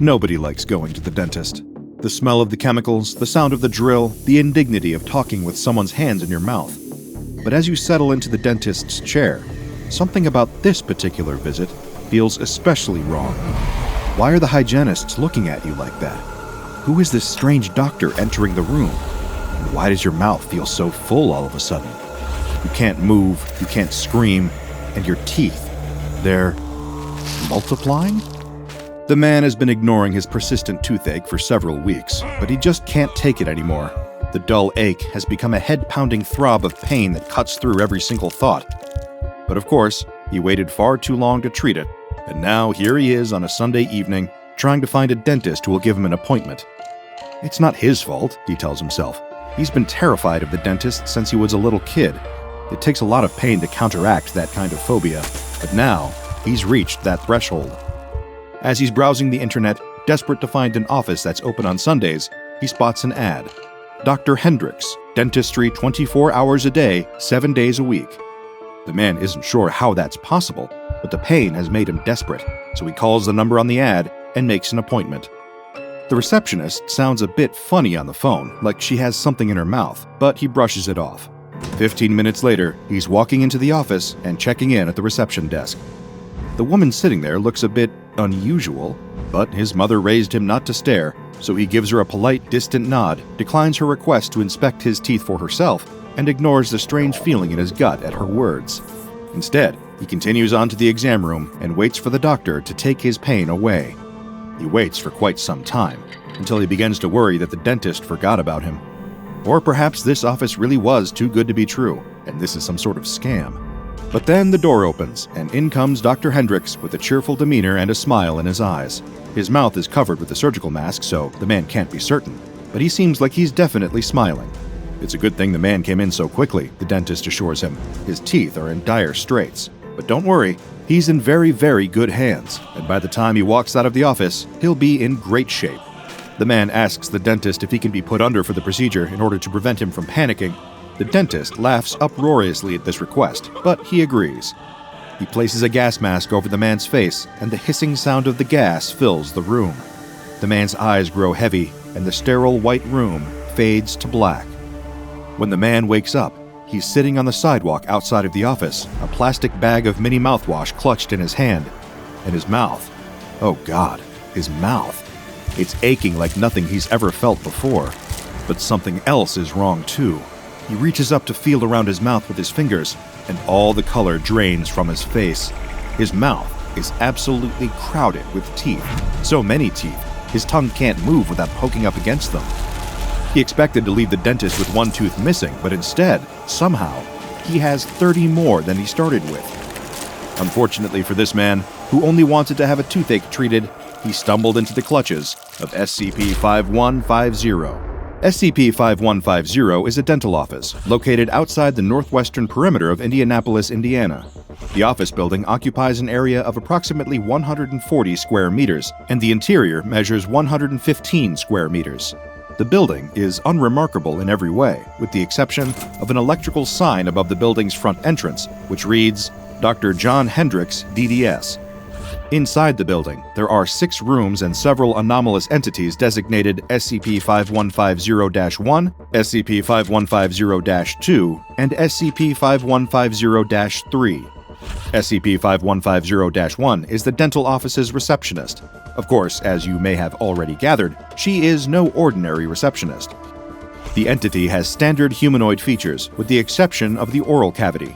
Nobody likes going to the dentist. The smell of the chemicals, the sound of the drill, the indignity of talking with someone's hands in your mouth. But as you settle into the dentist's chair, something about this particular visit feels especially wrong. Why are the hygienists looking at you like that? Who is this strange doctor entering the room? And why does your mouth feel so full all of a sudden? You can't move, you can't scream, and your teeth, they're multiplying? The man has been ignoring his persistent toothache for several weeks, but he just can't take it anymore. The dull ache has become a head-pounding throb of pain that cuts through every single thought. But of course, he waited far too long to treat it, and now here he is on a Sunday evening, trying to find a dentist who will give him an appointment. It's not his fault, he tells himself. He's been terrified of the dentist since he was a little kid. It takes a lot of pain to counteract that kind of phobia, but now he's reached that threshold. As he's browsing the internet, desperate to find an office that's open on Sundays, he spots an ad. Dr. Hendricks, dentistry 24 hours a day, 7 days a week. The man isn't sure how that's possible, but the pain has made him desperate, so he calls the number on the ad and makes an appointment. The receptionist sounds a bit funny on the phone, like she has something in her mouth, but he brushes it off. 15 minutes later, he's walking into the office and checking in at the reception desk. The woman sitting there looks a bit unusual, but his mother raised him not to stare, so he gives her a polite, distant nod, declines her request to inspect his teeth for herself, and ignores the strange feeling in his gut at her words. Instead, he continues on to the exam room and waits for the doctor to take his pain away. He waits for quite some time, until he begins to worry that the dentist forgot about him. Or perhaps this office really was too good to be true, and this is some sort of scam. But then the door opens, and in comes Dr. Hendricks with a cheerful demeanor and a smile in his eyes. His mouth is covered with a surgical mask, so the man can't be certain, but he seems like he's definitely smiling. It's a good thing the man came in so quickly, the dentist assures him. His teeth are in dire straits. But don't worry, he's in very, very good hands, and by the time he walks out of the office, he'll be in great shape. The man asks the dentist if he can be put under for the procedure in order to prevent him from panicking. The dentist laughs uproariously at this request, but he agrees. He places a gas mask over the man's face, and the hissing sound of the gas fills the room. The man's eyes grow heavy, and the sterile white room fades to black. When the man wakes up, he's sitting on the sidewalk outside of the office, a plastic bag of mini mouthwash clutched in his hand. And his mouth, oh God, his mouth. It's aching like nothing he's ever felt before. But something else is wrong too. He reaches up to feel around his mouth with his fingers, and all the color drains from his face. His mouth is absolutely crowded with teeth. So many teeth, his tongue can't move without poking up against them. He expected to leave the dentist with one tooth missing, but instead, somehow, he has 30 more than he started with. Unfortunately for this man, who only wanted to have a toothache treated, he stumbled into the clutches of SCP-5150. SCP-5150 is a dental office located outside the northwestern perimeter of Indianapolis, Indiana. The office building occupies an area of approximately 140 square meters, and the interior measures 115 square meters. The building is unremarkable in every way, with the exception of an electrical sign above the building's front entrance, which reads, Dr. John Hendricks, DDS. Inside the building, there are 6 rooms and several anomalous entities designated SCP-5150-1, SCP-5150-2, and SCP-5150-3. SCP-5150-1 is the dental office's receptionist. Of course, as you may have already gathered, she is no ordinary receptionist. The entity has standard humanoid features, with the exception of the oral cavity.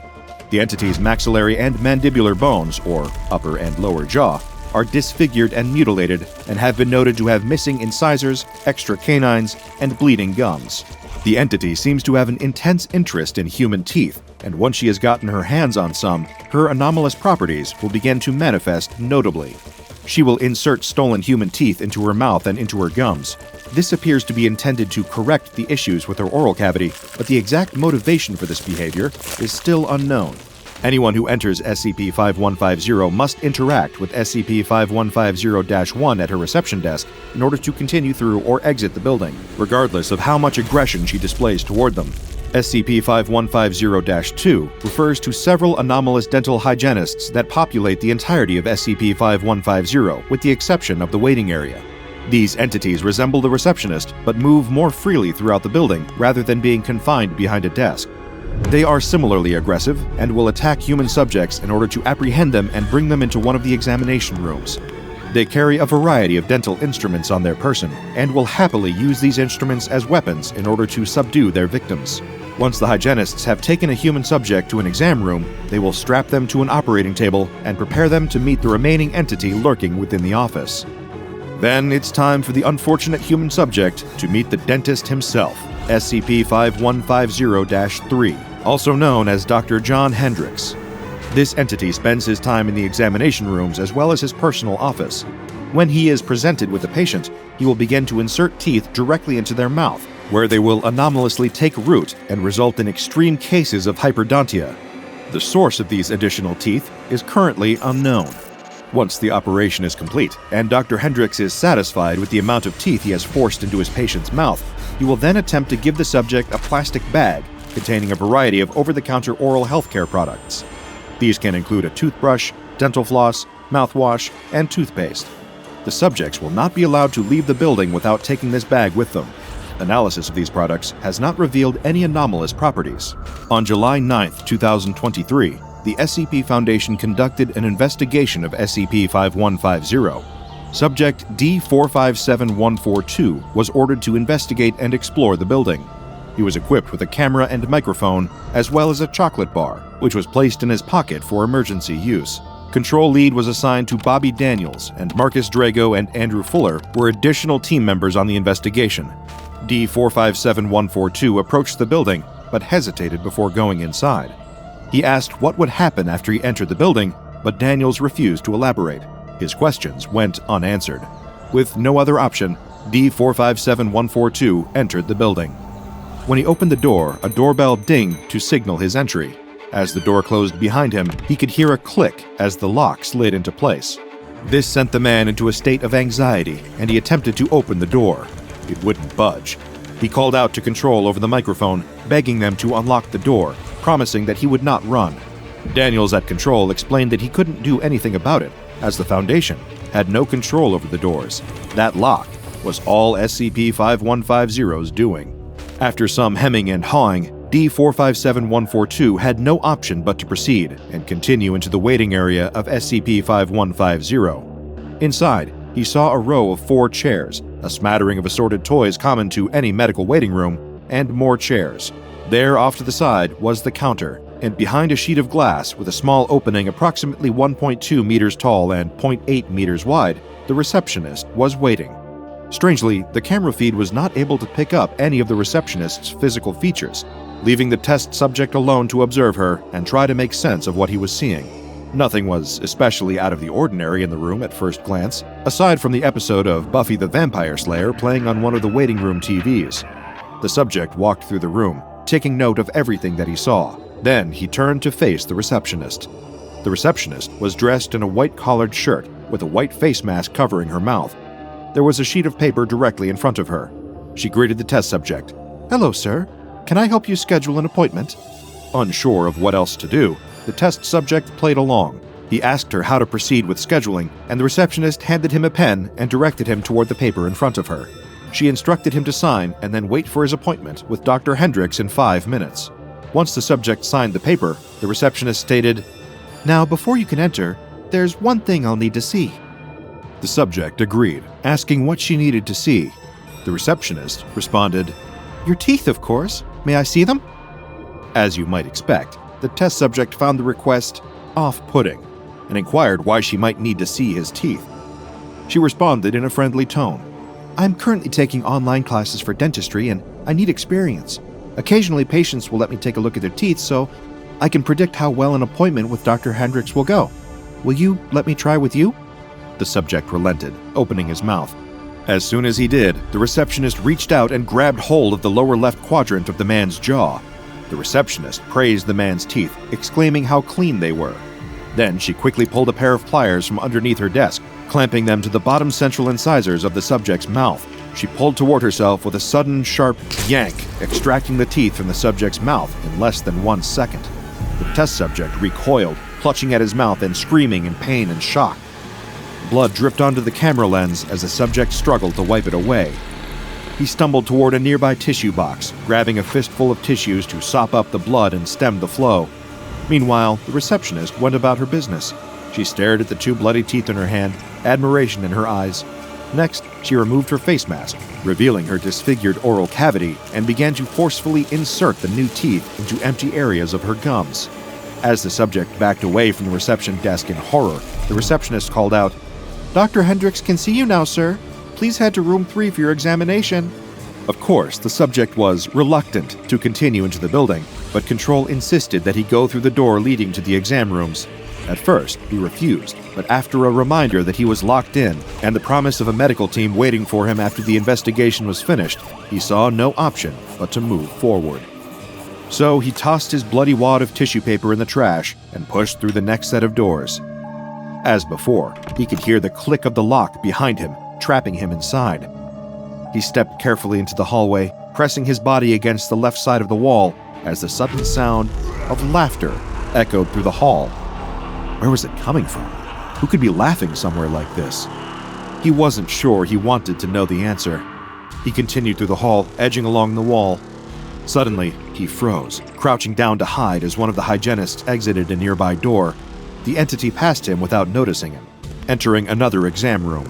The entity's maxillary and mandibular bones, or upper and lower jaw, are disfigured and mutilated and have been noted to have missing incisors, extra canines, and bleeding gums. The entity seems to have an intense interest in human teeth, and once she has gotten her hands on some, her anomalous properties will begin to manifest notably. She will insert stolen human teeth into her mouth and into her gums. This appears to be intended to correct the issues with her oral cavity, but the exact motivation for this behavior is still unknown. Anyone who enters SCP-5150 must interact with SCP-5150-1 at her reception desk in order to continue through or exit the building, regardless of how much aggression she displays toward them. SCP-5150-2 refers to several anomalous dental hygienists that populate the entirety of SCP-5150, with the exception of the waiting area. These entities resemble the receptionist, but move more freely throughout the building rather than being confined behind a desk. They are similarly aggressive and will attack human subjects in order to apprehend them and bring them into one of the examination rooms. They carry a variety of dental instruments on their person and will happily use these instruments as weapons in order to subdue their victims. Once the hygienists have taken a human subject to an exam room, they will strap them to an operating table and prepare them to meet the remaining entity lurking within the office. Then it's time for the unfortunate human subject to meet the dentist himself, SCP-5150-3, also known as Dr. John Hendricks. This entity spends his time in the examination rooms as well as his personal office. When he is presented with a patient, he will begin to insert teeth directly into their mouth, where they will anomalously take root and result in extreme cases of hyperdontia. The source of these additional teeth is currently unknown. Once the operation is complete, and Dr. Hendricks is satisfied with the amount of teeth he has forced into his patient's mouth, he will then attempt to give the subject a plastic bag containing a variety of over-the-counter oral healthcare products. These can include a toothbrush, dental floss, mouthwash, and toothpaste. The subjects will not be allowed to leave the building without taking this bag with them. Analysis of these products has not revealed any anomalous properties. On July 9, 2023, the SCP Foundation conducted an investigation of SCP-5150. Subject D-457142 was ordered to investigate and explore the building. He was equipped with a camera and microphone, as well as a chocolate bar, which was placed in his pocket for emergency use. Control lead was assigned to Bobby Daniels, and Marcus Drago and Andrew Fuller were additional team members on the investigation. D-457142 approached the building, but hesitated before going inside. He asked what would happen after he entered the building, but Daniels refused to elaborate. His questions went unanswered. With no other option, D-457142 entered the building. When he opened the door, a doorbell dinged to signal his entry. As the door closed behind him, he could hear a click as the lock slid into place. This sent the man into a state of anxiety, and he attempted to open the door. It wouldn't budge. He called out to Control over the microphone, begging them to unlock the door, promising that he would not run. Daniels at Control explained that he couldn't do anything about it, as the Foundation had no control over the doors. That lock was all SCP-5150's doing. After some hemming and hawing, D-457142 had no option but to proceed and continue into the waiting area of SCP-5150. Inside, he saw a row of 4 chairs, a smattering of assorted toys common to any medical waiting room, and more chairs. There, off to the side, was the counter, and behind a sheet of glass with a small opening approximately 1.2 meters tall and 0.8 meters wide, the receptionist was waiting. Strangely, the camera feed was not able to pick up any of the receptionist's physical features, leaving the test subject alone to observe her and try to make sense of what he was seeing. Nothing was especially out of the ordinary in the room at first glance, aside from the episode of Buffy the Vampire Slayer playing on one of the waiting room TVs. The subject walked through the room, taking note of everything that he saw. Then he turned to face the receptionist. The receptionist was dressed in a white-collared shirt with a white face mask covering her mouth. There was a sheet of paper directly in front of her. She greeted the test subject. "Hello, sir. Can I help you schedule an appointment?" Unsure of what else to do, the test subject played along. He asked her how to proceed with scheduling, and the receptionist handed him a pen and directed him toward the paper in front of her. She instructed him to sign and then wait for his appointment with Dr. Hendricks in 5 minutes. Once the subject signed the paper, the receptionist stated, "Now, before you can enter, there's one thing I'll need to see." The subject agreed, asking what she needed to see. The receptionist responded, "Your teeth, of course. May I see them?" As you might expect, the test subject found the request off-putting and inquired why she might need to see his teeth. She responded in a friendly tone. "I'm currently taking online classes for dentistry and I need experience. Occasionally patients will let me take a look at their teeth so I can predict how well an appointment with Dr. Hendricks will go. Will you let me try with you?" The subject relented, opening his mouth. As soon as he did, the receptionist reached out and grabbed hold of the lower left quadrant of the man's jaw. The receptionist praised the man's teeth, exclaiming how clean they were. Then she quickly pulled a pair of pliers from underneath her desk, clamping them to the bottom central incisors of the subject's mouth. She pulled toward herself with a sudden, sharp yank, extracting the teeth from the subject's mouth in less than 1 second. The test subject recoiled, clutching at his mouth and screaming in pain and shock. Blood dripped onto the camera lens as the subject struggled to wipe it away. He stumbled toward a nearby tissue box, grabbing a fistful of tissues to sop up the blood and stem the flow. Meanwhile, the receptionist went about her business. She stared at the 2 bloody teeth in her hand, admiration in her eyes. Next, she removed her face mask, revealing her disfigured oral cavity, and began to forcefully insert the new teeth into empty areas of her gums. As the subject backed away from the reception desk in horror, the receptionist called out, "Dr. Hendricks can see you now, sir. Please head to room 3 for your examination." Of course, the subject was reluctant to continue into the building, but Control insisted that he go through the door leading to the exam rooms. At first, he refused, but after a reminder that he was locked in and the promise of a medical team waiting for him after the investigation was finished, he saw no option but to move forward. So he tossed his bloody wad of tissue paper in the trash and pushed through the next set of doors. As before, he could hear the click of the lock behind him, trapping him inside. He stepped carefully into the hallway, pressing his body against the left side of the wall as the sudden sound of laughter echoed through the hall. Where was it coming from? Who could be laughing somewhere like this? He wasn't sure he wanted to know the answer. He continued through the hall, edging along the wall. Suddenly, he froze, crouching down to hide as one of the hygienists exited a nearby door. The entity passed him without noticing him, entering another exam room.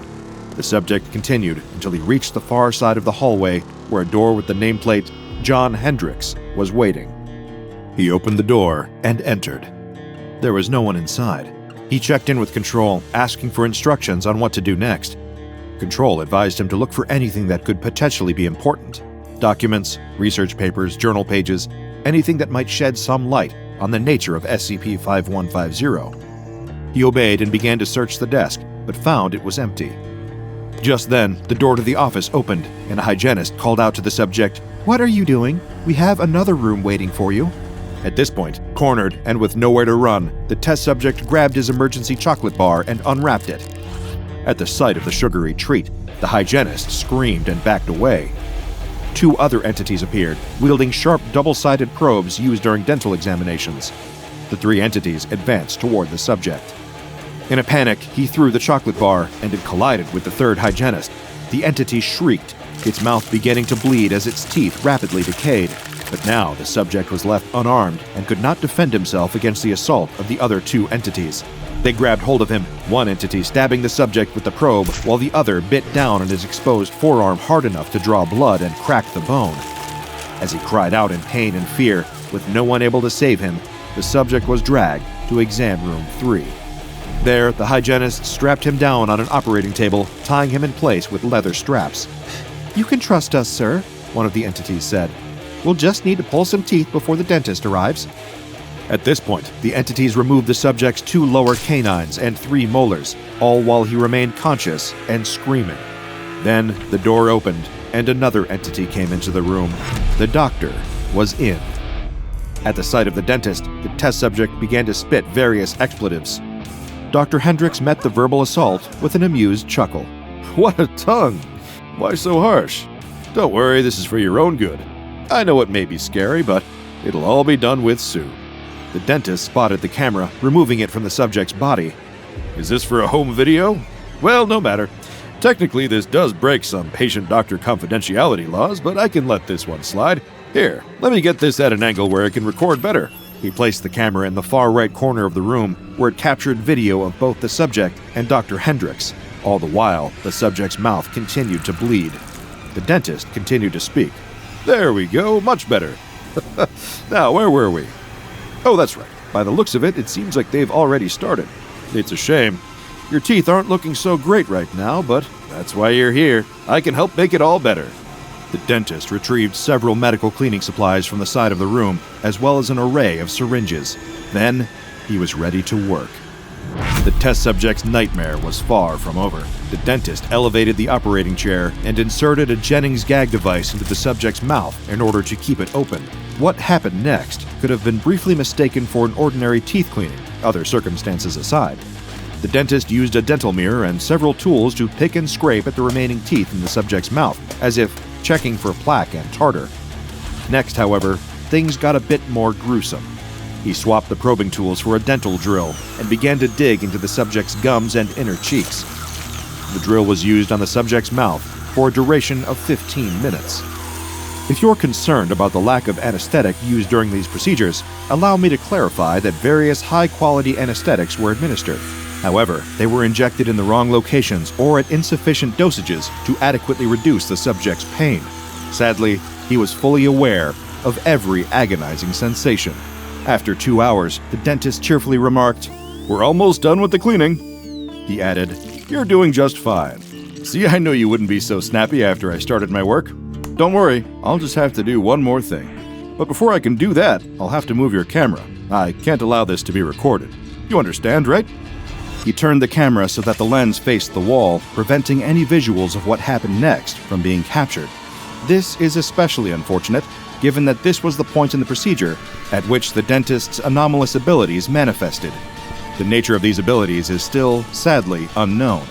The subject continued until he reached the far side of the hallway where a door with the nameplate John Hendricks was waiting. He opened the door and entered. There was no one inside. He checked in with Control, asking for instructions on what to do next. Control advised him to look for anything that could potentially be important. Documents, research papers, journal pages, anything that might shed some light on the nature of SCP-5150. He obeyed and began to search the desk, but found it was empty. Just then, the door to the office opened, and a hygienist called out to the subject, "What are you doing? We have another room waiting for you." At this point, cornered and with nowhere to run, the test subject grabbed his emergency chocolate bar and unwrapped it. At the sight of the sugary treat, the hygienist screamed and backed away. 2 other entities appeared, wielding sharp double-sided probes used during dental examinations. The 3 entities advanced toward the subject. In a panic, he threw the chocolate bar, and it collided with the 3rd hygienist. The entity shrieked, its mouth beginning to bleed as its teeth rapidly decayed. But now the subject was left unarmed and could not defend himself against the assault of the other 2 entities. They grabbed hold of him, one entity stabbing the subject with the probe, while the other bit down on his exposed forearm hard enough to draw blood and crack the bone. As he cried out in pain and fear, with no one able to save him, the subject was dragged to exam room 3. There, the hygienist strapped him down on an operating table, tying him in place with leather straps. "You can trust us, sir," one of the entities said. "We'll just need to pull some teeth before the dentist arrives." At this point, the entities removed the subject's 2 lower canines and 3 molars, all while he remained conscious and screaming. Then the door opened, and another entity came into the room. The doctor was in. At the sight of the dentist, the test subject began to spit various expletives. Dr. Hendricks met the verbal assault with an amused chuckle. "What a tongue! Why so harsh? Don't worry, this is for your own good. I know it may be scary, but it'll all be done with soon." The dentist spotted the camera, removing it from the subject's body. "Is this for a home video? Well, no matter. Technically, this does break some patient-doctor confidentiality laws, but I can let this one slide. Here, let me get this at an angle where it can record better." He placed the camera in the far right corner of the room, where it captured video of both the subject and Dr. Hendricks. All the while, the subject's mouth continued to bleed. The dentist continued to speak. "There we go, much better. Now, where were we? Oh, that's right. By the looks of it, it seems like they've already started. It's a shame. Your teeth aren't looking so great right now, but that's why you're here. I can help make it all better." The dentist retrieved several medical cleaning supplies from the side of the room, as well as an array of syringes. Then, he was ready to work. The test subject's nightmare was far from over. The dentist elevated the operating chair and inserted a Jennings gag device into the subject's mouth in order to keep it open. What happened next could have been briefly mistaken for an ordinary teeth cleaning, other circumstances aside. The dentist used a dental mirror and several tools to pick and scrape at the remaining teeth in the subject's mouth, as if checking for plaque and tartar. Next, however, things got a bit more gruesome. He swapped the probing tools for a dental drill and began to dig into the subject's gums and inner cheeks. The drill was used on the subject's mouth for a duration of 15 minutes. If you're concerned about the lack of anesthetic used during these procedures, allow me to clarify that various high-quality anesthetics were administered. However, they were injected in the wrong locations or at insufficient dosages to adequately reduce the subject's pain. Sadly, he was fully aware of every agonizing sensation. After 2 hours, the dentist cheerfully remarked, "We're almost done with the cleaning." He added, "You're doing just fine. See, I knew you wouldn't be so snappy after I started my work. Don't worry, I'll just have to do one more thing. But before I can do that, I'll have to move your camera. I can't allow this to be recorded. You understand, right?" He turned the camera so that the lens faced the wall, preventing any visuals of what happened next from being captured. This is especially unfortunate, given that this was the point in the procedure at which the dentist's anomalous abilities manifested. The nature of these abilities is still, sadly, unknown.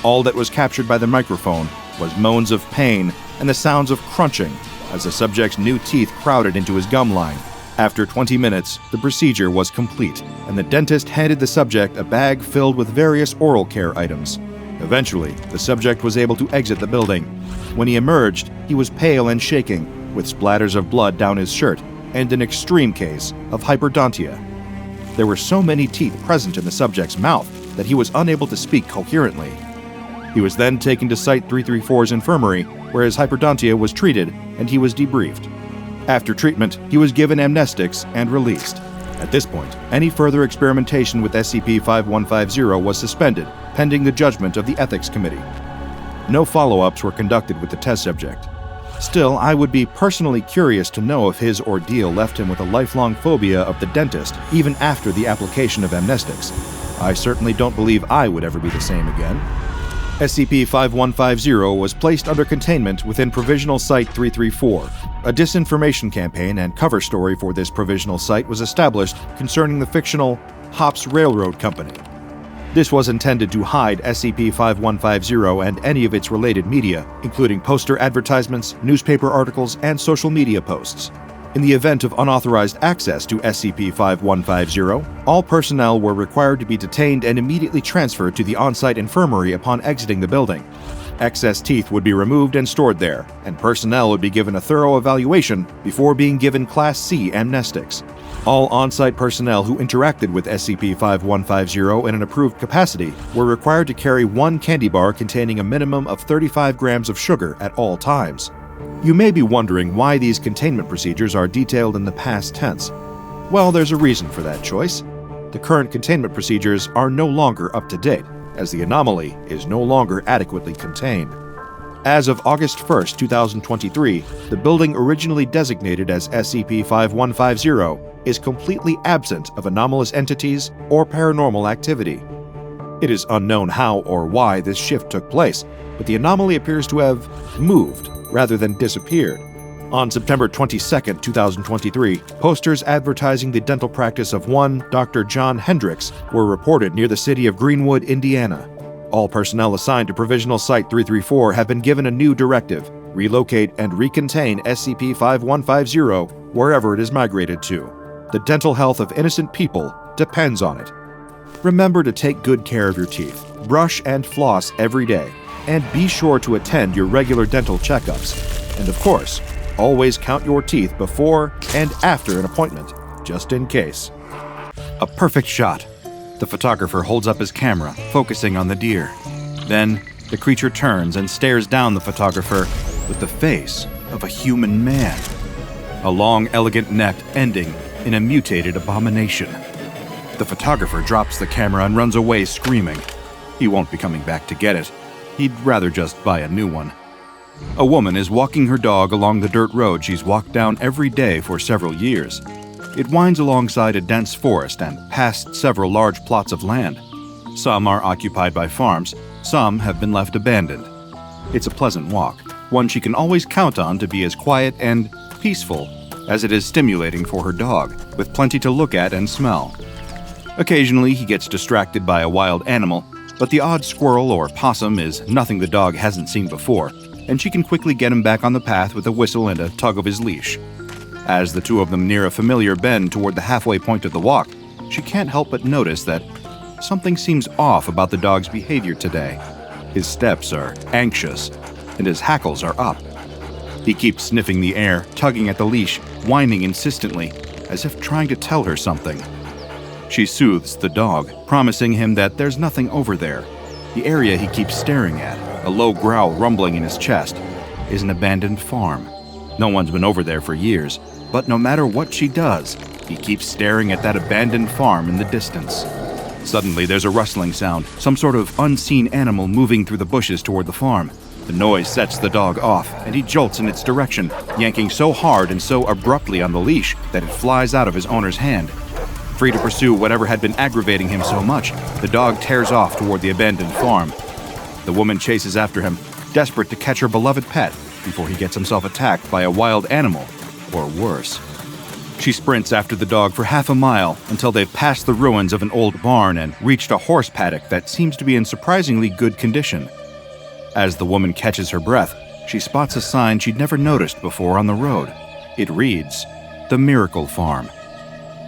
All that was captured by the microphone was moans of pain and the sounds of crunching as the subject's new teeth crowded into his gum line. After 20 minutes, the procedure was complete, and the dentist handed the subject a bag filled with various oral care items. Eventually, the subject was able to exit the building. When he emerged, he was pale and shaking, with splatters of blood down his shirt and an extreme case of hyperdontia. There were so many teeth present in the subject's mouth that he was unable to speak coherently. He was then taken to Site 334's infirmary, where his hyperdontia was treated and he was debriefed. After treatment, he was given amnestics and released. At this point, any further experimentation with SCP-5150 was suspended, pending the judgment of the Ethics Committee. No follow-ups were conducted with the test subject. Still, I would be personally curious to know if his ordeal left him with a lifelong phobia of the dentist, even after the application of amnestics. I certainly don't believe I would ever be the same again. SCP-5150 was placed under containment within Provisional Site 334. A disinformation campaign and cover story for this provisional site was established concerning the fictional Hops Railroad Company. This was intended to hide SCP-5150 and any of its related media, including poster advertisements, newspaper articles, and social media posts. In the event of unauthorized access to SCP-5150, all personnel were required to be detained and immediately transferred to the on-site infirmary upon exiting the building. Excess teeth would be removed and stored there, and personnel would be given a thorough evaluation before being given Class C amnestics. All on-site personnel who interacted with SCP-5150 in an approved capacity were required to carry one candy bar containing a minimum of 35 grams of sugar at all times. You may be wondering why these containment procedures are detailed in the past tense. Well, there's a reason for that choice. The current containment procedures are no longer up to date, as the anomaly is no longer adequately contained. As of August 1st, 2023, the building originally designated as SCP-5150 is completely absent of anomalous entities or paranormal activity. It is unknown how or why this shift took place, but the anomaly appears to have moved rather than disappeared. On September 22, 2023, posters advertising the dental practice of one Dr. John Hendricks were reported near the city of Greenwood, Indiana. All personnel assigned to Provisional Site 334 have been given a new directive: relocate and recontain SCP-5150 wherever it is migrated to. The dental health of innocent people depends on it. Remember to take good care of your teeth, brush and floss every day, and be sure to attend your regular dental checkups. And of course, always count your teeth before and after an appointment, just in case. A perfect shot. The photographer holds up his camera, focusing on the deer. Then, the creature turns and stares down the photographer with the face of a human man. A long, elegant neck ending in a mutated abomination. The photographer drops the camera and runs away screaming. He won't be coming back to get it. He'd rather just buy a new one. A woman is walking her dog along the dirt road she's walked down every day for several years. It winds alongside a dense forest and past several large plots of land. Some are occupied by farms, some have been left abandoned. It's a pleasant walk, one she can always count on to be as quiet and peaceful as it is stimulating for her dog, with plenty to look at and smell. Occasionally, he gets distracted by a wild animal, but the odd squirrel or possum is nothing the dog hasn't seen before, and she can quickly get him back on the path with a whistle and a tug of his leash. As the two of them near a familiar bend toward the halfway point of the walk, she can't help but notice that something seems off about the dog's behavior today. His steps are anxious, and his hackles are up. He keeps sniffing the air, tugging at the leash, whining insistently, as if trying to tell her something. She soothes the dog, promising him that there's nothing over there. The area he keeps staring at, a low growl rumbling in his chest, is an abandoned farm. No one's been over there for years, but no matter what she does, he keeps staring at that abandoned farm in the distance. Suddenly, there's a rustling sound, some sort of unseen animal moving through the bushes toward the farm. The noise sets the dog off, and he jolts in its direction, yanking so hard and so abruptly on the leash that it flies out of his owner's hand. Free to pursue whatever had been aggravating him so much, the dog tears off toward the abandoned farm. The woman chases after him, desperate to catch her beloved pet before he gets himself attacked by a wild animal, or worse. She sprints after the dog for half a mile until they've passed the ruins of an old barn and reached a horse paddock that seems to be in surprisingly good condition. As the woman catches her breath, she spots a sign she'd never noticed before on the road. It reads, "The Miracle Farm."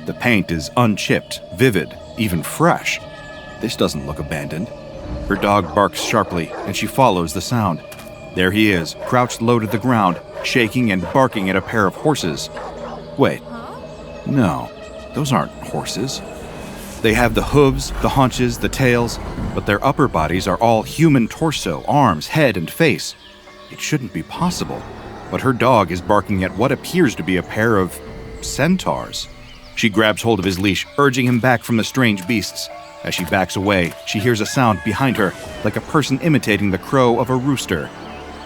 The paint is unchipped, vivid, even fresh. This doesn't look abandoned. Her dog barks sharply, and she follows the sound. There he is, crouched low to the ground, shaking and barking at a pair of horses. Wait. No, those aren't horses. They have the hooves, the haunches, the tails, but their upper bodies are all human torso, arms, head, and face. It shouldn't be possible, but her dog is barking at what appears to be a pair of centaurs. She grabs hold of his leash, urging him back from the strange beasts. As she backs away, she hears a sound behind her, like a person imitating the crow of a rooster.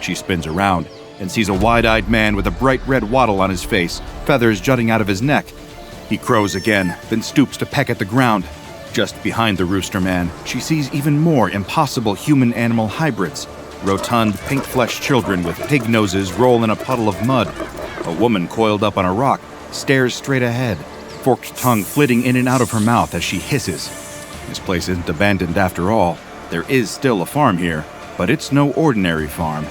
She spins around and sees a wide-eyed man with a bright red wattle on his face, feathers jutting out of his neck. He crows again, then stoops to peck at the ground. Just behind the rooster man, she sees even more impossible human-animal hybrids. Rotund, pink-fleshed children with pig noses roll in a puddle of mud. A woman coiled up on a rock stares straight ahead, forked tongue flitting in and out of her mouth as she hisses. This place isn't abandoned after all. There is still a farm here, but it's no ordinary farm.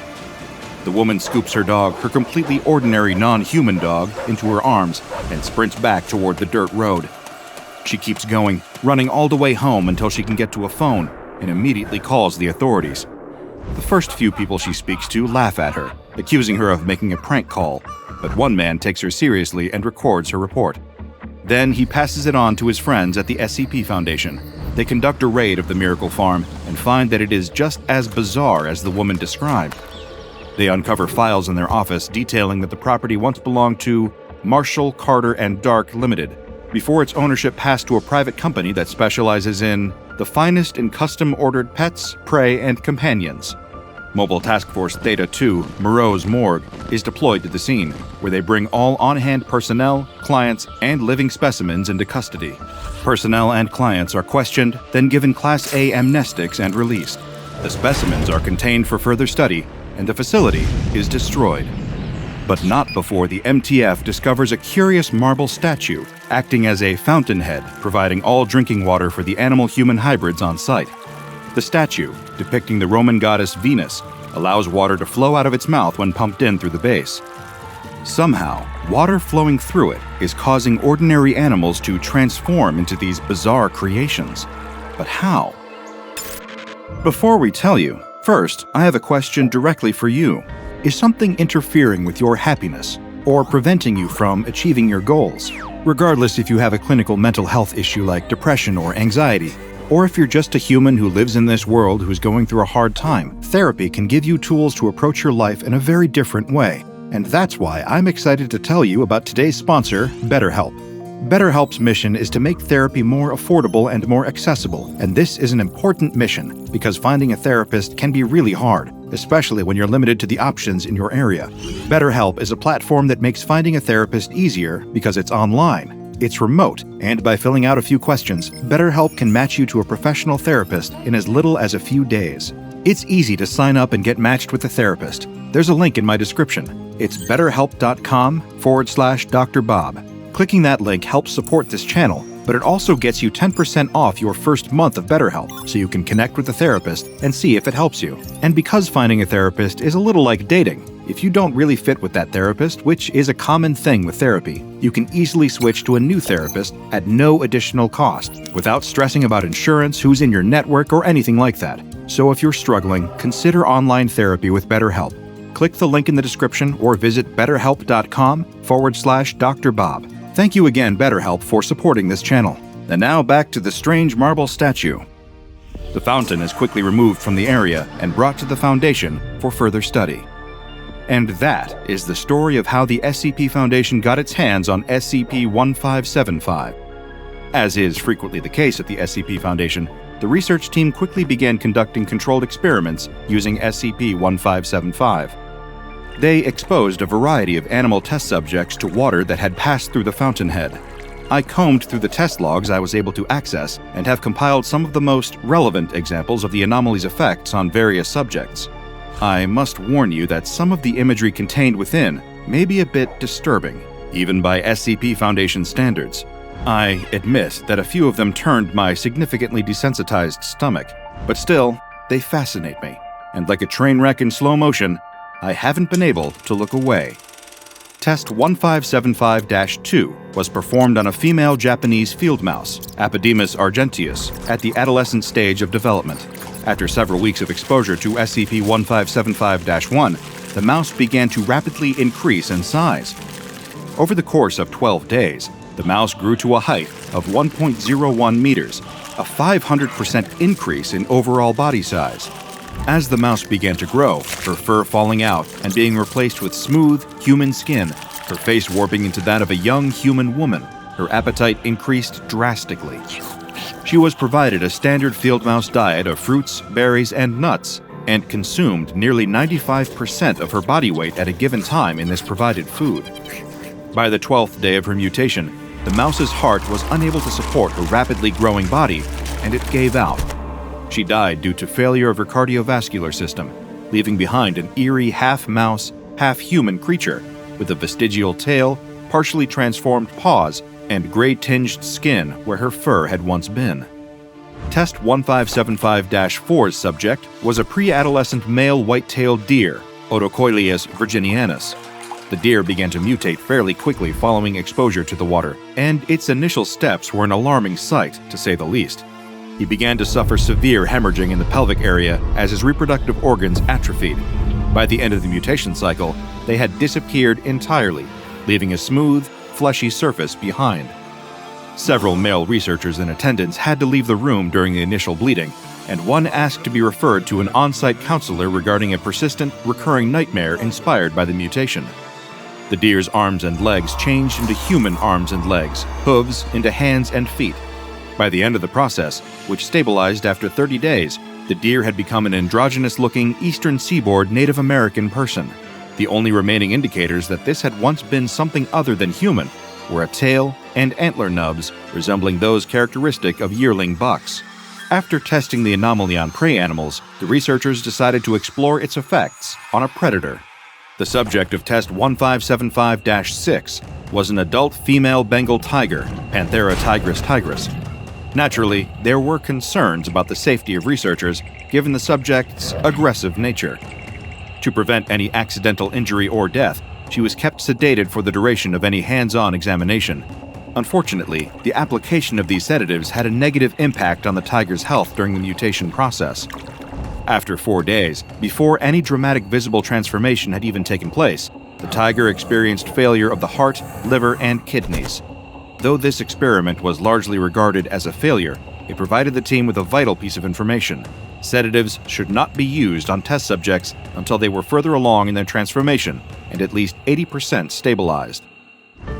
The woman scoops her dog, her completely ordinary non-human dog, into her arms and sprints back toward the dirt road. She keeps going, running all the way home until she can get to a phone and immediately calls the authorities. The first few people she speaks to laugh at her, accusing her of making a prank call, but one man takes her seriously and records her report. Then he passes it on to his friends at the SCP Foundation. They conduct a raid of the Miracle Farm and find that it is just as bizarre as the woman described. They uncover files in their office detailing that the property once belonged to Marshall, Carter, and Dark Limited, before its ownership passed to a private company that specializes in the finest in custom-ordered pets, prey, and companions. Mobile Task Force Theta 2, Moreau's morgue, is deployed to the scene, where they bring all on-hand personnel, clients, and living specimens into custody. Personnel and clients are questioned, then given Class A amnestics and released. The specimens are contained for further study, and the facility is destroyed. But not before the MTF discovers a curious marble statue, acting as a fountainhead, providing all drinking water for the animal-human hybrids on site. The statue, depicting the Roman goddess Venus, allows water to flow out of its mouth when pumped in through the base. Somehow, water flowing through it is causing ordinary animals to transform into these bizarre creations. But how? Before we tell you, first, I have a question directly for you. Is something interfering with your happiness or preventing you from achieving your goals? Regardless if you have a clinical mental health issue like depression or anxiety, or if you're just a human who lives in this world who's going through a hard time, therapy can give you tools to approach your life in a very different way. And that's why I'm excited to tell you about today's sponsor, BetterHelp. BetterHelp's mission is to make therapy more affordable and more accessible, and this is an important mission because finding a therapist can be really hard, especially when you're limited to the options in your area. BetterHelp is a platform that makes finding a therapist easier because it's online, it's remote, and by filling out a few questions, BetterHelp can match you to a professional therapist in as little as a few days. It's easy to sign up and get matched with a therapist. There's a link in my description. It's betterhelp.com/DrBob. Clicking that link helps support this channel, but it also gets you 10% off your first month of BetterHelp, so you can connect with a therapist and see if it helps you. And because finding a therapist is a little like dating, if you don't really fit with that therapist, which is a common thing with therapy, you can easily switch to a new therapist at no additional cost, without stressing about insurance, who's in your network, or anything like that. So if you're struggling, consider online therapy with BetterHelp. Click the link in the description or visit betterhelp.com/DrBob. Thank you again, BetterHelp, for supporting this channel. And now back to the strange marble statue. The fountain is quickly removed from the area and brought to the Foundation for further study. And that is the story of how the SCP Foundation got its hands on SCP-1575. As is frequently the case at the SCP Foundation, the research team quickly began conducting controlled experiments using SCP-1575. They exposed a variety of animal test subjects to water that had passed through the fountainhead. I combed through the test logs I was able to access and have compiled some of the most relevant examples of the anomaly's effects on various subjects. I must warn you that some of the imagery contained within may be a bit disturbing, even by SCP Foundation standards. I admit that a few of them turned my significantly desensitized stomach, but still, they fascinate me, and like a train wreck in slow motion, I haven't been able to look away. Test 1575-2 was performed on a female Japanese field mouse, Apodemus argenteus, at the adolescent stage of development. After several weeks of exposure to SCP-1575-1, the mouse began to rapidly increase in size. Over the course of 12 days, the mouse grew to a height of 1.01 meters, a 500% increase in overall body size. As the mouse began to grow, her fur falling out and being replaced with smooth, human skin, her face warping into that of a young human woman, her appetite increased drastically. She was provided a standard field mouse diet of fruits, berries, and nuts, and consumed nearly 95% of her body weight at a given time in this provided food. By the 12th day of her mutation, the mouse's heart was unable to support her rapidly growing body, and it gave out. She died due to failure of her cardiovascular system, leaving behind an eerie half-mouse, half-human creature with a vestigial tail, partially transformed paws, and gray-tinged skin where her fur had once been. Test 1575-4's subject was a pre-adolescent male white-tailed deer, Otocoileus virginianus. The deer began to mutate fairly quickly following exposure to the water, and its initial steps were an alarming sight, to say the least. He began to suffer severe hemorrhaging in the pelvic area as his reproductive organs atrophied. By the end of the mutation cycle, they had disappeared entirely, leaving a smooth, fleshy surface behind. Several male researchers in attendance had to leave the room during the initial bleeding, and one asked to be referred to an on-site counselor regarding a persistent, recurring nightmare inspired by the mutation. The deer's arms and legs changed into human arms and legs, hooves into hands and feet. By the end of the process, which stabilized after 30 days, the deer had become an androgynous-looking Eastern Seaboard Native American person. The only remaining indicators that this had once been something other than human were a tail and antler nubs resembling those characteristic of yearling bucks. After testing the anomaly on prey animals, the researchers decided to explore its effects on a predator. The subject of Test 1575-6 was an adult female Bengal tiger, Panthera tigris tigris. Naturally, there were concerns about the safety of researchers given the subject's aggressive nature. To prevent any accidental injury or death, she was kept sedated for the duration of any hands-on examination. Unfortunately, the application of these sedatives had a negative impact on the tiger's health during the mutation process. After 4 days, before any dramatic visible transformation had even taken place, the tiger experienced failure of the heart, liver, and kidneys. Though this experiment was largely regarded as a failure, it provided the team with a vital piece of information. Sedatives should not be used on test subjects until they were further along in their transformation and at least 80% stabilized.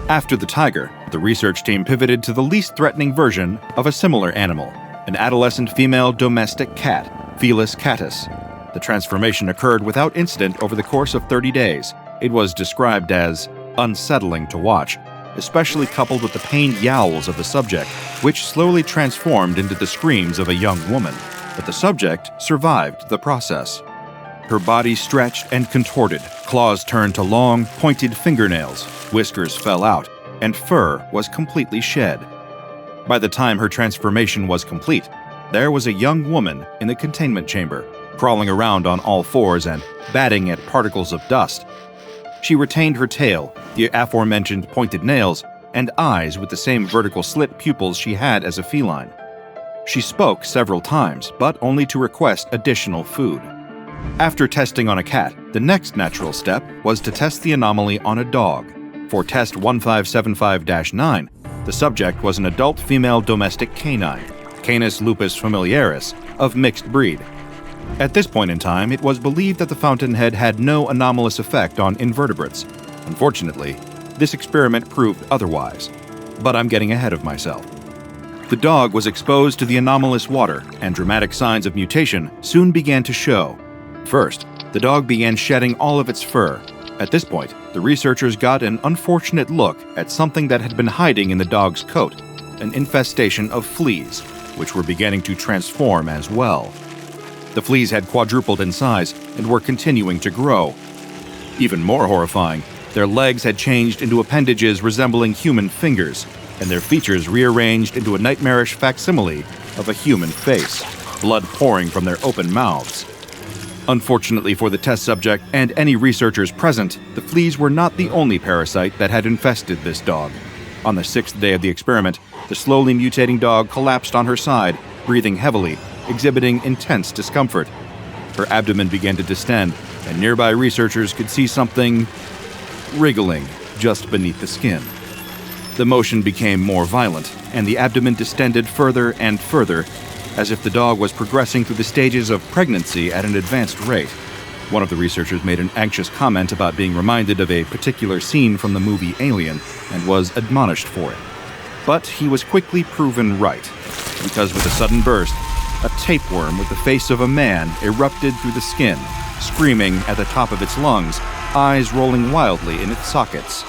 After the tiger, the research team pivoted to the least threatening version of a similar animal, an adolescent female domestic cat, Felis catus. The transformation occurred without incident over the course of 30 days. It was described as unsettling to watch, especially coupled with the pained yowls of the subject, which slowly transformed into the screams of a young woman. But the subject survived the process. Her body stretched and contorted, claws turned to long, pointed fingernails, whiskers fell out, and fur was completely shed. By the time her transformation was complete, there was a young woman in the containment chamber, crawling around on all fours and batting at particles of dust. She retained her tail, the aforementioned pointed nails, and eyes with the same vertical slit pupils she had as a feline. She spoke several times, but only to request additional food. After testing on a cat, the next natural step was to test the anomaly on a dog. For test 1575-9, the subject was an adult female domestic canine, Canis lupus familiaris, of mixed breed. At this point in time, it was believed that the fountainhead had no anomalous effect on invertebrates. Unfortunately, this experiment proved otherwise. But I'm getting ahead of myself. The dog was exposed to the anomalous water, and dramatic signs of mutation soon began to show. First, the dog began shedding all of its fur. At this point, the researchers got an unfortunate look at something that had been hiding in the dog's coat, an infestation of fleas, which were beginning to transform as well. The fleas had quadrupled in size and were continuing to grow. Even more horrifying, their legs had changed into appendages resembling human fingers, and their features rearranged into a nightmarish facsimile of a human face, blood pouring from their open mouths. Unfortunately for the test subject and any researchers present, the fleas were not the only parasite that had infested this dog. On the 6th day of the experiment, the slowly mutating dog collapsed on her side, breathing heavily, exhibiting intense discomfort. Her abdomen began to distend, and nearby researchers could see something wriggling just beneath the skin. The motion became more violent, and the abdomen distended further and further, as if the dog was progressing through the stages of pregnancy at an advanced rate. One of the researchers made an anxious comment about being reminded of a particular scene from the movie Alien and was admonished for it. But he was quickly proven right, because with a sudden burst, a tapeworm with the face of a man erupted through the skin, screaming at the top of its lungs, eyes rolling wildly in its sockets.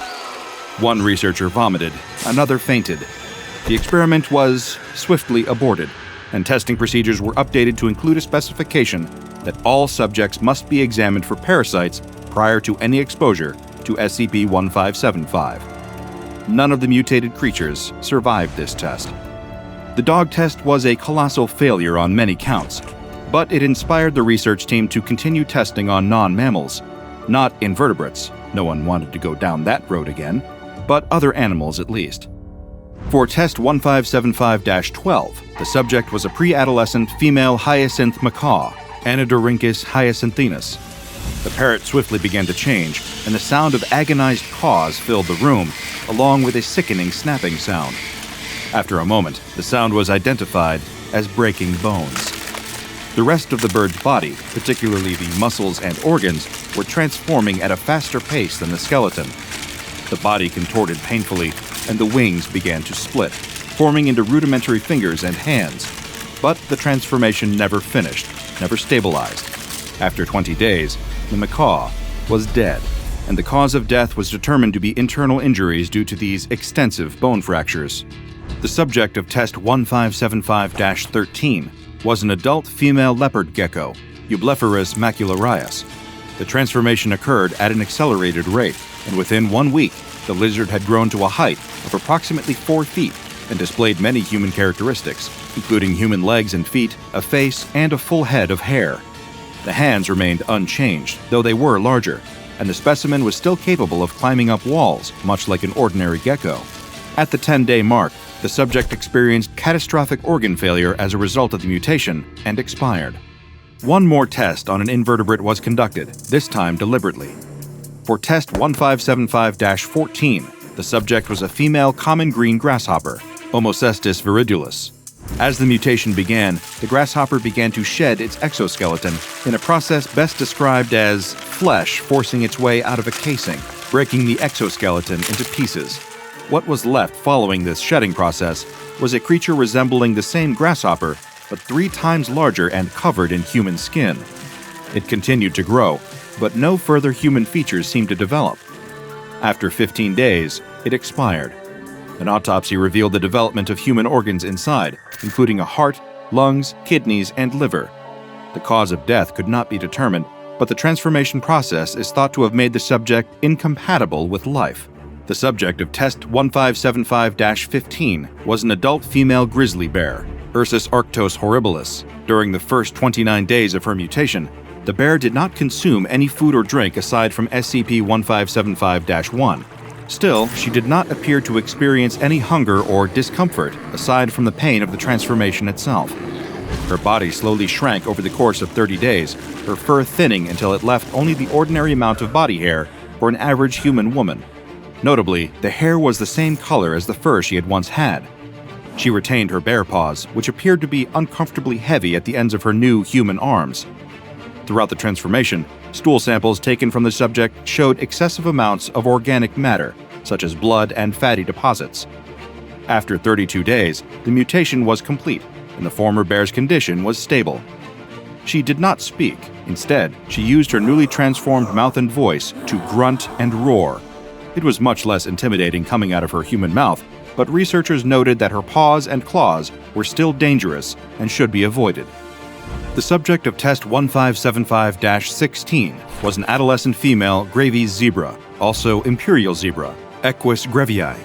One researcher vomited, another fainted. The experiment was swiftly aborted, and testing procedures were updated to include a specification that all subjects must be examined for parasites prior to any exposure to SCP-1575. None of the mutated creatures survived this test. The dog test was a colossal failure on many counts, but it inspired the research team to continue testing on non-mammals, not invertebrates, no one wanted to go down that road again, but other animals at least. For test 1575-12, the subject was a pre-adolescent female hyacinth macaw, Anodorhynchus hyacinthinus. The parrot swiftly began to change, and the sound of agonized caws filled the room, along with a sickening snapping sound. After a moment, the sound was identified as breaking bones. The rest of the bird's body, particularly the muscles and organs, were transforming at a faster pace than the skeleton. The body contorted painfully, and the wings began to split, forming into rudimentary fingers and hands. But the transformation never finished, never stabilized. After 20 days, the macaw was dead, and the cause of death was determined to be internal injuries due to these extensive bone fractures. The subject of test 1575-13 was an adult female leopard gecko, Eublepharis macularius. The transformation occurred at an accelerated rate, and within 1 week, the lizard had grown to a height of approximately 4 feet and displayed many human characteristics, including human legs and feet, a face, and a full head of hair. The hands remained unchanged, though they were larger, and the specimen was still capable of climbing up walls, much like an ordinary gecko. At the 10-day mark, the subject experienced catastrophic organ failure as a result of the mutation and expired. One more test on an invertebrate was conducted, this time deliberately. For test 1575-14, the subject was a female common green grasshopper, Homocestus viridulus. As the mutation began, the grasshopper began to shed its exoskeleton in a process best described as flesh forcing its way out of a casing, breaking the exoskeleton into pieces. What was left following this shedding process was a creature resembling the same grasshopper, but 3 times larger and covered in human skin. It continued to grow, but no further human features seemed to develop. After 15 days, it expired. An autopsy revealed the development of human organs inside, including a heart, lungs, kidneys, and liver. The cause of death could not be determined, but the transformation process is thought to have made the subject incompatible with life. The subject of test 1575-15 was an adult female grizzly bear, Ursus arctos horribilis. During the first 29 days of her mutation, the bear did not consume any food or drink aside from SCP-1575-1. Still, she did not appear to experience any hunger or discomfort aside from the pain of the transformation itself. Her body slowly shrank over the course of 30 days, her fur thinning until it left only the ordinary amount of body hair for an average human woman. Notably, the hair was the same color as the fur she had once had. She retained her bare paws, which appeared to be uncomfortably heavy at the ends of her new human arms. Throughout the transformation, stool samples taken from the subject showed excessive amounts of organic matter, such as blood and fatty deposits. After 32 days, the mutation was complete, and the former bear's condition was stable. She did not speak. Instead, she used her newly transformed mouth and voice to grunt and roar. It was much less intimidating coming out of her human mouth, but researchers noted that her paws and claws were still dangerous and should be avoided. The subject of test 1575-16 was an adolescent female Gravy's zebra, also imperial zebra, Equus grevii.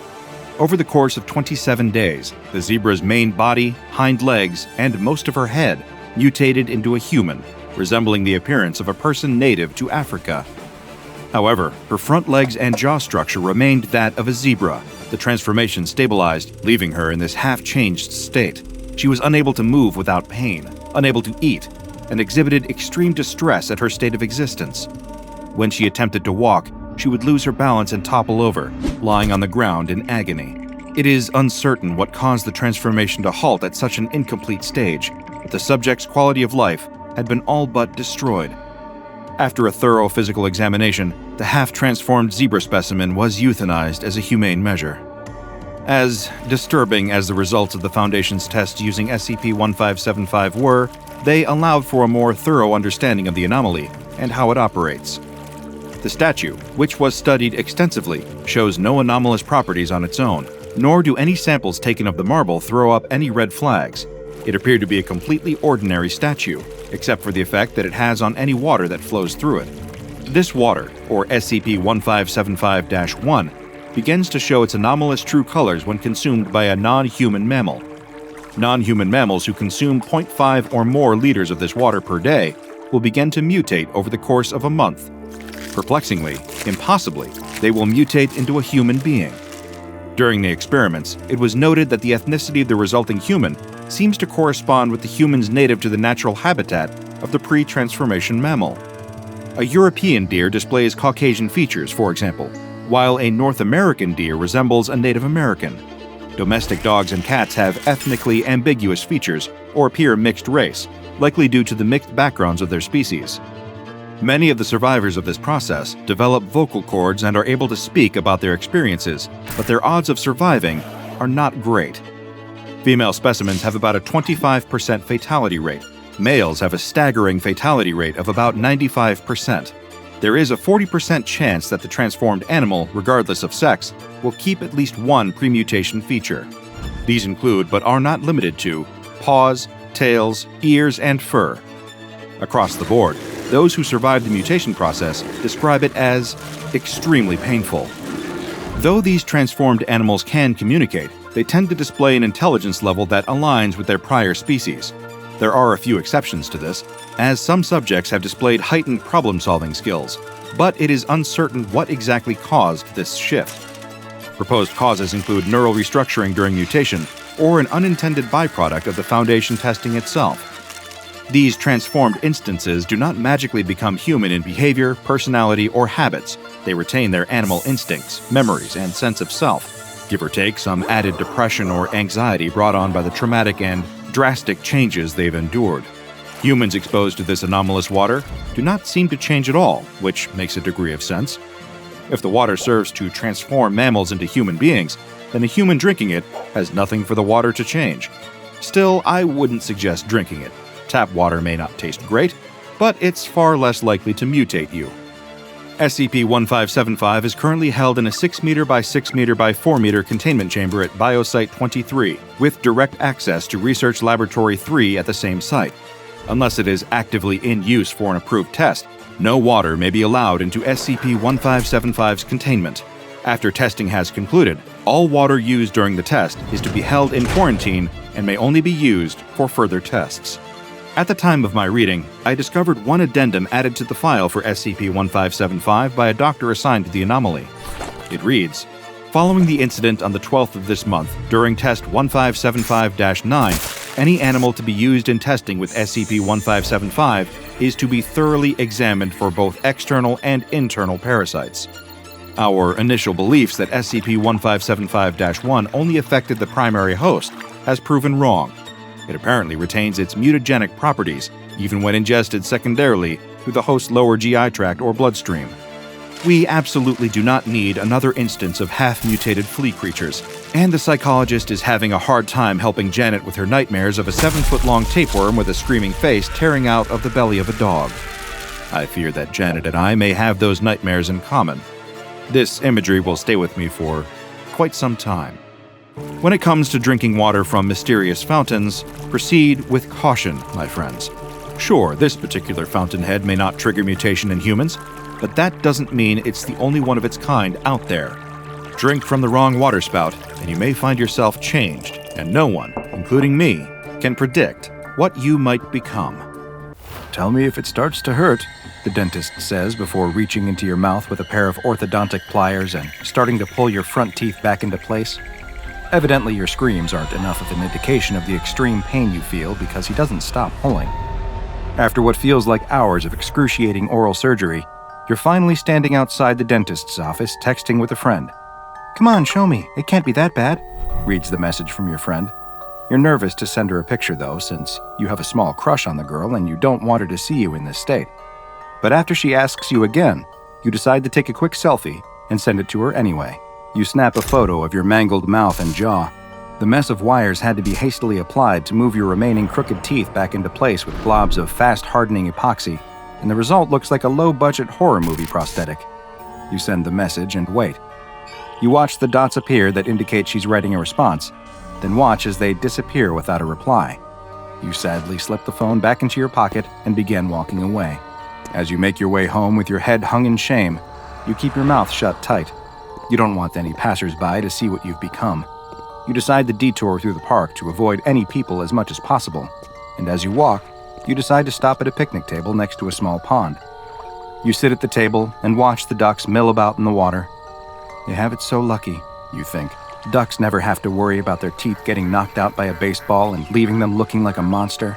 Over the course of 27 days, the zebra's main body, hind legs, and most of her head mutated into a human, resembling the appearance of a person native to Africa. However, her front legs and jaw structure remained that of a zebra. The transformation stabilized, leaving her in this half-changed state. She was unable to move without pain, unable to eat, and exhibited extreme distress at her state of existence. When she attempted to walk, she would lose her balance and topple over, lying on the ground in agony. It is uncertain what caused the transformation to halt at such an incomplete stage, but the subject's quality of life had been all but destroyed. After a thorough physical examination, the half-transformed zebra specimen was euthanized as a humane measure. As disturbing as the results of the Foundation's tests using SCP-1575 were, they allowed for a more thorough understanding of the anomaly and how it operates. The statue, which was studied extensively, shows no anomalous properties on its own, nor do any samples taken of the marble throw up any red flags. It appeared to be a completely ordinary statue, except for the effect that it has on any water that flows through it. This water, or SCP-1575-1, begins to show its anomalous true colors when consumed by a non-human mammal. Non-human mammals who consume 0.5 or more liters of this water per day will begin to mutate over the course of a month. Perplexingly, impossibly, they will mutate into a human being. During the experiments, it was noted that the ethnicity of the resulting human seems to correspond with the humans native to the natural habitat of the pre-transformation mammal. A European deer displays Caucasian features, for example, while a North American deer resembles a Native American. Domestic dogs and cats have ethnically ambiguous features or appear mixed race, likely due to the mixed backgrounds of their species. Many of the survivors of this process develop vocal cords and are able to speak about their experiences, but their odds of surviving are not great. Female specimens have about a 25% fatality rate. Males have a staggering fatality rate of about 95%. There is a 40% chance that the transformed animal, regardless of sex, will keep at least one premutation feature. These include, but are not limited to, paws, tails, ears, and fur. Across the board, those who survive the mutation process describe it as extremely painful. Though these transformed animals can communicate, they tend to display an intelligence level that aligns with their prior species. There are a few exceptions to this, as some subjects have displayed heightened problem-solving skills, but it is uncertain what exactly caused this shift. Proposed causes include neural restructuring during mutation or an unintended byproduct of the Foundation testing itself. These transformed instances do not magically become human in behavior, personality, or habits. They retain their animal instincts, memories, and sense of self, give or take some added depression or anxiety brought on by the traumatic and drastic changes they've endured. Humans exposed to this anomalous water do not seem to change at all, which makes a degree of sense. If the water serves to transform mammals into human beings, then a human drinking it has nothing for the water to change. Still, I wouldn't suggest drinking it. Tap water may not taste great, but it's far less likely to mutate you. SCP-1575 is currently held in a 6 meter by 6 meter by 4 meter containment chamber at Biosite 23, with direct access to Research Laboratory 3 at the same site. Unless it is actively in use for an approved test, no water may be allowed into SCP-1575's containment. After testing has concluded, all water used during the test is to be held in quarantine and may only be used for further tests. At the time of my reading, I discovered one addendum added to the file for SCP-1575 by a doctor assigned to the anomaly. It reads, Following the incident on the 12th of this month, during test 1575-9, any animal to be used in testing with SCP-1575 is to be thoroughly examined for both external and internal parasites. Our initial beliefs that SCP-1575-1 only affected the primary host has proven wrong. It apparently retains its mutagenic properties, even when ingested secondarily through the host's lower GI tract or bloodstream. We absolutely do not need another instance of half-mutated flea creatures, and the psychologist is having a hard time helping Janet with her nightmares of a 7-foot-long tapeworm with a screaming face tearing out of the belly of a dog. I fear that Janet and I may have those nightmares in common. This imagery will stay with me for quite some time. When it comes to drinking water from mysterious fountains, proceed with caution, my friends. Sure, this particular fountainhead may not trigger mutation in humans, but that doesn't mean it's the only one of its kind out there. Drink from the wrong water spout, and you may find yourself changed, and no one, including me, can predict what you might become. Tell me if it starts to hurt, the dentist says before reaching into your mouth with a pair of orthodontic pliers and starting to pull your front teeth back into place. Evidently, your screams aren't enough of an indication of the extreme pain you feel because he doesn't stop pulling. After what feels like hours of excruciating oral surgery, you're finally standing outside the dentist's office texting with a friend. "Come on, show me. It can't be that bad," reads the message from your friend. You're nervous to send her a picture, though, since you have a small crush on the girl and you don't want her to see you in this state. But after she asks you again, you decide to take a quick selfie and send it to her anyway. You snap a photo of your mangled mouth and jaw. The mess of wires had to be hastily applied to move your remaining crooked teeth back into place with globs of fast-hardening epoxy, and the result looks like a low-budget horror movie prosthetic. You send the message and wait. You watch the dots appear that indicate she's writing a response, then watch as they disappear without a reply. You sadly slip the phone back into your pocket and begin walking away. As you make your way home with your head hung in shame, you keep your mouth shut tight. You don't want any passers-by to see what you've become. You decide to detour through the park to avoid any people as much as possible, and as you walk, you decide to stop at a picnic table next to a small pond. You sit at the table and watch the ducks mill about in the water. They have it so lucky, you think. Ducks never have to worry about their teeth getting knocked out by a baseball and leaving them looking like a monster.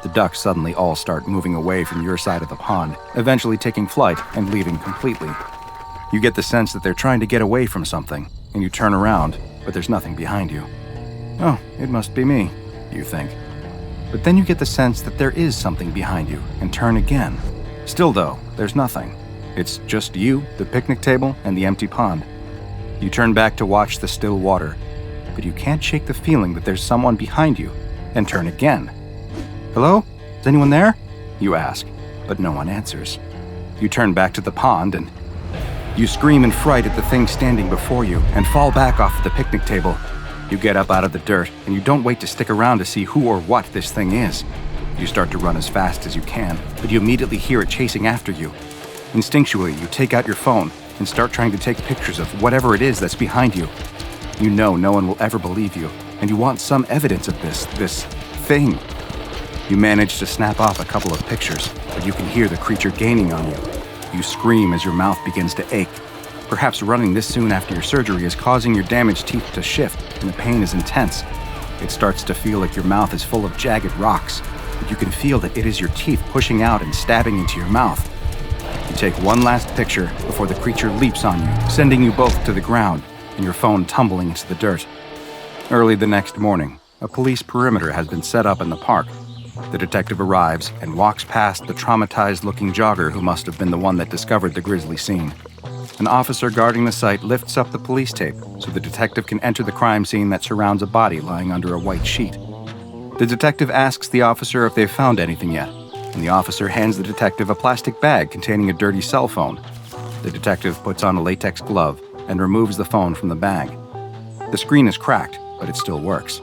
The ducks suddenly all start moving away from your side of the pond, eventually taking flight and leaving completely. You get the sense that they're trying to get away from something, and you turn around, but there's nothing behind you. Oh, it must be me, you think. But then you get the sense that there is something behind you, and turn again. Still though, there's nothing. It's just you, the picnic table, and the empty pond. You turn back to watch the still water, but you can't shake the feeling that there's someone behind you, and turn again. "Hello? Is anyone there?" you ask, but no one answers. You turn back to the pond and you scream in fright at the thing standing before you and fall back off the picnic table. You get up out of the dirt and you don't wait to stick around to see who or what this thing is. You start to run as fast as you can, but you immediately hear it chasing after you. Instinctually, you take out your phone and start trying to take pictures of whatever it is that's behind you. You know no one will ever believe you, and you want some evidence of this thing. You manage to snap off a couple of pictures, but you can hear the creature gaining on you. You scream as your mouth begins to ache. Perhaps running this soon after your surgery is causing your damaged teeth to shift, and the pain is intense. It starts to feel like your mouth is full of jagged rocks, but you can feel that it is your teeth pushing out and stabbing into your mouth. You take one last picture before the creature leaps on you, sending you both to the ground, and your phone tumbling into the dirt. Early the next morning, a police perimeter has been set up in the park. The detective arrives and walks past the traumatized-looking jogger who must have been the one that discovered the grisly scene. An officer guarding the site lifts up the police tape so the detective can enter the crime scene that surrounds a body lying under a white sheet. The detective asks the officer if they've found anything yet, and the officer hands the detective a plastic bag containing a dirty cell phone. The detective puts on a latex glove and removes the phone from the bag. The screen is cracked, but it still works.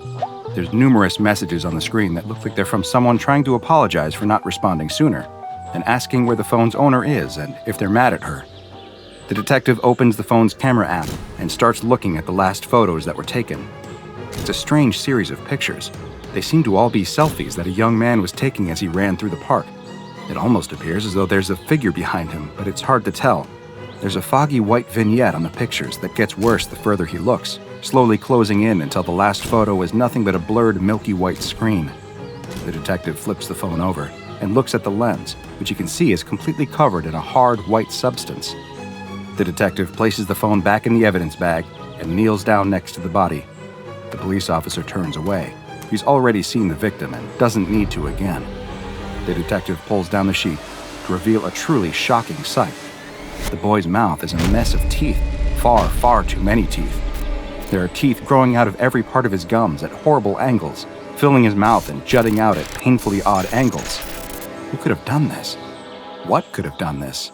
There's numerous messages on the screen that look like they're from someone trying to apologize for not responding sooner, and asking where the phone's owner is and if they're mad at her. The detective opens the phone's camera app and starts looking at the last photos that were taken. It's a strange series of pictures. They seem to all be selfies that a young man was taking as he ran through the park. It almost appears as though there's a figure behind him, but it's hard to tell. There's a foggy white vignette on the pictures that gets worse the further he looks, slowly closing in until the last photo is nothing but a blurred milky white screen. The detective flips the phone over and looks at the lens, which you can see is completely covered in a hard white substance. The detective places the phone back in the evidence bag and kneels down next to the body. The police officer turns away. He's already seen the victim and doesn't need to again. The detective pulls down the sheet to reveal a truly shocking sight. The boy's mouth is a mess of teeth, far, far too many teeth. There are teeth growing out of every part of his gums at horrible angles, filling his mouth and jutting out at painfully odd angles. Who could have done this? What could have done this?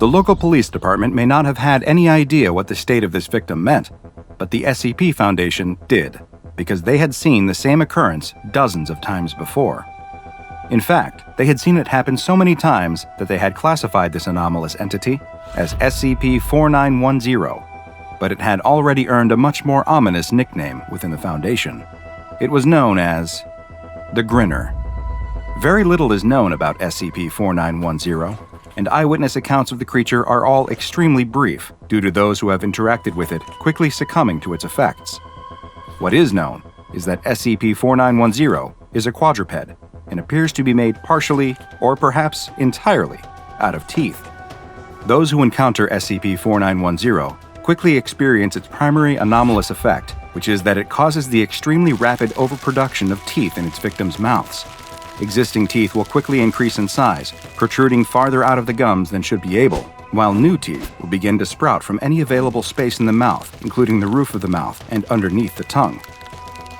The local police department may not have had any idea what the state of this victim meant, but the SCP Foundation did, because they had seen the same occurrence dozens of times before. In fact, they had seen it happen so many times that they had classified this anomalous entity as SCP-4910, but it had already earned a much more ominous nickname within the Foundation. It was known as The Grinner. Very little is known about SCP-4910, and eyewitness accounts of the creature are all extremely brief due to those who have interacted with it quickly succumbing to its effects. What is known is that SCP-4910 is a quadruped and appears to be made partially, or perhaps entirely, out of teeth. Those who encounter SCP-4910 quickly experience its primary anomalous effect, which is that it causes the extremely rapid overproduction of teeth in its victims' mouths. Existing teeth will quickly increase in size, protruding farther out of the gums than should be able, while new teeth will begin to sprout from any available space in the mouth, including the roof of the mouth and underneath the tongue.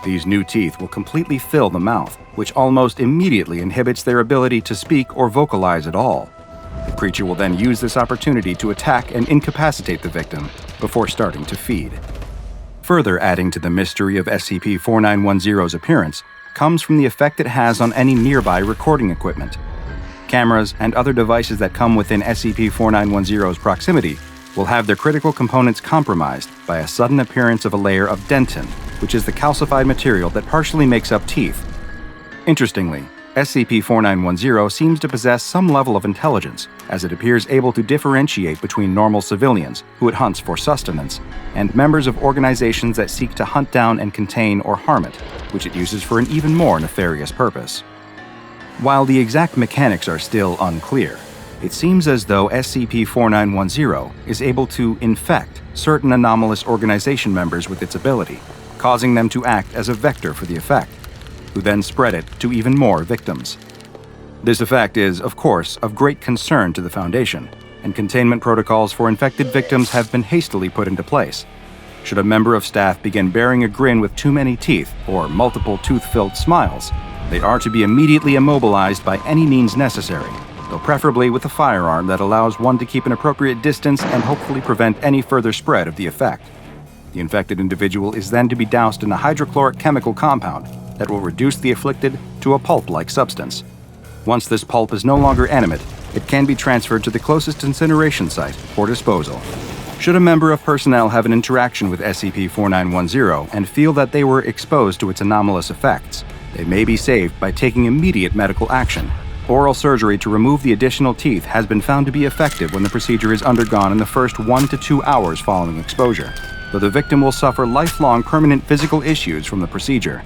These new teeth will completely fill the mouth, which almost immediately inhibits their ability to speak or vocalize at all. The creature will then use this opportunity to attack and incapacitate the victim before starting to feed. Further adding to the mystery of SCP-4910's appearance comes from the effect it has on any nearby recording equipment. Cameras and other devices that come within SCP-4910's proximity will have their critical components compromised by a sudden appearance of a layer of dentin, which is the calcified material that partially makes up teeth. Interestingly, SCP-4910 seems to possess some level of intelligence, as it appears able to differentiate between normal civilians, who it hunts for sustenance, and members of organizations that seek to hunt down and contain or harm it, which it uses for an even more nefarious purpose. While the exact mechanics are still unclear, it seems as though SCP-4910 is able to infect certain anomalous organization members with its ability, causing them to act as a vector for the effect, who then spread it to even more victims. This effect is, of course, of great concern to the Foundation, and containment protocols for infected victims have been hastily put into place. Should a member of staff begin bearing a grin with too many teeth or multiple tooth-filled smiles, they are to be immediately immobilized by any means necessary, though preferably with a firearm that allows one to keep an appropriate distance and hopefully prevent any further spread of the effect. The infected individual is then to be doused in a hydrochloric chemical compound that will reduce the afflicted to a pulp-like substance. Once this pulp is no longer animate, it can be transferred to the closest incineration site for disposal. Should a member of personnel have an interaction with SCP-4910 and feel that they were exposed to its anomalous effects, they may be saved by taking immediate medical action. Oral surgery to remove the additional teeth has been found to be effective when the procedure is undergone in the first 1 to 2 hours following exposure, though the victim will suffer lifelong permanent physical issues from the procedure.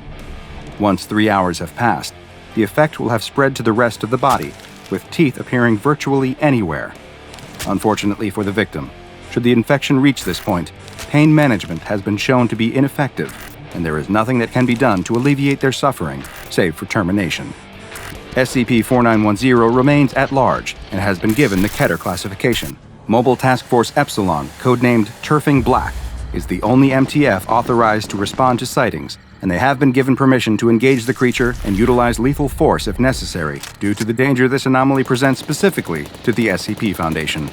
Once 3 hours have passed, the effect will have spread to the rest of the body, with teeth appearing virtually anywhere. Unfortunately for the victim, should the infection reach this point, pain management has been shown to be ineffective, and there is nothing that can be done to alleviate their suffering, save for termination. SCP-4910 remains at large and has been given the Keter classification. Mobile Task Force Epsilon, codenamed Turfing Black, is the only MTF authorized to respond to sightings, and they have been given permission to engage the creature and utilize lethal force if necessary, due to the danger this anomaly presents specifically to the SCP Foundation.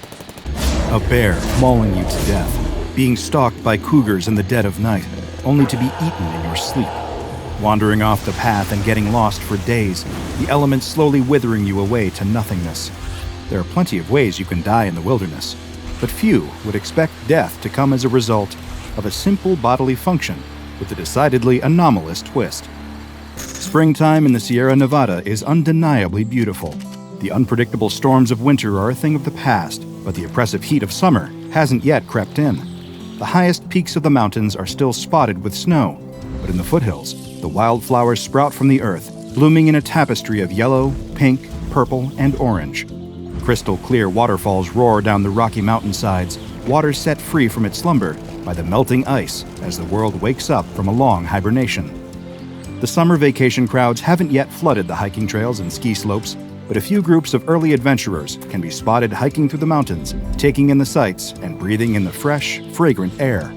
A bear mauling you to death, being stalked by cougars in the dead of night, only to be eaten in your sleep. Wandering off the path and getting lost for days, the elements slowly withering you away to nothingness. There are plenty of ways you can die in the wilderness, but few would expect death to come as a result of a simple bodily function with a decidedly anomalous twist. Springtime in the Sierra Nevada is undeniably beautiful. The unpredictable storms of winter are a thing of the past, but the oppressive heat of summer hasn't yet crept in. The highest peaks of the mountains are still spotted with snow, but in the foothills, the wildflowers sprout from the earth, blooming in a tapestry of yellow, pink, purple, and orange. Crystal-clear waterfalls roar down the rocky mountainsides, water set free from its slumber by the melting ice as the world wakes up from a long hibernation. The summer vacation crowds haven't yet flooded the hiking trails and ski slopes, but a few groups of early adventurers can be spotted hiking through the mountains, taking in the sights and breathing in the fresh, fragrant air.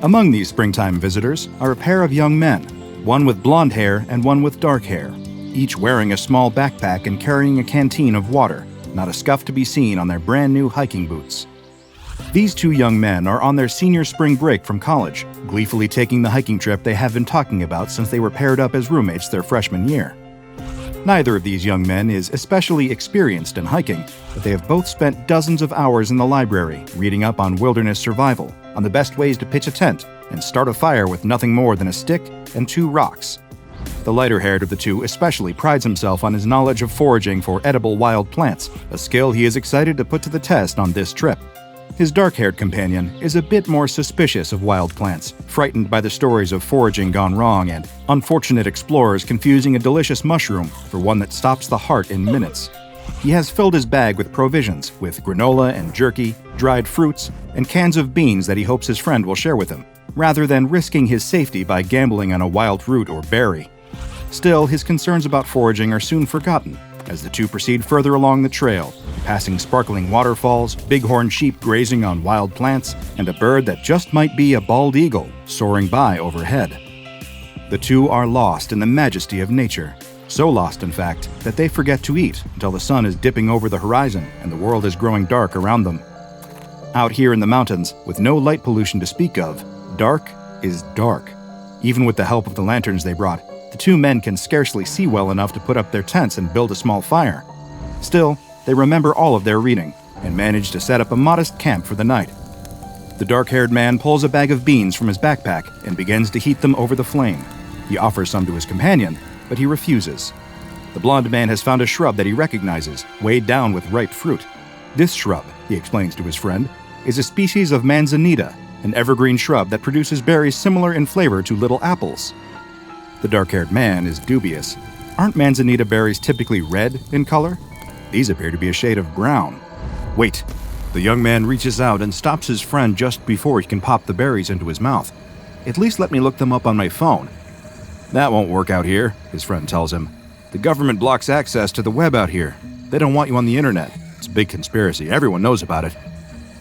Among these springtime visitors are a pair of young men, one with blonde hair and one with dark hair, each wearing a small backpack and carrying a canteen of water, not a scuff to be seen on their brand new hiking boots. These two young men are on their senior spring break from college, gleefully taking the hiking trip they have been talking about since they were paired up as roommates their freshman year. Neither of these young men is especially experienced in hiking, but they have both spent dozens of hours in the library reading up on wilderness survival, on the best ways to pitch a tent and start a fire with nothing more than a stick and 2 rocks. The lighter-haired of the two especially prides himself on his knowledge of foraging for edible wild plants, a skill he is excited to put to the test on this trip. His dark-haired companion is a bit more suspicious of wild plants, frightened by the stories of foraging gone wrong and unfortunate explorers confusing a delicious mushroom for one that stops the heart in minutes. He has filled his bag with provisions, with granola and jerky, dried fruits, and cans of beans that he hopes his friend will share with him, rather than risking his safety by gambling on a wild root or berry. Still, his concerns about foraging are soon forgotten as the two proceed further along the trail, passing sparkling waterfalls, bighorn sheep grazing on wild plants, and a bird that just might be a bald eagle soaring by overhead. The two are lost in the majesty of nature, so lost, in fact, that they forget to eat until the sun is dipping over the horizon and the world is growing dark around them. Out here in the mountains, with no light pollution to speak of, dark is dark. Even with the help of the lanterns they brought, the two men can scarcely see well enough to put up their tents and build a small fire. Still, they remember all of their reading and manage to set up a modest camp for the night. The dark-haired man pulls a bag of beans from his backpack and begins to heat them over the flame. He offers some to his companion, but he refuses. The blond man has found a shrub that he recognizes, weighed down with ripe fruit. This shrub, he explains to his friend, is a species of manzanita, an evergreen shrub that produces berries similar in flavor to little apples. The dark-haired man is dubious. Aren't manzanita berries typically red in color? These appear to be a shade of brown. Wait. The young man reaches out and stops his friend just before he can pop the berries into his mouth. At least let me look them up on my phone. That won't work out here, his friend tells him. The government blocks access to the web out here. They don't want you on the internet. It's a big conspiracy. Everyone knows about it.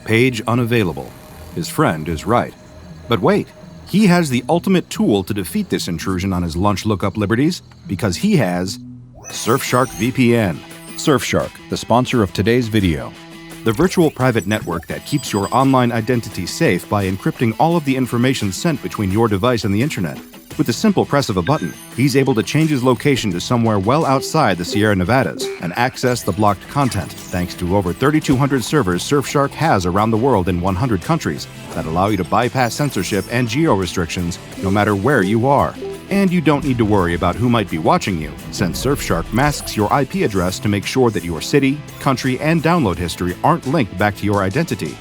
Page unavailable. His friend is right. But wait. He has the ultimate tool to defeat this intrusion on his lunch lookup liberties because he has Surfshark VPN. Surfshark, the sponsor of today's video. The virtual private network that keeps your online identity safe by encrypting all of the information sent between your device and the internet. With the simple press of a button, he's able to change his location to somewhere well outside the Sierra Nevadas and access the blocked content, thanks to over 3,200 servers Surfshark has around the world in 100 countries that allow you to bypass censorship and geo-restrictions no matter where you are. And you don't need to worry about who might be watching you, since Surfshark masks your IP address to make sure that your city, country, and download history aren't linked back to your identity.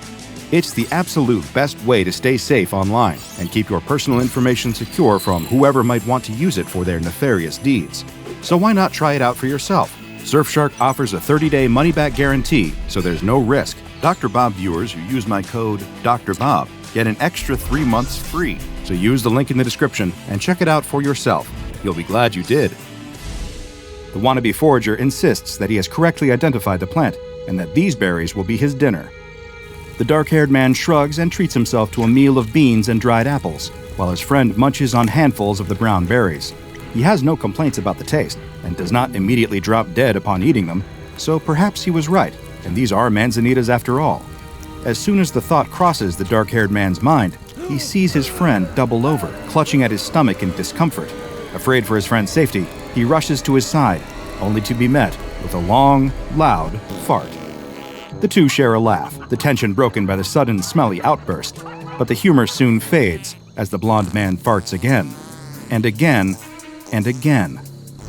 It's the absolute best way to stay safe online and keep your personal information secure from whoever might want to use it for their nefarious deeds. So why not try it out for yourself? Surfshark offers a 30-day money-back guarantee, so there's no risk. DrBob viewers who use my code DrBob get an extra 3 months free. So use the link in the description and check it out for yourself. You'll be glad you did. The wannabe forager insists that he has correctly identified the plant and that these berries will be his dinner. The dark-haired man shrugs and treats himself to a meal of beans and dried apples, while his friend munches on handfuls of the brown berries. He has no complaints about the taste and does not immediately drop dead upon eating them, so perhaps he was right, and these are manzanitas after all. As soon as the thought crosses the dark-haired man's mind, he sees his friend double over, clutching at his stomach in discomfort. Afraid for his friend's safety, he rushes to his side, only to be met with a long, loud fart. The two share a laugh, the tension broken by the sudden smelly outburst, but the humor soon fades as the blond man farts again, and again, and again.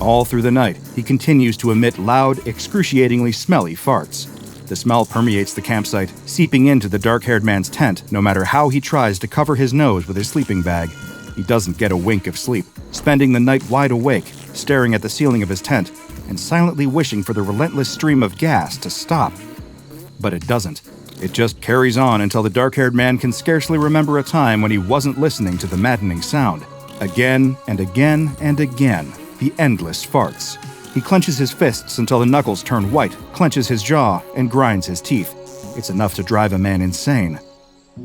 All through the night, he continues to emit loud, excruciatingly smelly farts. The smell permeates the campsite, seeping into the dark-haired man's tent no matter how he tries to cover his nose with his sleeping bag. He doesn't get a wink of sleep, spending the night wide awake, staring at the ceiling of his tent, and silently wishing for the relentless stream of gas to stop. But it doesn't. It just carries on until the dark-haired man can scarcely remember a time when he wasn't listening to the maddening sound. Again and again and again, the endless farts. He clenches his fists until the knuckles turn white, clenches his jaw, and grinds his teeth. It's enough to drive a man insane.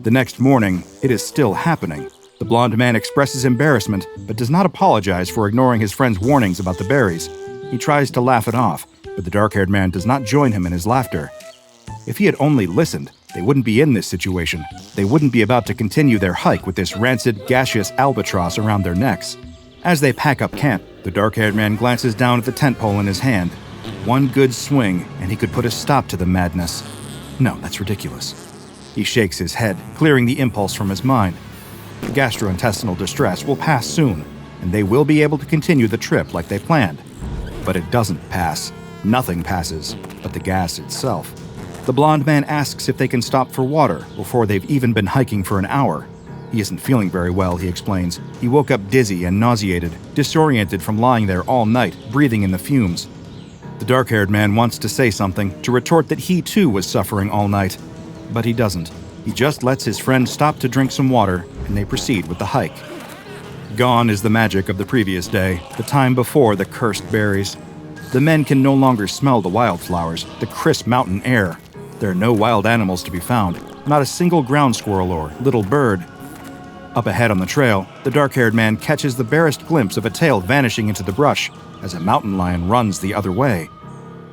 The next morning, it is still happening. The blonde man expresses embarrassment, but does not apologize for ignoring his friend's warnings about the berries. He tries to laugh it off, but the dark-haired man does not join him in his laughter. If he had only listened, they wouldn't be in this situation. They wouldn't be about to continue their hike with this rancid, gaseous albatross around their necks. As they pack up camp, the dark-haired man glances down at the tent pole in his hand. One good swing, and he could put a stop to the madness. No, that's ridiculous. He shakes his head, clearing the impulse from his mind. The gastrointestinal distress will pass soon, and they will be able to continue the trip like they planned. But it doesn't pass. Nothing passes, but the gas itself. The blonde man asks if they can stop for water before they've even been hiking for an hour. He isn't feeling very well, he explains. He woke up dizzy and nauseated, disoriented from lying there all night, breathing in the fumes. The dark-haired man wants to say something, to retort that he too was suffering all night. But he doesn't. He just lets his friend stop to drink some water, and they proceed with the hike. Gone is the magic of the previous day, the time before the cursed berries. The men can no longer smell the wildflowers, the crisp mountain air. There are no wild animals to be found, not a single ground squirrel or little bird. Up ahead on the trail, the dark-haired man catches the barest glimpse of a tail vanishing into the brush as a mountain lion runs the other way.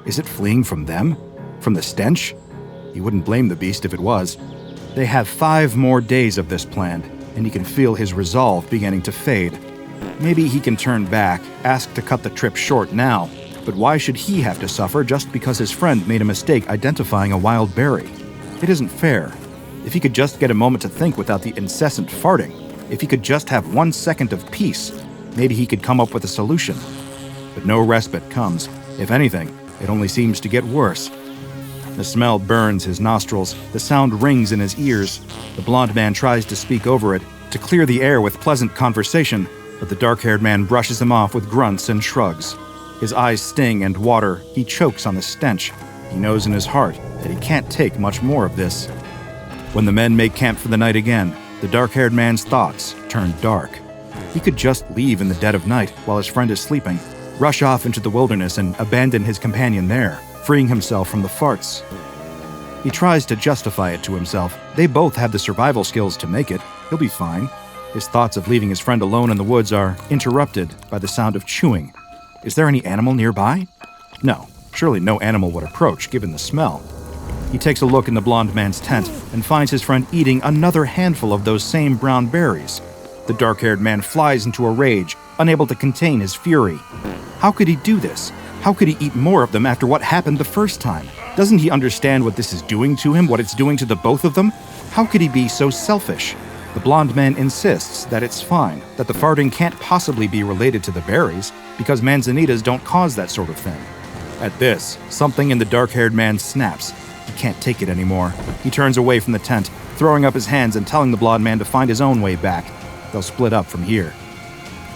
Is it fleeing from them? From the stench? He wouldn't blame the beast if it was. They have 5 more days of this planned, and he can feel his resolve beginning to fade. Maybe he can turn back, ask to cut the trip short now, but why should he have to suffer just because his friend made a mistake identifying a wild berry? It isn't fair. If he could just get a moment to think without the incessant farting, if he could just have 1 second of peace, maybe he could come up with a solution. But no respite comes. If anything, it only seems to get worse. The smell burns his nostrils, the sound rings in his ears. The blonde man tries to speak over it, to clear the air with pleasant conversation, but the dark-haired man brushes him off with grunts and shrugs. His eyes sting and water, he chokes on the stench. He knows in his heart that he can't take much more of this. When the men make camp for the night again, the dark-haired man's thoughts turn dark. He could just leave in the dead of night while his friend is sleeping, rush off into the wilderness and abandon his companion there, freeing himself from the farts. He tries to justify it to himself. They both have the survival skills to make it. He'll be fine. His thoughts of leaving his friend alone in the woods are interrupted by the sound of chewing. Is there any animal nearby? No, surely no animal would approach, given the smell. He takes a look in the blonde man's tent and finds his friend eating another handful of those same brown berries. The dark-haired man flies into a rage, unable to contain his fury. How could he do this? How could he eat more of them after what happened the first time? Doesn't he understand what this is doing to him, what it's doing to the both of them? How could he be so selfish? The blonde man insists that it's fine, that the farting can't possibly be related to the berries, because manzanitas don't cause that sort of thing. At this, something in the dark-haired man snaps. He can't take it anymore. He turns away from the tent, throwing up his hands and telling the blonde man to find his own way back. They'll split up from here.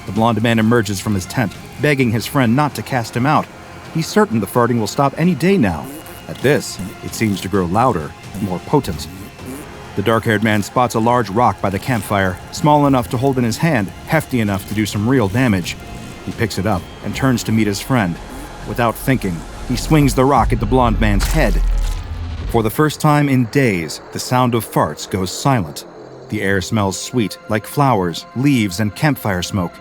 The blonde man emerges from his tent, begging his friend not to cast him out. He's certain the farting will stop any day now. At this, it seems to grow louder and more potent. The dark-haired man spots a large rock by the campfire, small enough to hold in his hand, hefty enough to do some real damage. He picks it up and turns to meet his friend. Without thinking, he swings the rock at the blonde man's head. For the first time in days, the sound of farts goes silent. The air smells sweet, like flowers, leaves, and campfire smoke.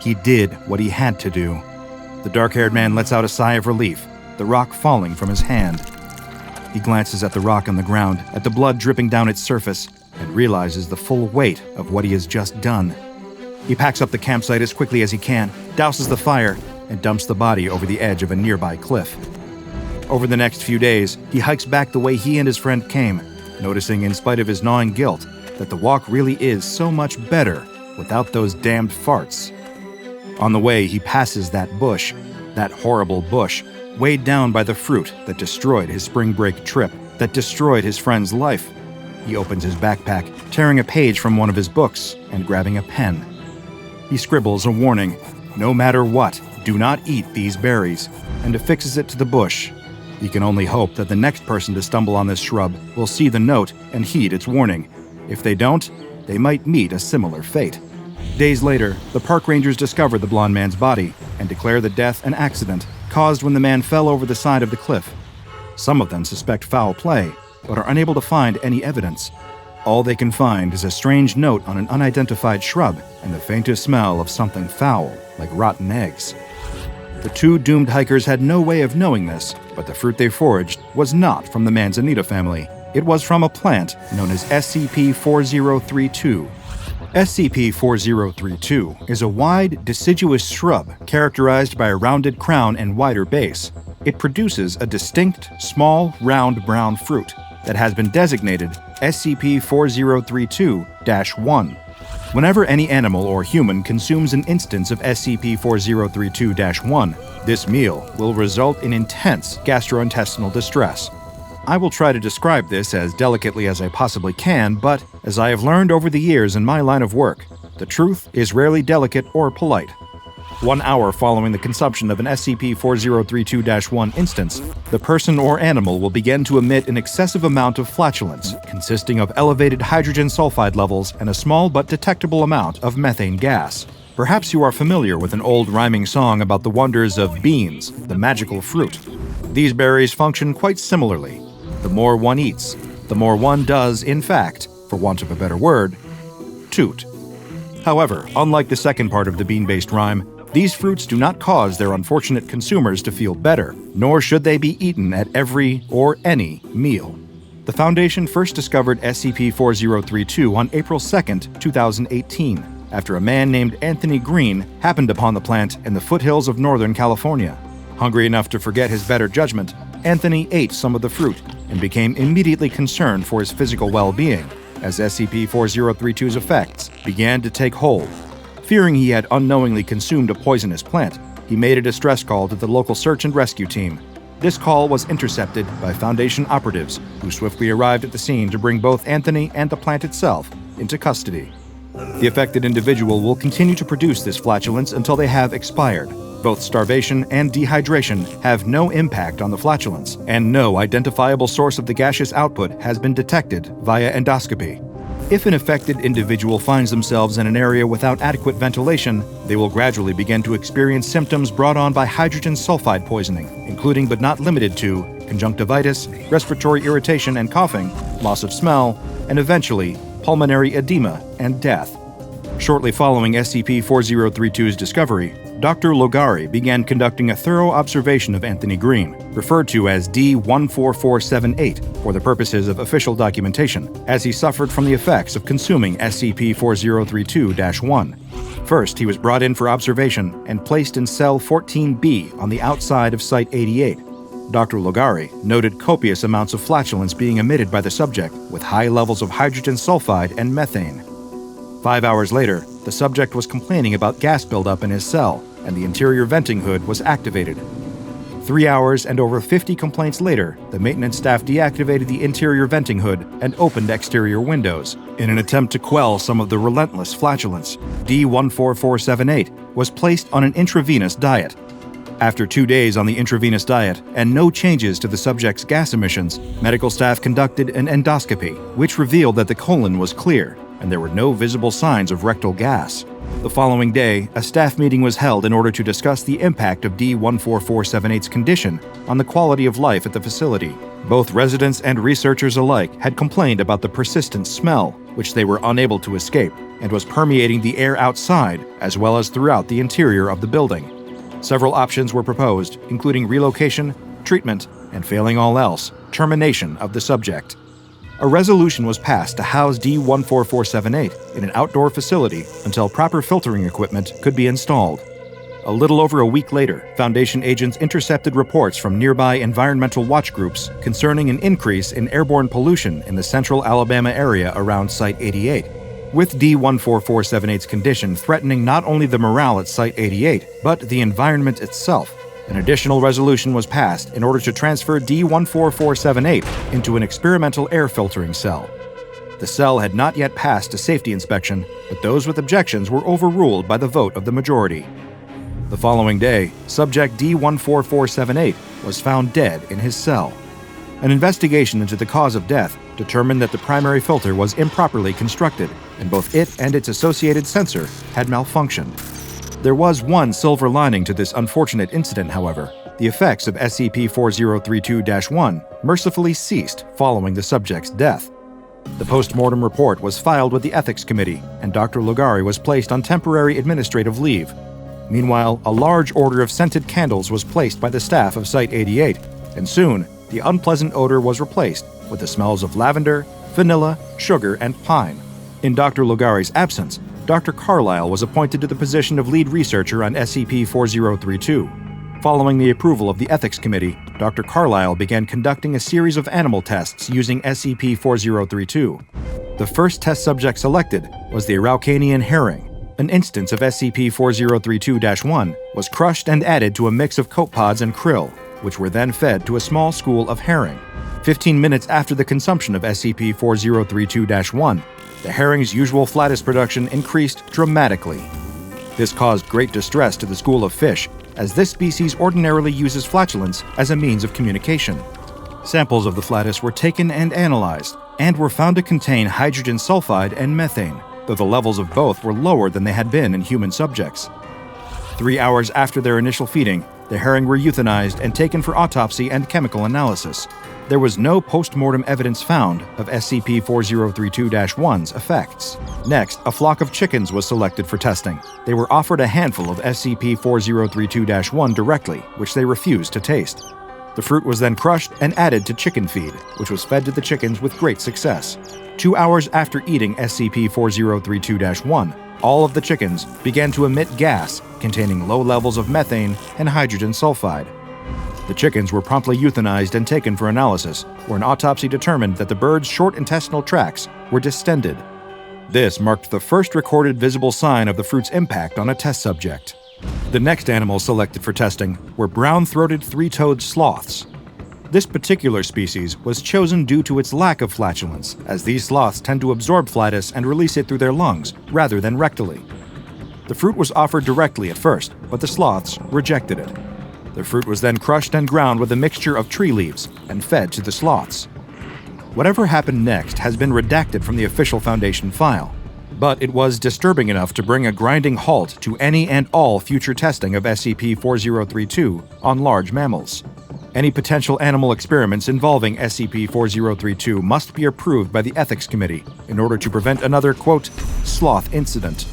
He did what he had to do. The dark-haired man lets out a sigh of relief, the rock falling from his hand. He glances at the rock on the ground, at the blood dripping down its surface, and realizes the full weight of what he has just done. He packs up the campsite as quickly as he can, douses the fire, and dumps the body over the edge of a nearby cliff. Over the next few days, he hikes back the way he and his friend came, noticing, in spite of his gnawing guilt, that the walk really is so much better without those damned farts. On the way, he passes that bush, that horrible bush, weighed down by the fruit that destroyed his spring break trip, that destroyed his friend's life. He opens his backpack, tearing a page from one of his books and grabbing a pen. He scribbles a warning, "No matter what, do not eat these berries," and affixes it to the bush. He can only hope that the next person to stumble on this shrub will see the note and heed its warning. If they don't, they might meet a similar fate. Days later, the park rangers discover the blonde man's body and declare the death an accident caused when the man fell over the side of the cliff. Some of them suspect foul play, but are unable to find any evidence. All they can find is a strange note on an unidentified shrub and the faintest smell of something foul, like rotten eggs. The two doomed hikers had no way of knowing this, but the fruit they foraged was not from the Manzanita family. It was from a plant known as SCP-4032. SCP-4032 is a wide, deciduous shrub characterized by a rounded crown and wider base. It produces a distinct, small, round brown fruit that has been designated SCP-4032-1. Whenever any animal or human consumes an instance of SCP-4032-1, this meal will result in intense gastrointestinal distress. I will try to describe this as delicately as I possibly can, but as I have learned over the years in my line of work, the truth is rarely delicate or polite. 1 hour following the consumption of an SCP-4032-1 instance, the person or animal will begin to emit an excessive amount of flatulence, consisting of elevated hydrogen sulfide levels and a small but detectable amount of methane gas. Perhaps you are familiar with an old rhyming song about the wonders of beans, the magical fruit. These berries function quite similarly. The more one eats, the more one does, in fact, for want of a better word, toot. However, unlike the second part of the bean-based rhyme, these fruits do not cause their unfortunate consumers to feel better, nor should they be eaten at every or any meal. The Foundation first discovered SCP-4032 on April 2, 2018, after a man named Anthony Green happened upon the plant in the foothills of Northern California. Hungry enough to forget his better judgment, Anthony ate some of the fruit and became immediately concerned for his physical well-being as SCP-4032's effects began to take hold. Fearing he had unknowingly consumed a poisonous plant, he made a distress call to the local search and rescue team. This call was intercepted by Foundation operatives, who swiftly arrived at the scene to bring both Anthony and the plant itself into custody. The affected individual will continue to produce this flatulence until they have expired. Both starvation and dehydration have no impact on the flatulence, and no identifiable source of the gaseous output has been detected via endoscopy. If an affected individual finds themselves in an area without adequate ventilation, they will gradually begin to experience symptoms brought on by hydrogen sulfide poisoning, including but not limited to conjunctivitis, respiratory irritation and coughing, loss of smell, and eventually pulmonary edema and death. Shortly following SCP-4032's discovery, Dr. Logari began conducting a thorough observation of Anthony Green, referred to as D-14478 for the purposes of official documentation, as he suffered from the effects of consuming SCP-4032-1. First, he was brought in for observation and placed in cell 14B on the outside of Site-88. Dr. Logari noted copious amounts of flatulence being emitted by the subject, with high levels of hydrogen sulfide and methane. 5 hours later, the subject was complaining about gas buildup in his cell, and the interior venting hood was activated. 3 hours and over 50 complaints later, the maintenance staff deactivated the interior venting hood and opened exterior windows. In an attempt to quell some of the relentless flatulence, D-14478 was placed on an intravenous diet. After 2 days on the intravenous diet and no changes to the subject's gas emissions, medical staff conducted an endoscopy, which revealed that the colon was clear and there were no visible signs of rectal gas. The following day, a staff meeting was held in order to discuss the impact of D-14478's condition on the quality of life at the facility. Both residents and researchers alike had complained about the persistent smell, which they were unable to escape, and was permeating the air outside as well as throughout the interior of the building. Several options were proposed, including relocation, treatment, and failing all else, termination of the subject. A resolution was passed to house D-14478 in an outdoor facility until proper filtering equipment could be installed. A little over a week later, Foundation agents intercepted reports from nearby environmental watch groups concerning an increase in airborne pollution in the central Alabama area around Site-88, with D-14478's condition threatening not only the morale at Site-88, but the environment itself. An additional resolution was passed in order to transfer D14478 into an experimental air filtering cell. The cell had not yet passed a safety inspection, but those with objections were overruled by the vote of the majority. The following day, subject D14478 was found dead in his cell. An investigation into the cause of death determined that the primary filter was improperly constructed, and both it and its associated sensor had malfunctioned. There was one silver lining to this unfortunate incident, however. The effects of SCP-4032-1 mercifully ceased following the subject's death. The post-mortem report was filed with the Ethics Committee, and Dr. Lugari was placed on temporary administrative leave. Meanwhile, a large order of scented candles was placed by the staff of Site-88, and soon, the unpleasant odor was replaced with the smells of lavender, vanilla, sugar, and pine. In Dr. Lugari's absence, Dr. Carlyle was appointed to the position of lead researcher on SCP-4032. Following the approval of the Ethics Committee, Dr. Carlyle began conducting a series of animal tests using SCP-4032. The first test subject selected was the Araucanian herring. An instance of SCP-4032-1 was crushed and added to a mix of copepods and krill, which were then fed to a small school of herring. 15 minutes after the consumption of SCP-4032-1, the herring's usual flatus production increased dramatically. This caused great distress to the school of fish, as this species ordinarily uses flatulence as a means of communication. Samples of the flatus were taken and analyzed, and were found to contain hydrogen sulfide and methane, though the levels of both were lower than they had been in human subjects. 3 hours after their initial feeding, the herring were euthanized and taken for autopsy and chemical analysis. There was no post-mortem evidence found of SCP-4032-1's effects. Next, a flock of chickens was selected for testing. They were offered a handful of SCP-4032-1 directly, which they refused to taste. The fruit was then crushed and added to chicken feed, which was fed to the chickens with great success. 2 hours after eating SCP-4032-1, all of the chickens began to emit gas containing low levels of methane and hydrogen sulfide. The chickens were promptly euthanized and taken for analysis, where an autopsy determined that the birds' short intestinal tracts were distended. This marked the first recorded visible sign of the fruit's impact on a test subject. The next animals selected for testing were brown-throated three-toed sloths. This particular species was chosen due to its lack of flatulence, as these sloths tend to absorb flatus and release it through their lungs, rather than rectally. The fruit was offered directly at first, but the sloths rejected it. The fruit was then crushed and ground with a mixture of tree leaves and fed to the sloths. Whatever happened next has been redacted from the official Foundation file, but it was disturbing enough to bring a grinding halt to any and all future testing of SCP-4032 on large mammals. Any potential animal experiments involving SCP-4032 must be approved by the Ethics Committee in order to prevent another, quote, sloth incident.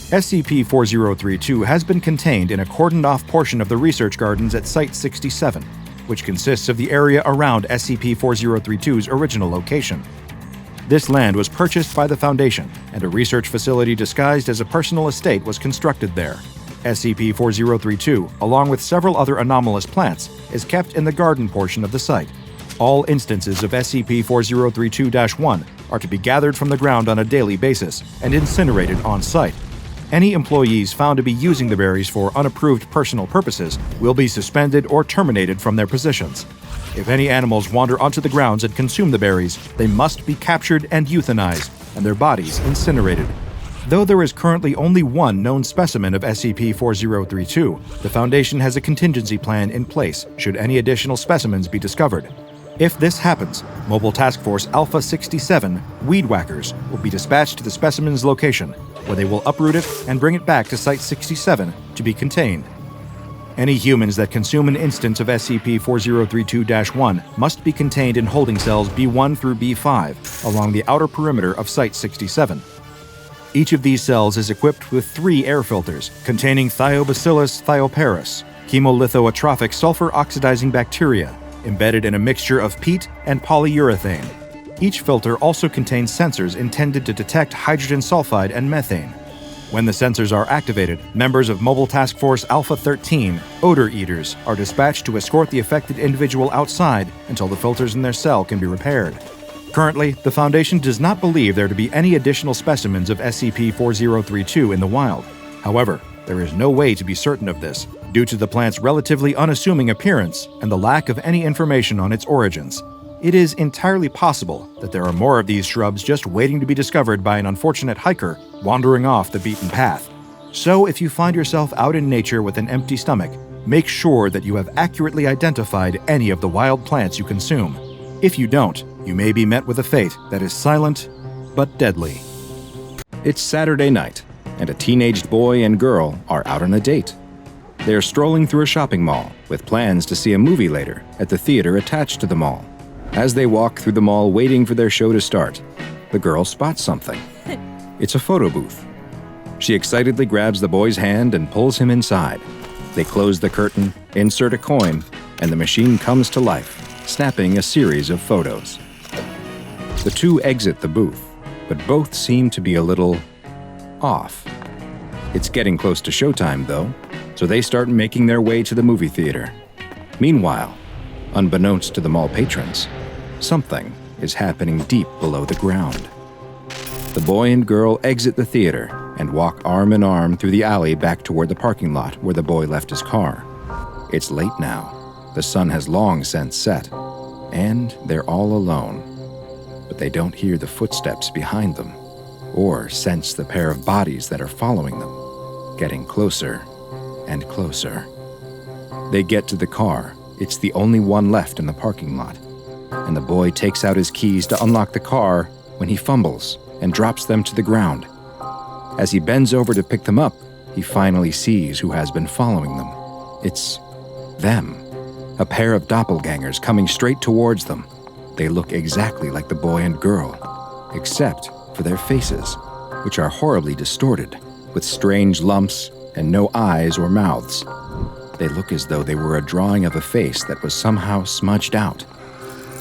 SCP-4032 has been contained in a cordoned-off portion of the research gardens at Site-67, which consists of the area around SCP-4032's original location. This land was purchased by the Foundation, and a research facility disguised as a personal estate was constructed there. SCP-4032, along with several other anomalous plants, is kept in the garden portion of the site. All instances of SCP-4032-1 are to be gathered from the ground on a daily basis and incinerated on-site. Any employees found to be using the berries for unapproved personal purposes will be suspended or terminated from their positions. If any animals wander onto the grounds and consume the berries, they must be captured and euthanized, and their bodies incinerated. Though there is currently only one known specimen of SCP-4032, the Foundation has a contingency plan in place should any additional specimens be discovered. If this happens, Mobile Task Force Alpha-67 Weed Whackers will be dispatched to the specimen's location, where they will uproot it and bring it back to Site-67 to be contained. Any humans that consume an instance of SCP-4032-1 must be contained in holding cells B1 through B5 along the outer perimeter of Site-67. Each of these cells is equipped with 3 air filters containing Thiobacillus thioparus, chemolithoatrophic sulfur-oxidizing bacteria, embedded in a mixture of peat and polyurethane. Each filter also contains sensors intended to detect hydrogen sulfide and methane. When the sensors are activated, members of Mobile Task Force Alpha-13, Odor Eaters, are dispatched to escort the affected individual outside until the filters in their cell can be repaired. Currently, the Foundation does not believe there to be any additional specimens of SCP-4032 in the wild. However, there is no way to be certain of this, due to the plant's relatively unassuming appearance and the lack of any information on its origins. It is entirely possible that there are more of these shrubs just waiting to be discovered by an unfortunate hiker wandering off the beaten path. So if you find yourself out in nature with an empty stomach, make sure that you have accurately identified any of the wild plants you consume. If you don't, you may be met with a fate that is silent but deadly. It's Saturday night, and a teenaged boy and girl are out on a date. They are strolling through a shopping mall with plans to see a movie later at the theater attached to the mall. As they walk through the mall waiting for their show to start, the girl spots something. It's a photo booth. She excitedly grabs the boy's hand and pulls him inside. They close the curtain, insert a coin, and the machine comes to life, snapping a series of photos. The two exit the booth, but both seem to be a little off. It's getting close to showtime, though, so they start making their way to the movie theater. Meanwhile, unbeknownst to the mall patrons, something is happening deep below the ground. The boy and girl exit the theater and walk arm in arm through the alley back toward the parking lot where the boy left his car. It's late now. The sun has long since set, and they're all alone. But they don't hear the footsteps behind them, or sense the pair of bodies that are following them, getting closer and closer. They get to the car. It's the only one left in the parking lot, and the boy takes out his keys to unlock the car when he fumbles and drops them to the ground. As he bends over to pick them up, he finally sees who has been following them. It's them, a pair of doppelgangers coming straight towards them. They look exactly like the boy and girl, except for their faces, which are horribly distorted, with strange lumps and no eyes or mouths. They look as though they were a drawing of a face that was somehow smudged out.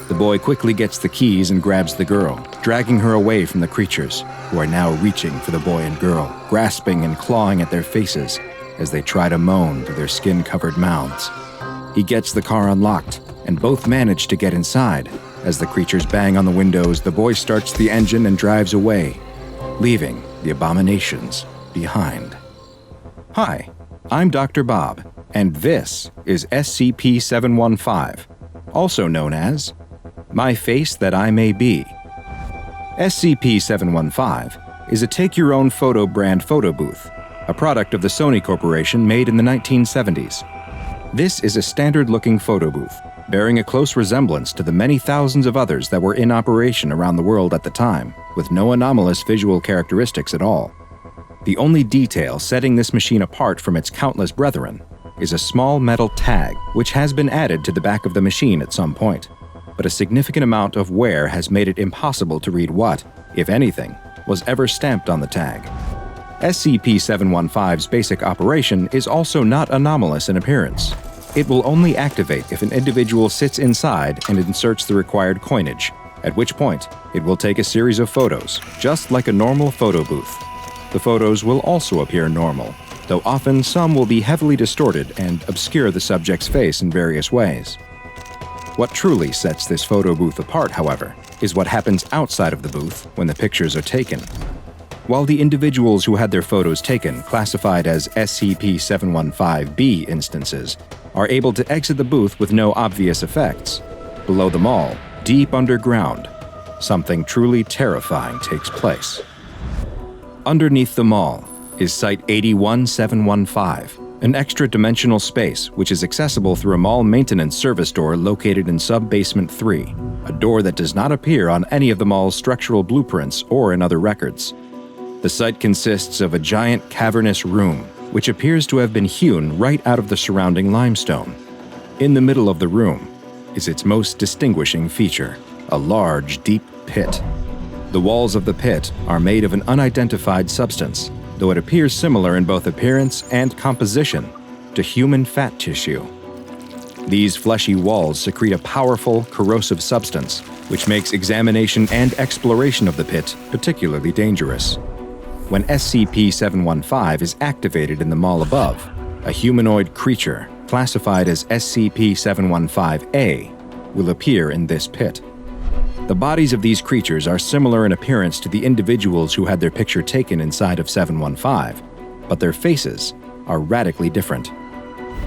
The boy quickly gets the keys and grabs the girl, dragging her away from the creatures, who are now reaching for the boy and girl, grasping and clawing at their faces as they try to moan through their skin-covered mouths. He gets the car unlocked, and both manage to get inside. As the creatures bang on the windows, the boy starts the engine and drives away, leaving the abominations behind. Hi, I'm Dr. Bob, and this is SCP-715, also known as My Face That I May Be. SCP-715 is a take-your-own-photo brand photo booth, a product of the Sony Corporation made in the 1970s. This is a standard-looking photo booth, bearing a close resemblance to the many thousands of others that were in operation around the world at the time, with no anomalous visual characteristics at all. The only detail setting this machine apart from its countless brethren is a small metal tag which has been added to the back of the machine at some point, but a significant amount of wear has made it impossible to read what, if anything, was ever stamped on the tag. SCP-715's basic operation is also not anomalous in appearance. It will only activate if an individual sits inside and inserts the required coinage, at which point it will take a series of photos, just like a normal photo booth. The photos will also appear normal, though often some will be heavily distorted and obscure the subject's face in various ways. What truly sets this photo booth apart, however, is what happens outside of the booth when the pictures are taken. While the individuals who had their photos taken, classified as SCP-715-B instances, are able to exit the booth with no obvious effects, below the mall, deep underground, something truly terrifying takes place. Underneath the mall is Site-81715, an extra-dimensional space which is accessible through a mall maintenance service door located in Sub-Basement 3, a door that does not appear on any of the mall's structural blueprints or in other records. The site consists of a giant cavernous room, which appears to have been hewn right out of the surrounding limestone. In the middle of the room is its most distinguishing feature, a large, deep pit. The walls of the pit are made of an unidentified substance, though it appears similar in both appearance and composition to human fat tissue. These fleshy walls secrete a powerful, corrosive substance, which makes examination and exploration of the pit particularly dangerous. When SCP-715 is activated in the mall above, a humanoid creature, classified as SCP-715-A, will appear in this pit. The bodies of these creatures are similar in appearance to the individuals who had their picture taken inside of 715, but their faces are radically different.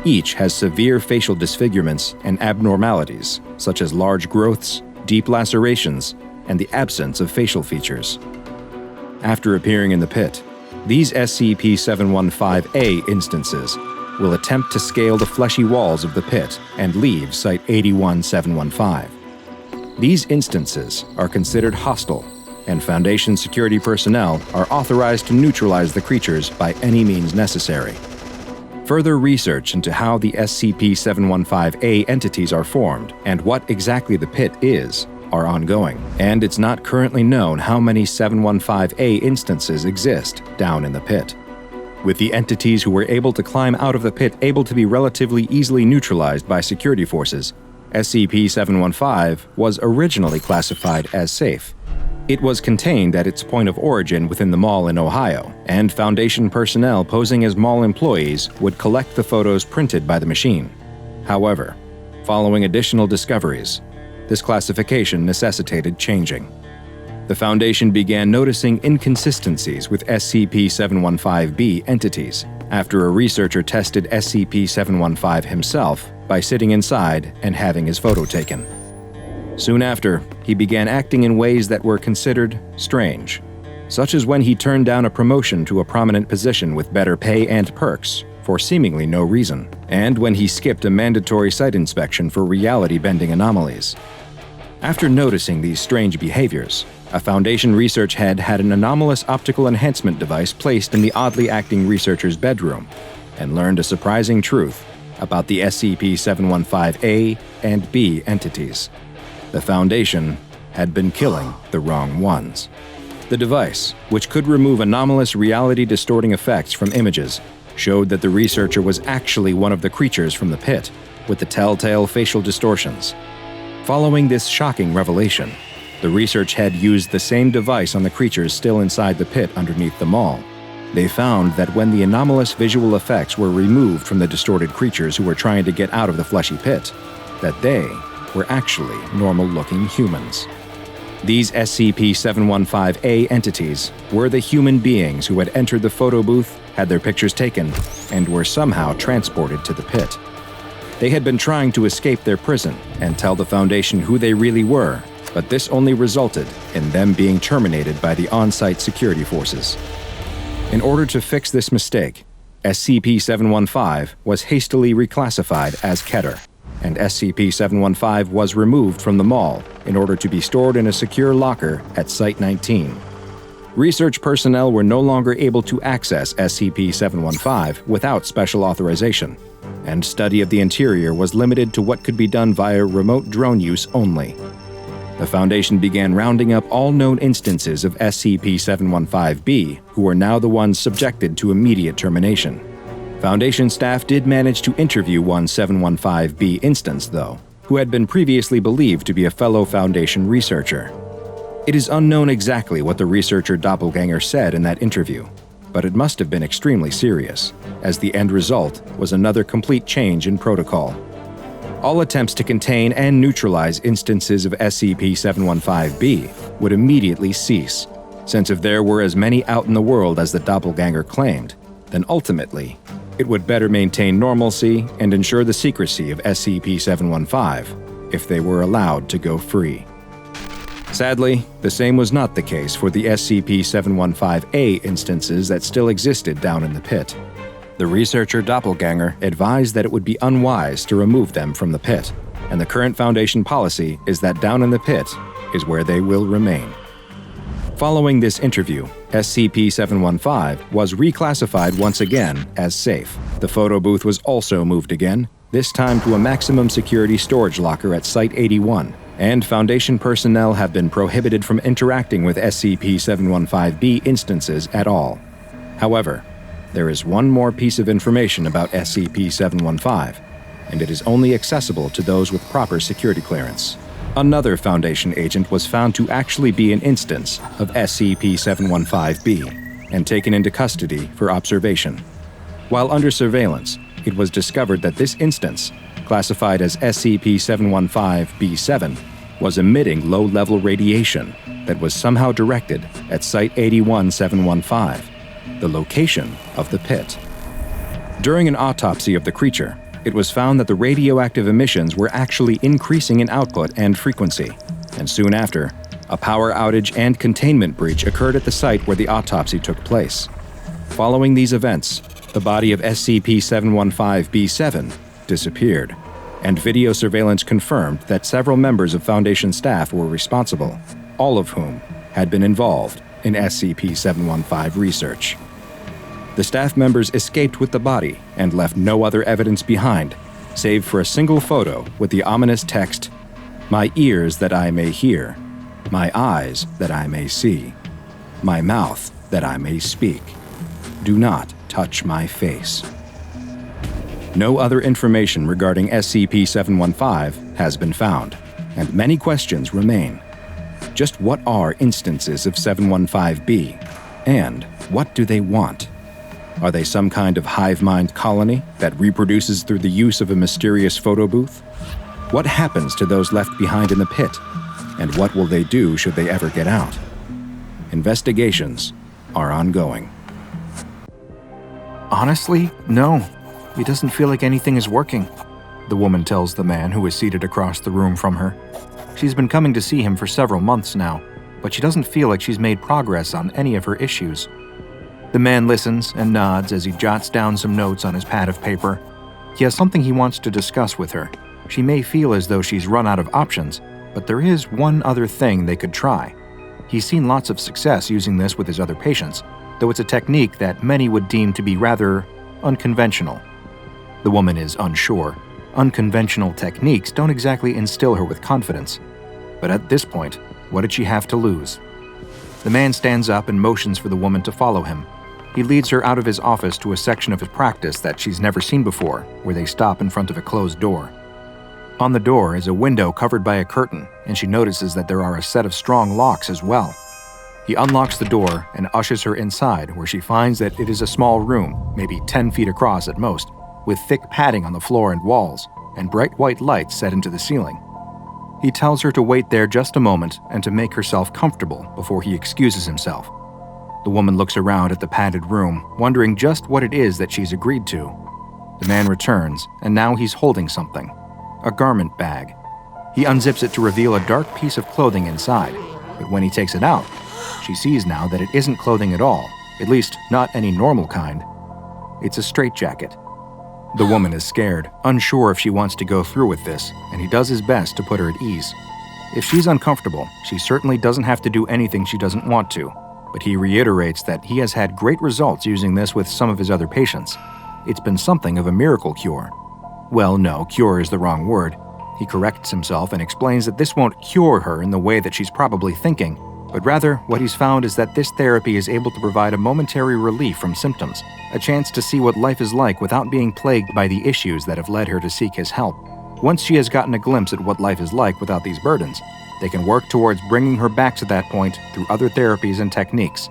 Each has severe facial disfigurements and abnormalities, such as large growths, deep lacerations, and the absence of facial features. After appearing in the pit, these SCP-715-A instances will attempt to scale the fleshy walls of the pit and leave Site-81-715. These instances are considered hostile, and Foundation security personnel are authorized to neutralize the creatures by any means necessary. Further research into how the SCP-715-A entities are formed and what exactly the pit is are ongoing, and it's not currently known how many 715-A instances exist down in the pit. With the entities who were able to climb out of the pit able to be relatively easily neutralized by security forces, SCP-715 was originally classified as safe. It was contained at its point of origin within the mall in Ohio, and Foundation personnel posing as mall employees would collect the photos printed by the machine. However, following additional discoveries, this classification necessitated changing. The Foundation began noticing inconsistencies with SCP-715-B entities after a researcher tested SCP-715 himself by sitting inside and having his photo taken. Soon after, he began acting in ways that were considered strange, such as when he turned down a promotion to a prominent position with better pay and perks for seemingly no reason, and when he skipped a mandatory site inspection for reality-bending anomalies. After noticing these strange behaviors, a Foundation research head had an anomalous optical enhancement device placed in the oddly acting researcher's bedroom and learned a surprising truth about the SCP-715-A and B entities. The Foundation had been killing the wrong ones. The device, which could remove anomalous reality-distorting effects from images, showed that the researcher was actually one of the creatures from the pit, with the telltale facial distortions. Following this shocking revelation, the research head used the same device on the creatures still inside the pit underneath the mall. They found that when the anomalous visual effects were removed from the distorted creatures who were trying to get out of the fleshy pit, that they were actually normal-looking humans. These SCP-715-A entities were the human beings who had entered the photo booth, had their pictures taken, and were somehow transported to the pit. They had been trying to escape their prison and tell the Foundation who they really were, but this only resulted in them being terminated by the on-site security forces. In order to fix this mistake, SCP-715 was hastily reclassified as Keter, and SCP-715 was removed from the mall in order to be stored in a secure locker at Site-19. Research personnel were no longer able to access SCP-715 without special authorization, and study of the interior was limited to what could be done via remote drone use only. The Foundation began rounding up all known instances of SCP-715-B, who were now the ones subjected to immediate termination. Foundation staff did manage to interview one 715-B instance, though, who had been previously believed to be a fellow Foundation researcher. It is unknown exactly what the researcher doppelganger said in that interview, but it must have been extremely serious, as the end result was another complete change in protocol. All attempts to contain and neutralize instances of SCP-715-B would immediately cease, since if there were as many out in the world as the doppelganger claimed, then ultimately, it would better maintain normalcy and ensure the secrecy of SCP-715 if they were allowed to go free. Sadly, the same was not the case for the SCP-715-A instances that still existed down in the pit. The researcher doppelganger advised that it would be unwise to remove them from the pit, and the current Foundation policy is that down in the pit is where they will remain. Following this interview, SCP-715 was reclassified once again as safe. The photo booth was also moved again, this time to a maximum security storage locker at Site-81, and Foundation personnel have been prohibited from interacting with SCP-715-B instances at all. However, there is one more piece of information about SCP-715, and it is only accessible to those with proper security clearance. Another Foundation agent was found to actually be an instance of SCP-715-B and taken into custody for observation. While under surveillance, it was discovered that this instance, classified as SCP-715-B7, was emitting low-level radiation that was somehow directed at Site-81-715, the location of the pit. During an autopsy of the creature, it was found that the radioactive emissions were actually increasing in output and frequency, and soon after, a power outage and containment breach occurred at the site where the autopsy took place. Following these events, the body of SCP-715B7 disappeared, and video surveillance confirmed that several members of Foundation staff were responsible, all of whom had been involved in SCP-715 research. The staff members escaped with the body and left no other evidence behind, save for a single photo with the ominous text, "My ears that I may hear, my eyes that I may see, my mouth that I may speak. Do not touch my face." No other information regarding SCP-715 has been found, and many questions remain. Just what are instances of 715B, and what do they want? Are they some kind of hive mind colony that reproduces through the use of a mysterious photo booth? What happens to those left behind in the pit, and what will they do should they ever get out? Investigations are ongoing. Honestly, no. It doesn't feel like anything is working, the woman tells the man who is seated across the room from her. She's been coming to see him for several months now, but she doesn't feel like she's made progress on any of her issues. The man listens and nods as he jots down some notes on his pad of paper. He has something he wants to discuss with her. She may feel as though she's run out of options, but there is one other thing they could try. He's seen lots of success using this with his other patients, though it's a technique that many would deem to be rather unconventional. The woman is unsure. Unconventional techniques don't exactly instill her with confidence. But at this point, what did she have to lose? The man stands up and motions for the woman to follow him. He leads her out of his office to a section of his practice that she's never seen before, where they stop in front of a closed door. On the door is a window covered by a curtain, and she notices that there are a set of strong locks as well. He unlocks the door and ushers her inside, where she finds that it is a small room, maybe 10 feet across at most, with thick padding on the floor and walls, and bright white lights set into the ceiling. He tells her to wait there just a moment and to make herself comfortable before he excuses himself. The woman looks around at the padded room, wondering just what it is that she's agreed to. The man returns, and now he's holding something. A garment bag. He unzips it to reveal a dark piece of clothing inside, but when he takes it out, she sees now that it isn't clothing at all, at least not any normal kind. It's a straitjacket. The woman is scared, unsure if she wants to go through with this, and he does his best to put her at ease. If she's uncomfortable, she certainly doesn't have to do anything she doesn't want to, but he reiterates that he has had great results using this with some of his other patients. It's been something of a miracle cure. Well, no, cure is the wrong word. He corrects himself and explains that this won't cure her in the way that she's probably thinking, but rather what he's found is that this therapy is able to provide a momentary relief from symptoms, a chance to see what life is like without being plagued by the issues that have led her to seek his help. Once she has gotten a glimpse at what life is like without these burdens, they can work towards bringing her back to that point through other therapies and techniques.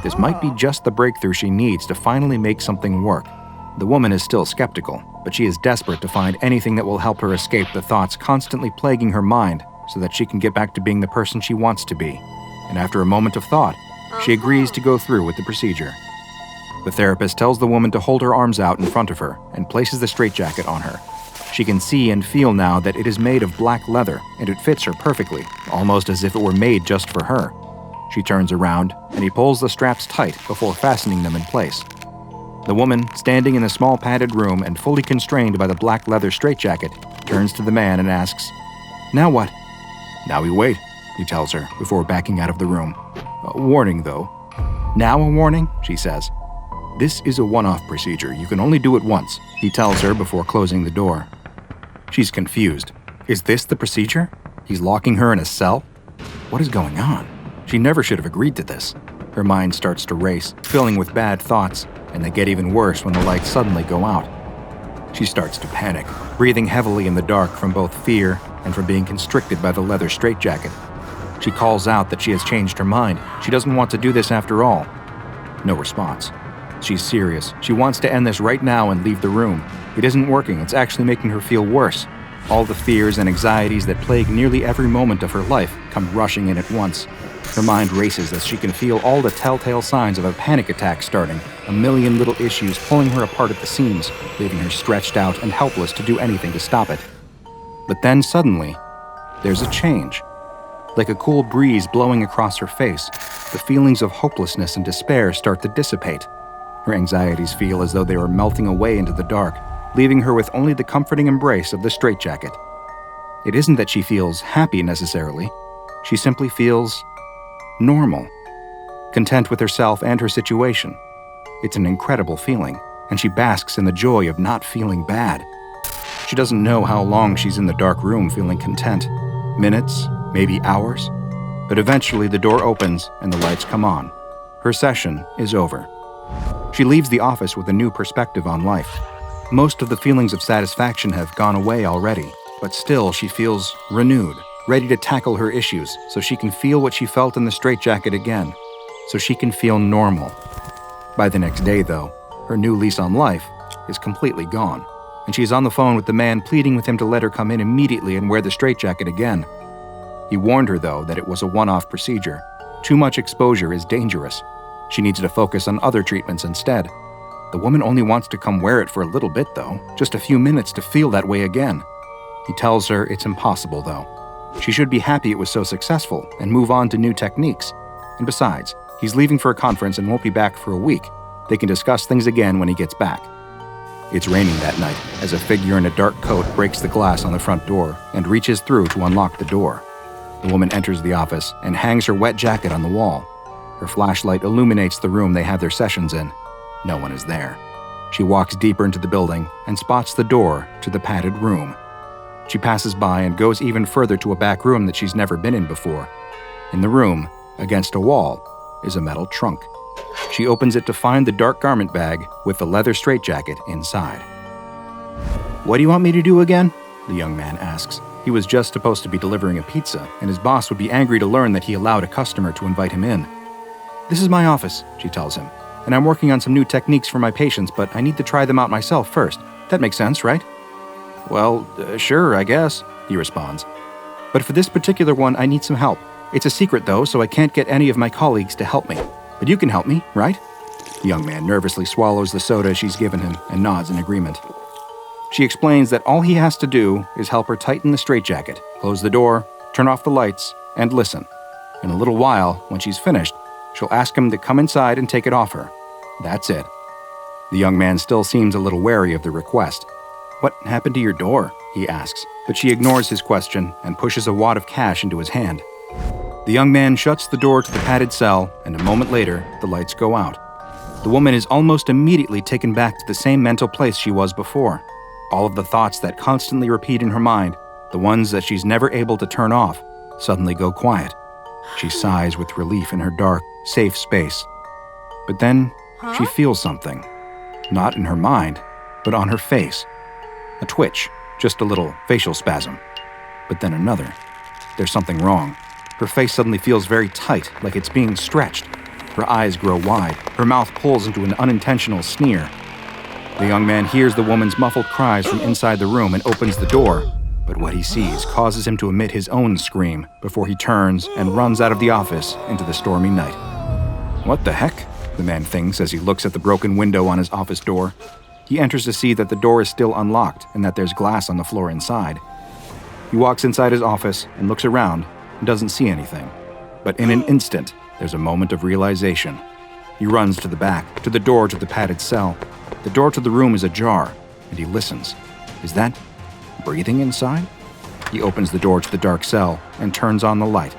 This might be just the breakthrough she needs to finally make something work. The woman is still skeptical, but she is desperate to find anything that will help her escape the thoughts constantly plaguing her mind so that she can get back to being the person she wants to be. And after a moment of thought, she agrees to go through with the procedure. The therapist tells the woman to hold her arms out in front of her and places the straitjacket on her. She can see and feel now that it is made of black leather, and it fits her perfectly, almost as if it were made just for her. She turns around, and he pulls the straps tight before fastening them in place. The woman, standing in the small padded room and fully constrained by the black leather straitjacket, turns to the man and asks, "Now what?" "Now we wait," he tells her before backing out of the room. "A warning, though." "Now a warning?" she says. "This is a one-off procedure. You can only do it once," he tells her before closing the door. She's confused. Is this the procedure? He's locking her in a cell? What is going on? She never should have agreed to this. Her mind starts to race, filling with bad thoughts, and they get even worse when the lights suddenly go out. She starts to panic, breathing heavily in the dark from both fear and from being constricted by the leather straitjacket. She calls out that she has changed her mind. She doesn't want to do this after all. No response. She's serious. She wants to end this right now and leave the room. It isn't working. It's actually making her feel worse. All the fears and anxieties that plague nearly every moment of her life come rushing in at once. Her mind races as she can feel all the telltale signs of a panic attack starting, a million little issues pulling her apart at the seams, leaving her stretched out and helpless to do anything to stop it. But then suddenly, there's a change. Like a cool breeze blowing across her face, the feelings of hopelessness and despair start to dissipate. Her anxieties feel as though they were melting away into the dark, leaving her with only the comforting embrace of the straitjacket. It isn't that she feels happy necessarily. She simply feels normal, content with herself and her situation. It's an incredible feeling, and she basks in the joy of not feeling bad. She doesn't know how long she's in the dark room feeling content. Minutes, maybe hours. But eventually the door opens and the lights come on. Her session is over. She leaves the office with a new perspective on life. Most of the feelings of satisfaction have gone away already, but still she feels renewed, ready to tackle her issues so she can feel what she felt in the straitjacket again, so she can feel normal. By the next day, though, her new lease on life is completely gone, and she is on the phone with the man pleading with him to let her come in immediately and wear the straitjacket again. He warned her, though, that it was a one-off procedure. Too much exposure is dangerous. She needs to focus on other treatments instead. The woman only wants to come wear it for a little bit, though, just a few minutes to feel that way again. He tells her it's impossible, though. She should be happy it was so successful and move on to new techniques. And besides, he's leaving for a conference and won't be back for a week. They can discuss things again when he gets back. It's raining that night as a figure in a dark coat breaks the glass on the front door and reaches through to unlock the door. The woman enters the office and hangs her wet jacket on the wall. Her flashlight illuminates the room they have their sessions in. No one is there. She walks deeper into the building and spots the door to the padded room. She passes by and goes even further to a back room that she's never been in before. In the room, against a wall, is a metal trunk. She opens it to find the dark garment bag with the leather straitjacket inside. "What do you want me to do again?" the young man asks. He was just supposed to be delivering a pizza, and his boss would be angry to learn that he allowed a customer to invite him in. "This is my office," she tells him, "and I'm working on some new techniques for my patients, but I need to try them out myself first. That makes sense, right?" "Well, sure, I guess," he responds. "But for this particular one, I need some help. It's a secret, though, so I can't get any of my colleagues to help me. But you can help me, right?" The young man nervously swallows the soda she's given him and nods in agreement. She explains that all he has to do is help her tighten the straitjacket, close the door, turn off the lights, and listen. In a little while, when she's finished, she'll ask him to come inside and take it off her. That's it. The young man still seems a little wary of the request. "What happened to your door?" he asks, but she ignores his question and pushes a wad of cash into his hand. The young man shuts the door to the padded cell, and a moment later, the lights go out. The woman is almost immediately taken back to the same mental place she was before. All of the thoughts that constantly repeat in her mind, the ones that she's never able to turn off, suddenly go quiet. She sighs with relief in her dark, safe space. But then, she feels something. Not in her mind, but on her face. A twitch, just a little facial spasm. But then another. There's something wrong. Her face suddenly feels very tight, like it's being stretched. Her eyes grow wide. Her mouth pulls into an unintentional sneer. The young man hears the woman's muffled cries from inside the room and opens the door, but what he sees causes him to emit his own scream before he turns and runs out of the office into the stormy night. "What the heck?" the man thinks as he looks at the broken window on his office door. He enters to see that the door is still unlocked and that there's glass on the floor inside. He walks inside his office and looks around and doesn't see anything. But in an instant, there's a moment of realization. He runs to the back, to the door to the padded cell. The door to the room is ajar, and he listens. Is that breathing inside? He opens the door to the dark cell and turns on the light.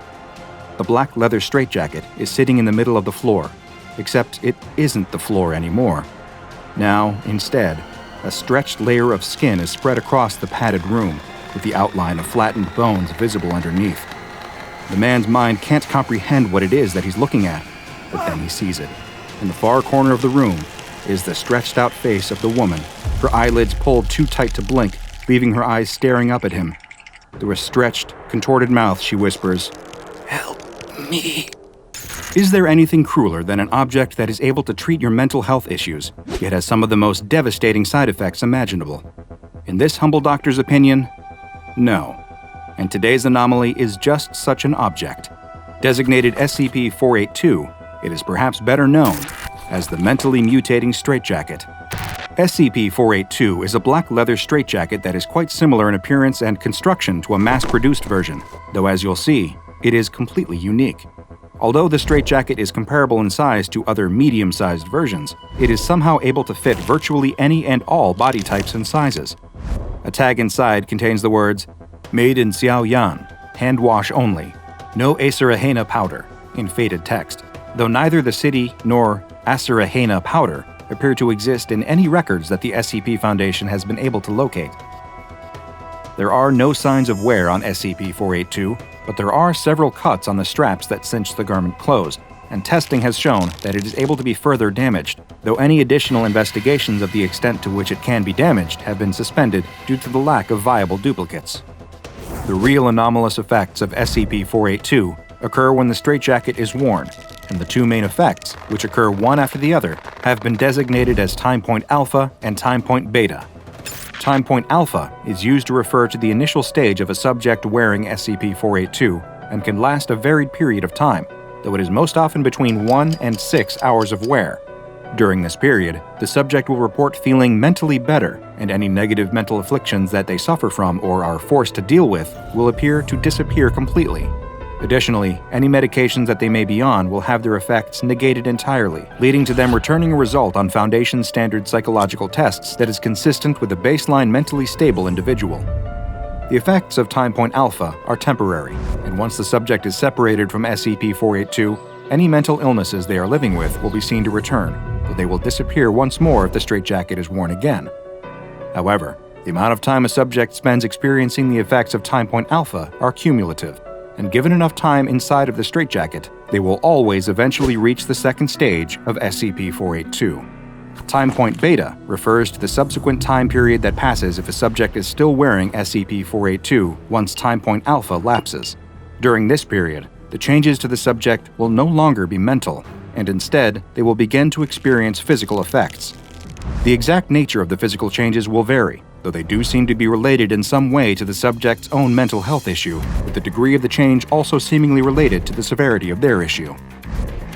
The black leather straitjacket is sitting in the middle of the floor, except it isn't the floor anymore. Now, instead, a stretched layer of skin is spread across the padded room, with the outline of flattened bones visible underneath. The man's mind can't comprehend what it is that he's looking at, but then he sees it. In the far corner of the room is the stretched-out face of the woman, her eyelids pulled too tight to blink, leaving her eyes staring up at him. Through a stretched, contorted mouth, she whispers, "Help me." Is there anything crueler than an object that is able to treat your mental health issues, yet has some of the most devastating side effects imaginable? In this humble doctor's opinion, no. and today's anomaly is just such an object. Designated SCP-482, it is perhaps better known as the mentally mutating straitjacket. SCP-482 is a black leather straitjacket that is quite similar in appearance and construction to a mass-produced version, though as you'll see, it is completely unique. Although the straitjacket is comparable in size to other medium-sized versions, it is somehow able to fit virtually any and all body types and sizes. A tag inside contains the words, "Made in Xiaoyan, hand wash only, no acerihena powder," in faded text, though neither the city nor acerihena powder appear to exist in any records that the SCP Foundation has been able to locate. There are no signs of wear on SCP-482, but there are several cuts on the straps that cinch the garment closed, and testing has shown that it is able to be further damaged, though any additional investigations of the extent to which it can be damaged have been suspended due to the lack of viable duplicates. The real anomalous effects of SCP-482 occur when the straitjacket is worn, and the two main effects, which occur one after the other, have been designated as time point alpha and time point beta. Time point alpha is used to refer to the initial stage of a subject wearing SCP-482 and can last a varied period of time, though it is most often between 1 and 6 hours of wear. During this period, the subject will report feeling mentally better, and any negative mental afflictions that they suffer from or are forced to deal with will appear to disappear completely. Additionally, any medications that they may be on will have their effects negated entirely, leading to them returning a result on Foundation standard psychological tests that is consistent with a baseline mentally stable individual. The effects of time point alpha are temporary, and once the subject is separated from SCP-482, any mental illnesses they are living with will be seen to return, but they will disappear once more if the straitjacket is worn again. However, the amount of time a subject spends experiencing the effects of time point alpha are cumulative, and given enough time inside of the straitjacket, they will always eventually reach the second stage of SCP-482. Time point beta refers to the subsequent time period that passes if a subject is still wearing SCP-482 once time point alpha lapses. During this period, the changes to the subject will no longer be mental, and instead, they will begin to experience physical effects. The exact nature of the physical changes will vary, though they do seem to be related in some way to the subject's own mental health issue, with the degree of the change also seemingly related to the severity of their issue.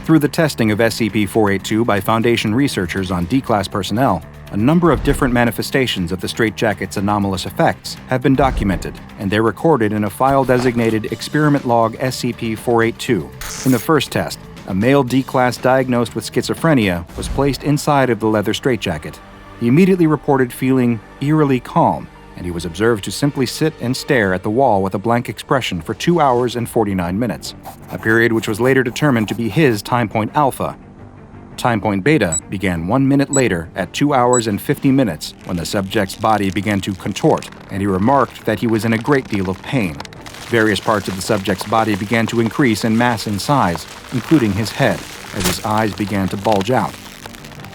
Through the testing of SCP-482 by Foundation researchers on D-Class personnel, a number of different manifestations of the straitjacket's anomalous effects have been documented, and they're recorded in a file designated Experiment Log SCP-482. In the first test, a male D-Class diagnosed with schizophrenia was placed inside of the leather straitjacket. He immediately reported feeling eerily calm, and he was observed to simply sit and stare at the wall with a blank expression for 2 hours and 49 minutes, a period which was later determined to be his time point alpha. Time point beta began 1 minute later at 2 hours and 50 minutes when the subject's body began to contort, and he remarked that he was in a great deal of pain. Various parts of the subject's body began to increase in mass and size, including his head, as his eyes began to bulge out.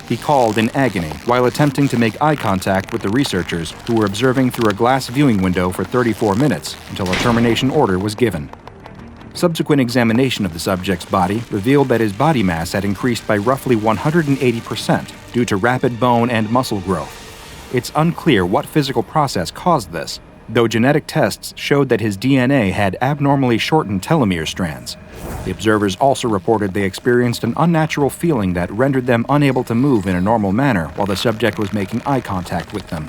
He called in agony while attempting to make eye contact with the researchers who were observing through a glass viewing window for 34 minutes until a termination order was given. Subsequent examination of the subject's body revealed that his body mass had increased by roughly 180% due to rapid bone and muscle growth. It's unclear what physical process caused this, though genetic tests showed that his DNA had abnormally shortened telomere strands. The observers also reported they experienced an unnatural feeling that rendered them unable to move in a normal manner while the subject was making eye contact with them.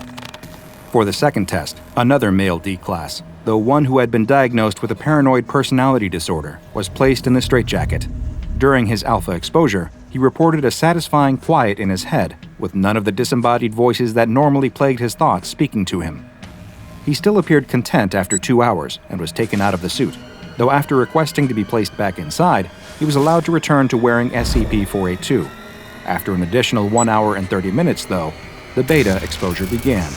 For the second test, another male D-Class, though one who had been diagnosed with a paranoid personality disorder, was placed in the straitjacket. During his alpha exposure, he reported a satisfying quiet in his head, with none of the disembodied voices that normally plagued his thoughts speaking to him. He still appeared content after 2 hours and was taken out of the suit, though after requesting to be placed back inside, he was allowed to return to wearing SCP-482. After an additional 1 hour and 30 minutes, though, the beta exposure began.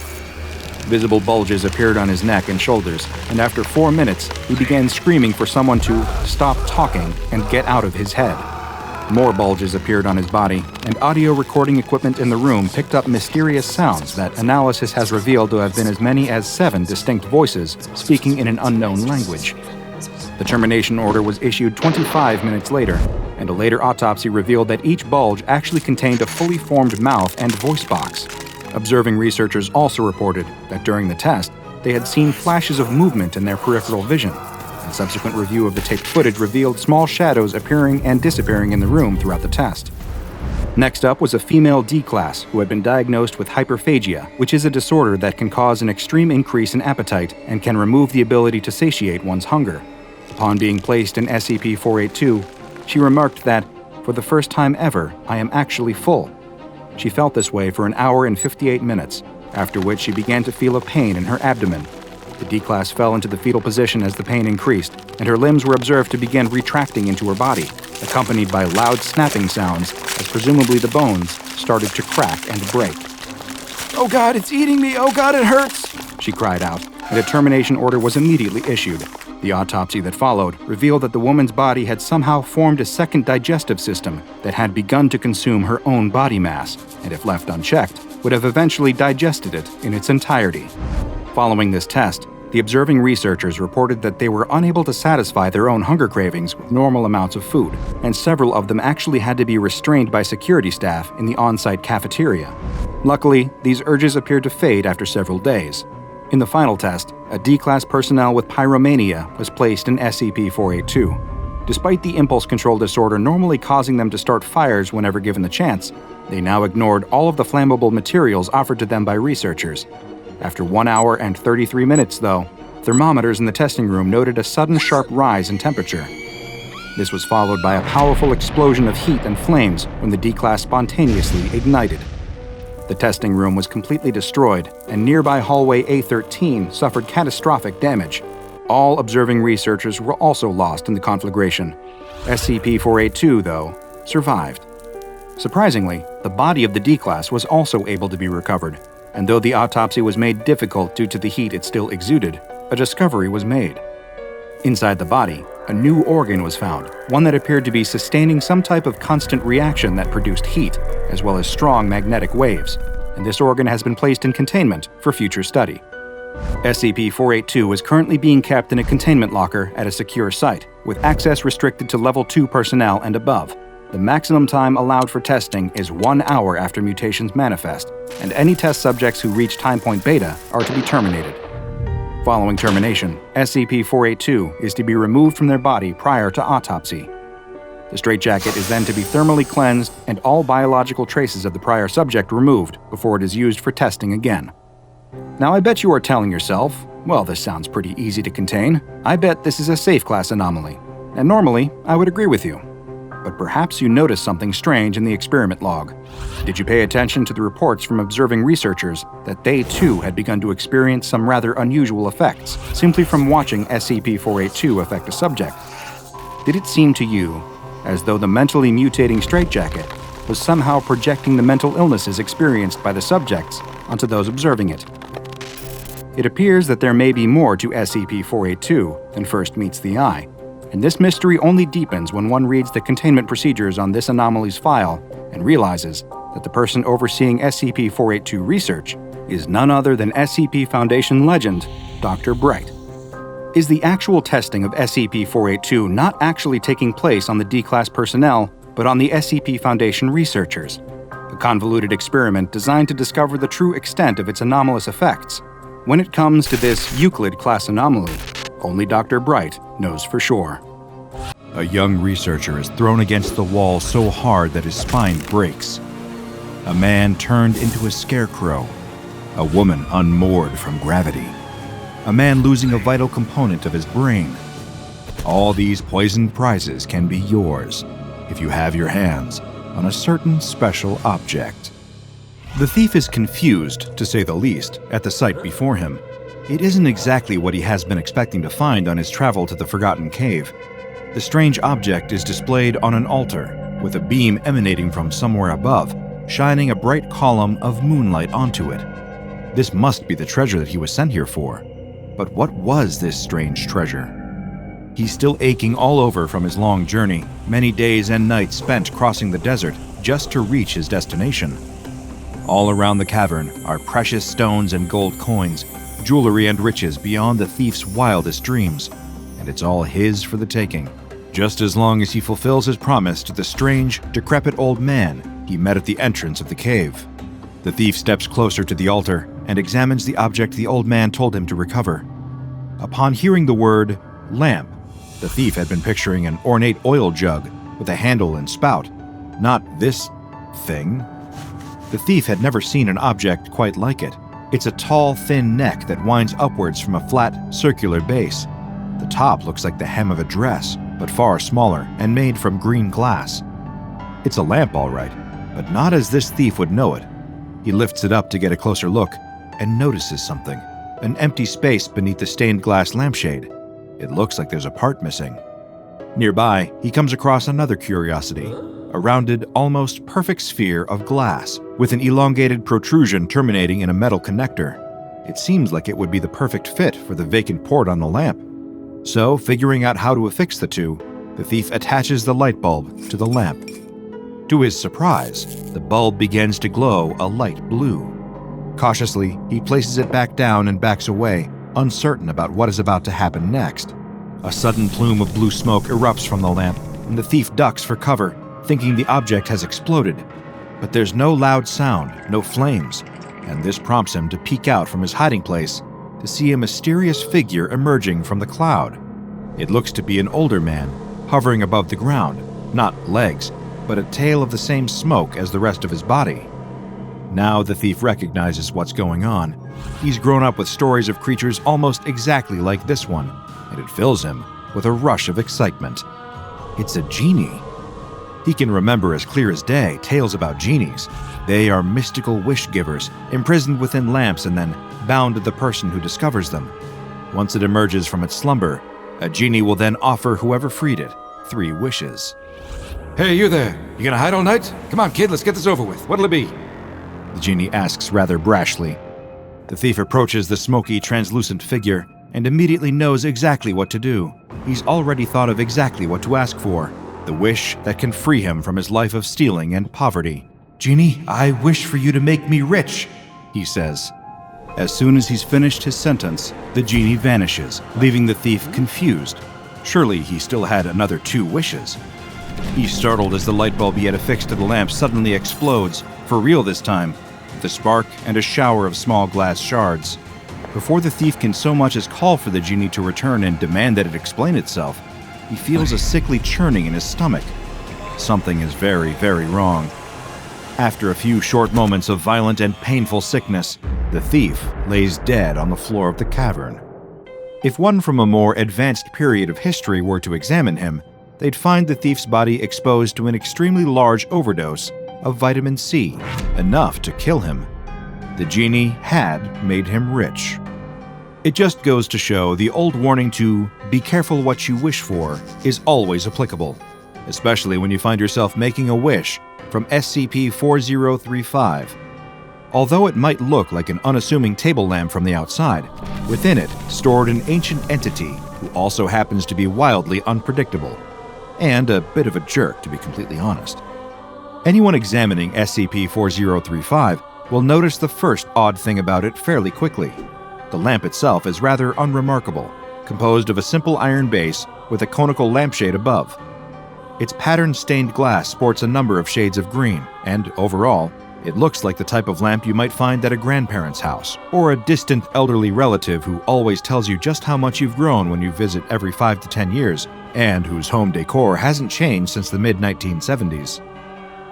Visible bulges appeared on his neck and shoulders, and after 4 minutes, he began screaming for someone to stop talking and get out of his head. More bulges appeared on his body, and audio recording equipment in the room picked up mysterious sounds that analysis has revealed to have been as many as 7 distinct voices speaking in an unknown language. The termination order was issued 25 minutes later, and a later autopsy revealed that each bulge actually contained a fully formed mouth and voice box. Observing researchers also reported that during the test, they had seen flashes of movement in their peripheral vision, and subsequent review of the taped footage revealed small shadows appearing and disappearing in the room throughout the test. Next up was a female D-class who had been diagnosed with hyperphagia, which is a disorder that can cause an extreme increase in appetite and can remove the ability to satiate one's hunger. Upon being placed in SCP-482, she remarked that, "For the first time ever, I am actually full." She felt this way for an hour and 58 minutes, after which she began to feel a pain in her abdomen. The D-class fell into the fetal position as the pain increased, and her limbs were observed to begin retracting into her body, accompanied by loud snapping sounds as presumably the bones started to crack and break. "Oh God, it's eating me! Oh God, it hurts!" she cried out, and a termination order was immediately issued. The autopsy that followed revealed that the woman's body had somehow formed a second digestive system that had begun to consume her own body mass, and if left unchecked, would have eventually digested it in its entirety. Following this test, the observing researchers reported that they were unable to satisfy their own hunger cravings with normal amounts of food, and several of them actually had to be restrained by security staff in the on-site cafeteria. Luckily, these urges appeared to fade after several days. In the final test, a D-class personnel with pyromania was placed in SCP-482. Despite the impulse control disorder normally causing them to start fires whenever given the chance, they now ignored all of the flammable materials offered to them by researchers. After 1 hour and 33 minutes, though, thermometers in the testing room noted a sudden sharp rise in temperature. This was followed by a powerful explosion of heat and flames when the D-class spontaneously ignited. The testing room was completely destroyed, and nearby hallway A13 suffered catastrophic damage. All observing researchers were also lost in the conflagration. SCP-482, though, survived. Surprisingly, the body of the D-class was also able to be recovered, and though the autopsy was made difficult due to the heat it still exuded, a discovery was made. Inside the body, a new organ was found, one that appeared to be sustaining some type of constant reaction that produced heat, as well as strong magnetic waves, and this organ has been placed in containment for future study. SCP-482 is currently being kept in a containment locker at a secure site, with access restricted to Level 2 personnel and above. The maximum time allowed for testing is 1 hour after mutations manifest, and any test subjects who reach time point beta are to be terminated. Following termination, SCP-482 is to be removed from their body prior to autopsy. The straitjacket is then to be thermally cleansed and all biological traces of the prior subject removed before it is used for testing again. Now I bet you are telling yourself, well, this sounds pretty easy to contain. I bet this is a safe class anomaly. And normally, I would agree with you. But perhaps you noticed something strange in the experiment log. Did you pay attention to the reports from observing researchers that they too had begun to experience some rather unusual effects simply from watching SCP-482 affect a subject? Did it seem to you as though the mentally mutating straitjacket was somehow projecting the mental illnesses experienced by the subjects onto those observing it? It appears that there may be more to SCP-482 than first meets the eye, and this mystery only deepens when one reads the containment procedures on this anomaly's file and realizes that the person overseeing SCP-482 research is none other than SCP Foundation legend, Dr. Bright. Is the actual testing of SCP-482 not actually taking place on the D-Class personnel, but on the SCP Foundation researchers? A convoluted experiment designed to discover the true extent of its anomalous effects. When it comes to this Euclid-class anomaly, only Dr. Bright knows for sure. A young researcher is thrown against the wall so hard that his spine breaks. A man turned into a scarecrow. A woman unmoored from gravity. A man losing a vital component of his brain. All these poisoned prizes can be yours if you have your hands on a certain special object. The thief is confused, to say the least, at the sight before him. It isn't exactly what he has been expecting to find on his travel to the Forgotten Cave. The strange object is displayed on an altar, with a beam emanating from somewhere above, shining a bright column of moonlight onto it. This must be the treasure that he was sent here for. But what was this strange treasure? He's still aching all over from his long journey, many days and nights spent crossing the desert just to reach his destination. All around the cavern are precious stones and gold coins, jewelry and riches beyond the thief's wildest dreams, and it's all his for the taking, just as long as he fulfills his promise to the strange, decrepit old man he met at the entrance of the cave. The thief steps closer to the altar and examines the object the old man told him to recover. Upon hearing the word lamp, the thief had been picturing an ornate oil jug with a handle and spout, not this thing. The thief had never seen an object quite like it. It's a tall, thin neck that winds upwards from a flat, circular base. The top looks like the hem of a dress, but far smaller and made from green glass. It's a lamp, all right, but not as this thief would know it. He lifts it up to get a closer look and notices something, an empty space beneath the stained glass lampshade. It looks like there's a part missing. Nearby, he comes across another curiosity, a rounded, almost perfect sphere of glass with an elongated protrusion terminating in a metal connector. It seems like it would be the perfect fit for the vacant port on the lamp. So, figuring out how to affix the two, the thief attaches the light bulb to the lamp. To his surprise, the bulb begins to glow a light blue. Cautiously, he places it back down and backs away, uncertain about what is about to happen next. A sudden plume of blue smoke erupts from the lamp, and the thief ducks for cover, thinking the object has exploded. But there's no loud sound, no flames, and this prompts him to peek out from his hiding place to see a mysterious figure emerging from the cloud. It looks to be an older man, hovering above the ground, not legs, but a tail of the same smoke as the rest of his body. Now the thief recognizes what's going on. He's grown up with stories of creatures almost exactly like this one, and it fills him with a rush of excitement. It's a genie. He can remember as clear as day tales about genies. They are mystical wish-givers, imprisoned within lamps and then bound to the person who discovers them. Once it emerges from its slumber, a genie will then offer whoever freed it 3 wishes. Hey, you there. You gonna hide all night? Come on, kid, let's get this over with. What'll it be? The genie asks rather brashly. The thief approaches the smoky, translucent figure and immediately knows exactly what to do. He's already thought of exactly what to ask for, the wish that can free him from his life of stealing and poverty. "Genie, I wish for you to make me rich," he says. As soon as he's finished his sentence, the genie vanishes, leaving the thief confused. Surely he still had another 2 wishes. He's startled as the light bulb he had affixed to the lamp suddenly explodes, for real this time, with a spark and a shower of small glass shards. Before the thief can so much as call for the genie to return and demand that it explain itself, he feels a sickly churning in his stomach. Something is very, very wrong. After a few short moments of violent and painful sickness, the thief lays dead on the floor of the cavern. If one from a more advanced period of history were to examine him, they'd find the thief's body exposed to an extremely large overdose of vitamin C, enough to kill him. The genie had made him rich. It just goes to show the old warning to be careful what you wish for is always applicable, especially when you find yourself making a wish from SCP-4035. Although it might look like an unassuming table lamp from the outside, within it stored an ancient entity who also happens to be wildly unpredictable, and a bit of a jerk, to be completely honest. Anyone examining SCP-4035 will notice the first odd thing about it fairly quickly. The lamp itself is rather unremarkable, composed of a simple iron base with a conical lampshade above. Its pattern-stained glass sports a number of shades of green, and overall, it looks like the type of lamp you might find at a grandparent's house, or a distant elderly relative who always tells you just how much you've grown when you visit every 5 to 10 years, and whose home decor hasn't changed since the mid-1970s.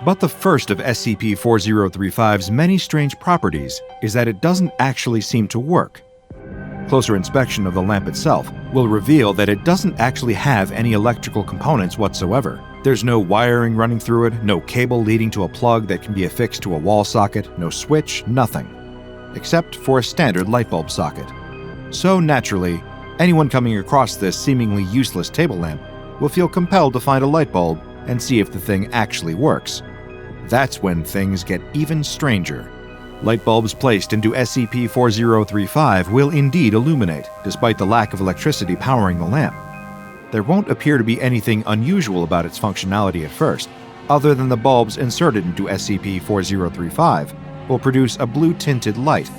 But the first of SCP-4035's many strange properties is that it doesn't actually seem to work. Closer inspection of the lamp itself will reveal that it doesn't actually have any electrical components whatsoever. There's no wiring running through it, no cable leading to a plug that can be affixed to a wall socket, no switch, nothing. Except for a standard light bulb socket. So naturally, anyone coming across this seemingly useless table lamp will feel compelled to find a light bulb and see if the thing actually works. That's when things get even stranger. Light bulbs placed into SCP-4035 will indeed illuminate, despite the lack of electricity powering the lamp. There won't appear to be anything unusual about its functionality at first, other than the bulbs inserted into SCP-4035 will produce a blue-tinted light.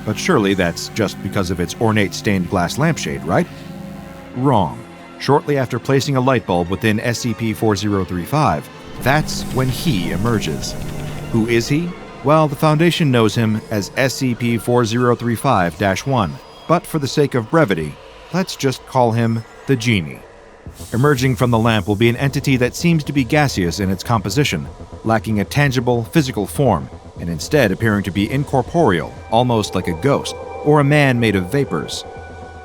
But surely that's just because of its ornate stained glass lampshade, right? Wrong. Shortly after placing a light bulb within SCP-4035, that's when he emerges. Who is he? Well, the Foundation knows him as SCP-4035-1, but for the sake of brevity, let's just call him the Genie. Emerging from the lamp will be an entity that seems to be gaseous in its composition, lacking a tangible, physical form, and instead appearing to be incorporeal, almost like a ghost, or a man made of vapors.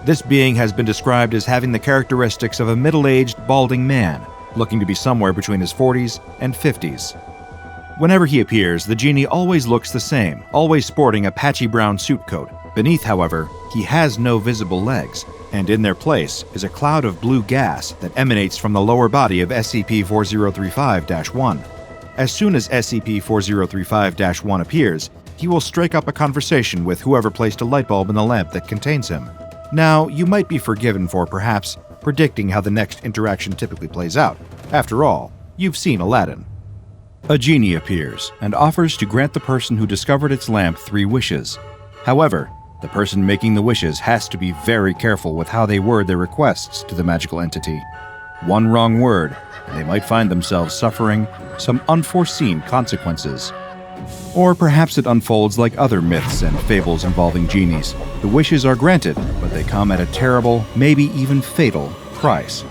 This being has been described as having the characteristics of a middle-aged, balding man, looking to be somewhere between his 40s and 50s. Whenever he appears, the Genie always looks the same, always sporting a patchy brown suit coat. Beneath, however, he has no visible legs, and in their place is a cloud of blue gas that emanates from the lower body of SCP-4035-1. As soon as SCP-4035-1 appears, he will strike up a conversation with whoever placed a light bulb in the lamp that contains him. Now, you might be forgiven for, perhaps, predicting how the next interaction typically plays out. After all, you've seen Aladdin. A genie appears and offers to grant the person who discovered its lamp 3 wishes. However, the person making the wishes has to be very careful with how they word their requests to the magical entity. One wrong word, and they might find themselves suffering some unforeseen consequences. Or perhaps it unfolds like other myths and fables involving genies. The wishes are granted, but they come at a terrible, maybe even fatal, price.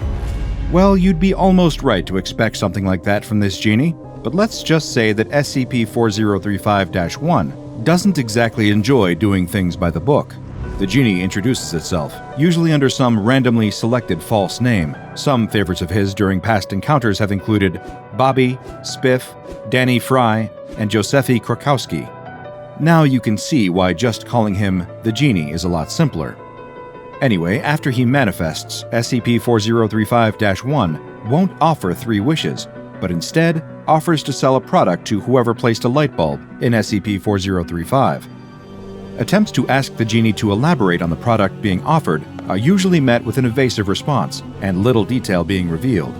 Well, you'd be almost right to expect something like that from this genie, but let's just say that SCP-4035-1 doesn't exactly enjoy doing things by the book. The genie introduces itself, usually under some randomly selected false name. Some favorites of his during past encounters have included Bobby, Spiff, Danny Fry, and Josephi Krakowski. Now you can see why just calling him the Genie is a lot simpler. Anyway, after he manifests, SCP-4035-1 won't offer 3 wishes, but instead offers to sell a product to whoever placed a light bulb in SCP-4035. Attempts to ask the Genie to elaborate on the product being offered are usually met with an evasive response and little detail being revealed.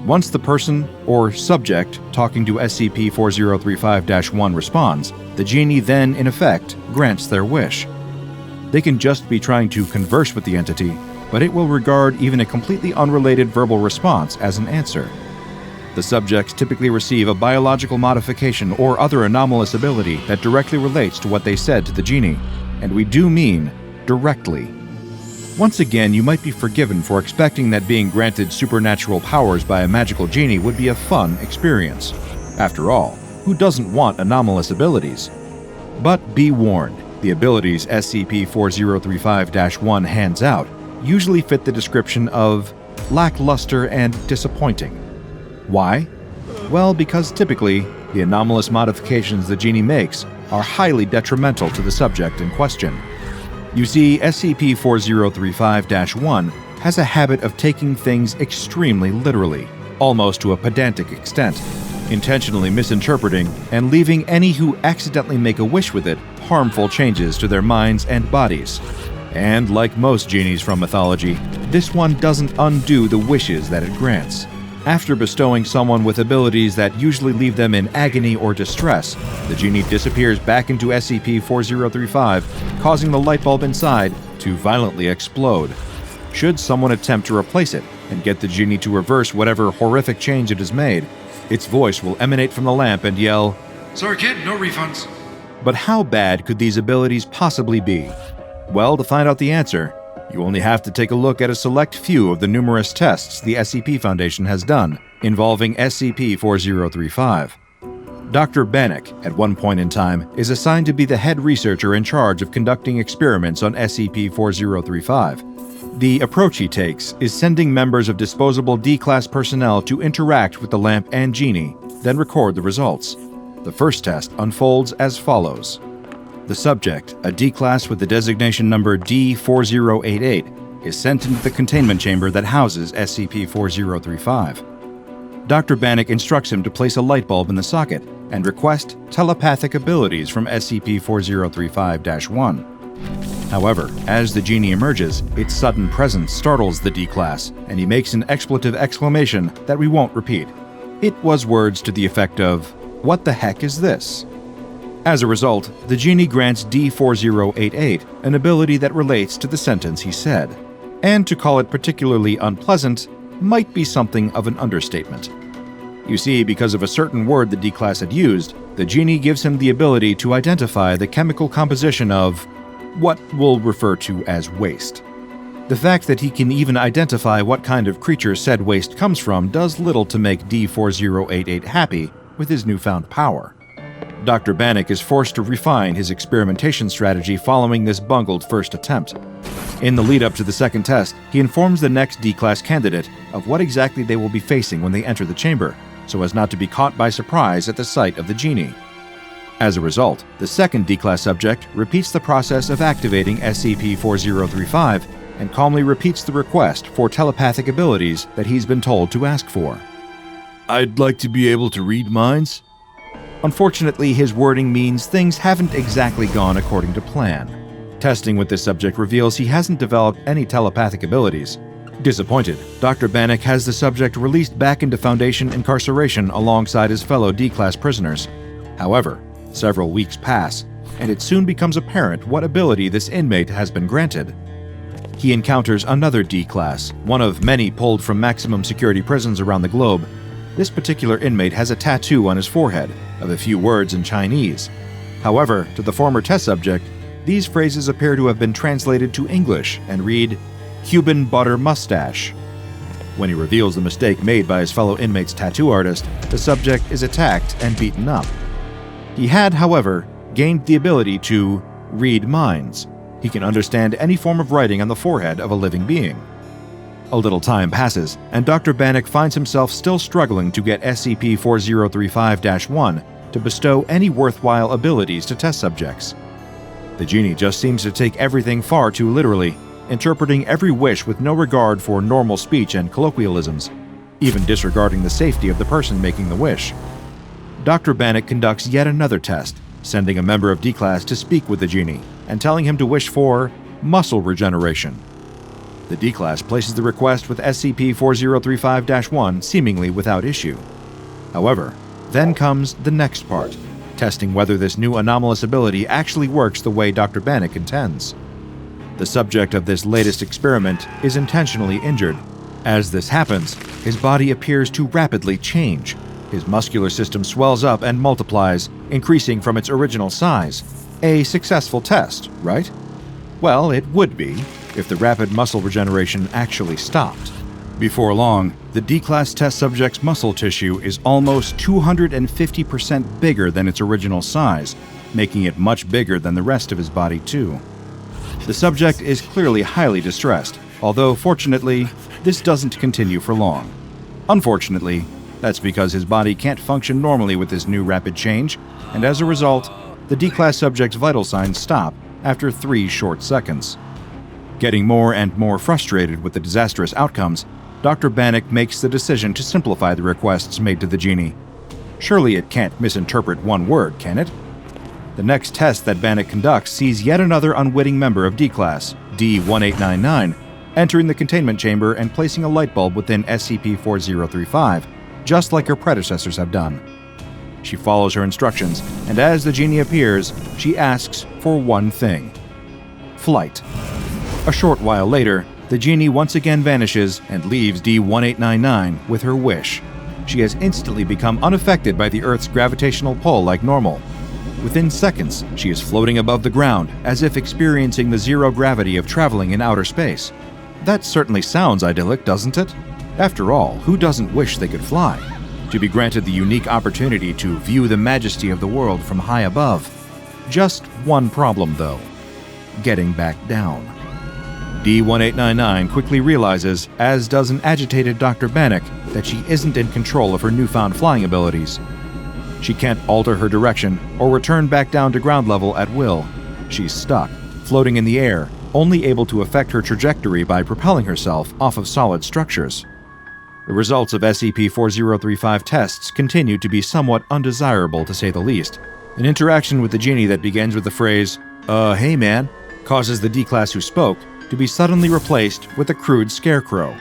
Once the person or subject talking to SCP-4035-1 responds, the Genie then, in effect, grants their wish. They can just be trying to converse with the entity, but it will regard even a completely unrelated verbal response as an answer. The subjects typically receive a biological modification or other anomalous ability that directly relates to what they said to the Genie, and we do mean directly. Once again, you might be forgiven for expecting that being granted supernatural powers by a magical genie would be a fun experience. After all, who doesn't want anomalous abilities? But be warned, the abilities SCP-4035-1 hands out usually fit the description of lackluster and disappointing. Why? Well, because typically, the anomalous modifications the Genie makes are highly detrimental to the subject in question. You see, SCP-4035-1 has a habit of taking things extremely literally, almost to a pedantic extent, intentionally misinterpreting and leaving any who accidentally make a wish with it harmful changes to their minds and bodies. And like most genies from mythology, this one doesn't undo the wishes that it grants. After bestowing someone with abilities that usually leave them in agony or distress, the Genie disappears back into SCP-4035, causing the light bulb inside to violently explode. Should someone attempt to replace it and get the Genie to reverse whatever horrific change it has made, its voice will emanate from the lamp and yell, Sorry, kid, no refunds. But how bad could these abilities possibly be? Well, to find out the answer, you only have to take a look at a select few of the numerous tests the SCP Foundation has done involving SCP-4035. Dr. Bannock, at one point in time, is assigned to be the head researcher in charge of conducting experiments on SCP-4035. The approach he takes is sending members of disposable D-Class personnel to interact with the lamp and Genie, then record the results. The first test unfolds as follows. The subject, a D-Class with the designation number D4088, is sent into the containment chamber that houses SCP-4035. Dr. Bannock instructs him to place a light bulb in the socket and request telepathic abilities from SCP-4035-1. However, as the Genie emerges, its sudden presence startles the D-Class, and he makes an expletive exclamation that we won't repeat. It was words to the effect of, "What the heck is this?" As a result, the Genie grants D4088 an ability that relates to the sentence he said. And to call it particularly unpleasant might be something of an understatement. You see, because of a certain word the D-Class had used, The Genie gives him the ability to identify the chemical composition of what we'll refer to as waste. The fact that he can even identify what kind of creature said waste comes from does little to make D4088 happy with his newfound power. Dr. Bannock is forced to refine his experimentation strategy following this bungled first attempt. In the lead-up to the second test, he informs the next D-Class candidate of what exactly they will be facing when they enter the chamber, so as not to be caught by surprise at the sight of the Genie. As a result, the second D-Class subject repeats the process of activating SCP-4035 and calmly repeats the request for telepathic abilities that he's been told to ask for. I'd like to be able to read minds. Unfortunately, his wording means things haven't exactly gone according to plan. Testing with this subject reveals he hasn't developed any telepathic abilities. Disappointed, Dr. Bannock has the subject released back into Foundation incarceration alongside his fellow D-Class prisoners. However, several weeks pass, and it soon becomes apparent what ability this inmate has been granted. He encounters another D-Class, one of many pulled from maximum security prisons around the globe. This particular inmate has a tattoo on his forehead of a few words in Chinese. However, to the former test subject, these phrases appear to have been translated to English and read, Cuban butter mustache. When he reveals the mistake made by his fellow inmate's tattoo artist, the subject is attacked and beaten up. He had, however, gained the ability to read minds. He can understand any form of writing on the forehead of a living being. A little time passes, and Dr. Bannock finds himself still struggling to get SCP-4035-1 to bestow any worthwhile abilities to test subjects. The Genie just seems to take everything far too literally, interpreting every wish with no regard for normal speech and colloquialisms, even disregarding the safety of the person making the wish. Dr. Bannock conducts yet another test, sending a member of D-Class to speak with the Genie and telling him to wish for muscle regeneration. The D-Class places the request with SCP-4035-1 seemingly without issue. However, then comes the next part, testing whether this new anomalous ability actually works the way Dr. Bannock intends. The subject of this latest experiment is intentionally injured. As this happens, his body appears to rapidly change. His muscular system swells up and multiplies, increasing from its original size. A successful test, right? Well, it would be, if the rapid muscle regeneration actually stopped. Before long, the D-Class test subject's muscle tissue is almost 250% bigger than its original size, making it much bigger than the rest of his body too. The subject is clearly highly distressed, although fortunately, this doesn't continue for long. Unfortunately, that's because his body can't function normally with this new rapid change, and as a result, the D-Class subject's vital signs stop after 3 short seconds. Getting more and more frustrated with the disastrous outcomes, Dr. Bannock makes the decision to simplify the requests made to the Genie. Surely it can't misinterpret one word, can it? The next test that Bannock conducts sees yet another unwitting member of D-Class, D1899, entering the containment chamber and placing a light bulb within SCP-4035, just like her predecessors have done. She follows her instructions, and as the Genie appears, she asks for one thing: flight. A short while later, the Genie once again vanishes and leaves D1899 with her wish. She has instantly become unaffected by the Earth's gravitational pull like normal. Within seconds, she is floating above the ground, as if experiencing the zero gravity of traveling in outer space. That certainly sounds idyllic, doesn't it? After all, who doesn't wish they could fly? To be granted the unique opportunity to view the majesty of the world from high above. Just one problem, though: getting back down. D1899 quickly realizes, as does an agitated Dr. Bannock, that she isn't in control of her newfound flying abilities. She can't alter her direction or return back down to ground level at will. She's stuck, floating in the air, only able to affect her trajectory by propelling herself off of solid structures. The results of SCP-4035 tests continue to be somewhat undesirable, to say the least. An interaction with the Genie that begins with the phrase, hey man, causes the D-Class who spoke to be suddenly replaced with a crude scarecrow.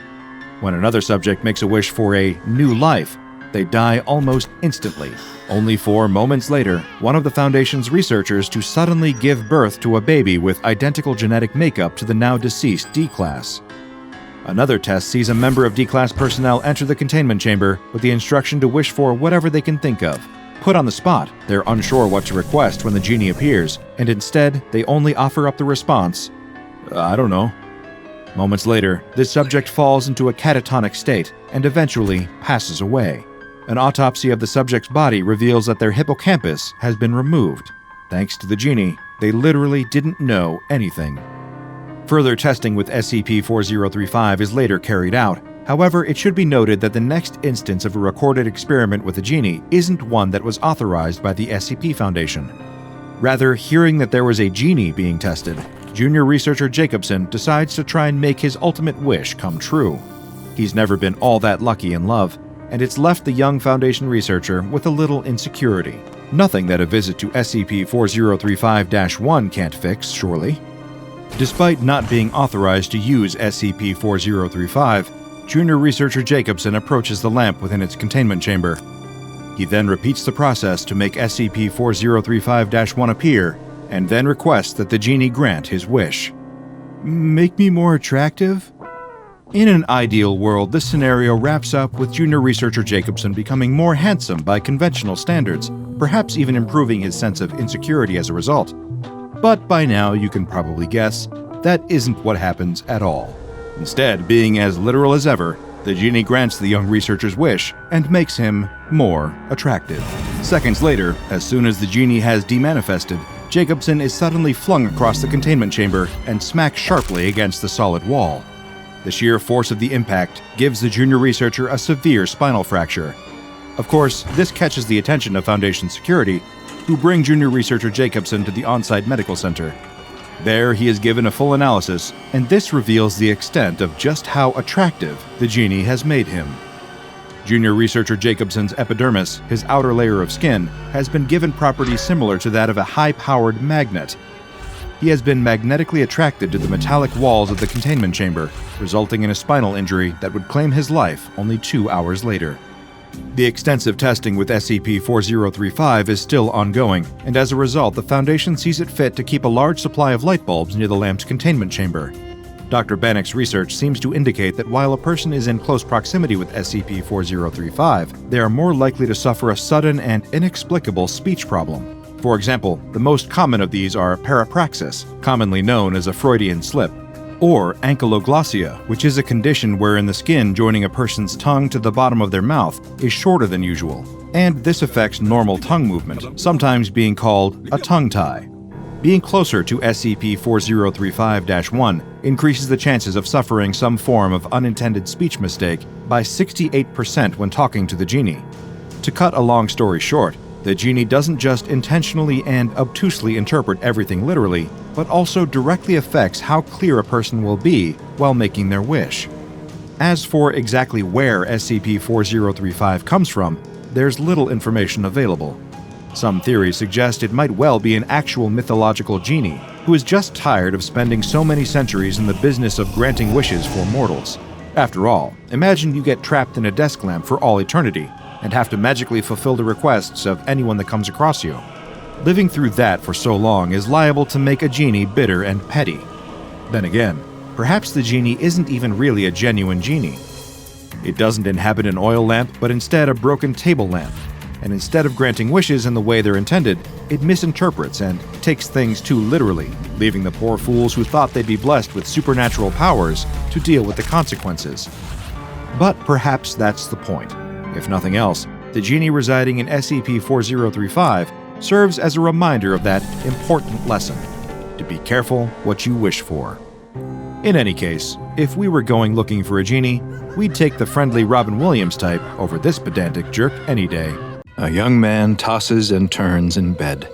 When another subject makes a wish for a new life, they die almost instantly, only for moments later, one of the Foundation's researchers to suddenly give birth to a baby with identical genetic makeup to the now deceased D-Class. Another test sees a member of D-Class personnel enter the containment chamber with the instruction to wish for whatever they can think of. Put on the spot, they're unsure what to request when the genie appears, and instead, they only offer up the response, "I don't know." Moments later, the subject falls into a catatonic state and eventually passes away. An autopsy of the subject's body reveals that their hippocampus has been removed. Thanks to the genie, they literally didn't know anything. Further testing with SCP-4035 is later carried out. However, it should be noted that the next instance of a recorded experiment with the genie isn't one that was authorized by the SCP Foundation. Rather, hearing that there was a genie being tested, junior researcher Jacobson decides to try and make his ultimate wish come true. He's never been all that lucky in love, and it's left the young Foundation researcher with a little insecurity. Nothing that a visit to SCP-4035-1 can't fix, surely. Despite not being authorized to use SCP-4035, junior researcher Jacobson approaches the lamp within its containment chamber. He then repeats the process to make SCP-4035-1 appear, and then requests that the genie grant his wish. Make me more attractive? In an ideal world, this scenario wraps up with junior researcher Jacobson becoming more handsome by conventional standards, perhaps even improving his sense of insecurity as a result. But by now, you can probably guess, that isn't what happens at all. Instead, being as literal as ever, the genie grants the young researcher's wish and makes him more attractive. Seconds later, as soon as the genie has demanifested, Jacobson is suddenly flung across the containment chamber and smacked sharply against the solid wall. The sheer force of the impact gives the junior researcher a severe spinal fracture. Of course, this catches the attention of Foundation security, who bring junior researcher Jacobson to the on-site medical center. There, he is given a full analysis, and this reveals the extent of just how attractive the genie has made him. Junior researcher Jacobson's epidermis, his outer layer of skin, has been given properties similar to that of a high-powered magnet. He has been magnetically attracted to the metallic walls of the containment chamber, resulting in a spinal injury that would claim his life only 2 hours later. The extensive testing with SCP-4035 is still ongoing, and as a result, the Foundation sees it fit to keep a large supply of light bulbs near the lamp's containment chamber. Dr. Bannock's research seems to indicate that while a person is in close proximity with SCP-4035, they are more likely to suffer a sudden and inexplicable speech problem. For example, the most common of these are parapraxis, commonly known as a Freudian slip, or ankyloglossia, which is a condition wherein the skin joining a person's tongue to the bottom of their mouth is shorter than usual, and this affects normal tongue movement, sometimes being called a tongue tie. Being closer to SCP-4035-1 increases the chances of suffering some form of unintended speech mistake by 68% when talking to the genie. To cut a long story short, the genie doesn't just intentionally and obtusely interpret everything literally, but also directly affects how clear a person will be while making their wish. As for exactly where SCP-4035 comes from, there's little information available. Some theories suggest it might well be an actual mythological genie who is just tired of spending so many centuries in the business of granting wishes for mortals. After all, imagine you get trapped in a desk lamp for all eternity and have to magically fulfill the requests of anyone that comes across you. Living through that for so long is liable to make a genie bitter and petty. Then again, perhaps the genie isn't even really a genuine genie. It doesn't inhabit an oil lamp, but instead a broken table lamp. And instead of granting wishes in the way they're intended, it misinterprets and takes things too literally, leaving the poor fools who thought they'd be blessed with supernatural powers to deal with the consequences. But perhaps that's the point. If nothing else, the genie residing in SCP-4035 serves as a reminder of that important lesson: to be careful what you wish for. In any case, if we were going looking for a genie, we'd take the friendly Robin Williams type over this pedantic jerk any day. A young man tosses and turns in bed.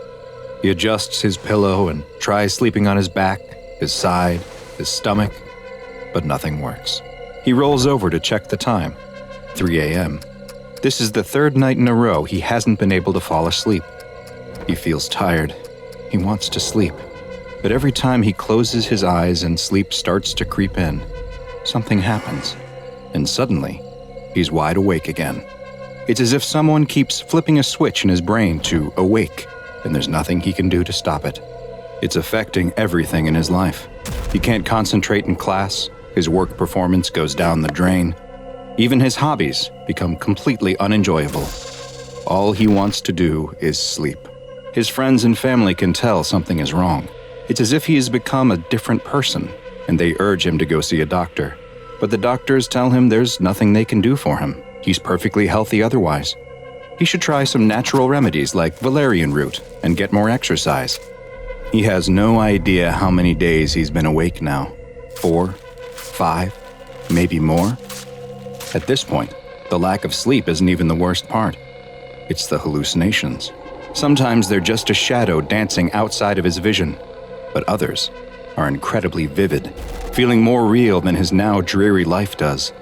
He adjusts his pillow and tries sleeping on his back, his side, his stomach, but nothing works. He rolls over to check the time. 3 a.m. This is the third night in a row he hasn't been able to fall asleep. He feels tired. He wants to sleep. But every time he closes his eyes and sleep starts to creep in, something happens. And suddenly, he's wide awake again. It's as if someone keeps flipping a switch in his brain to awake, and there's nothing he can do to stop it. It's affecting everything in his life. He can't concentrate in class, his work performance goes down the drain. Even his hobbies become completely unenjoyable. All he wants to do is sleep. His friends and family can tell something is wrong. It's as if he has become a different person, and they urge him to go see a doctor. But the doctors tell him there's nothing they can do for him. He's perfectly healthy otherwise. He should try some natural remedies like valerian root and get more exercise. He has no idea how many days he's been awake now. 4, 5, maybe more. At this point, the lack of sleep isn't even the worst part. It's the hallucinations. Sometimes they're just a shadow dancing outside of his vision, but others are incredibly vivid, feeling more real than his now dreary life does.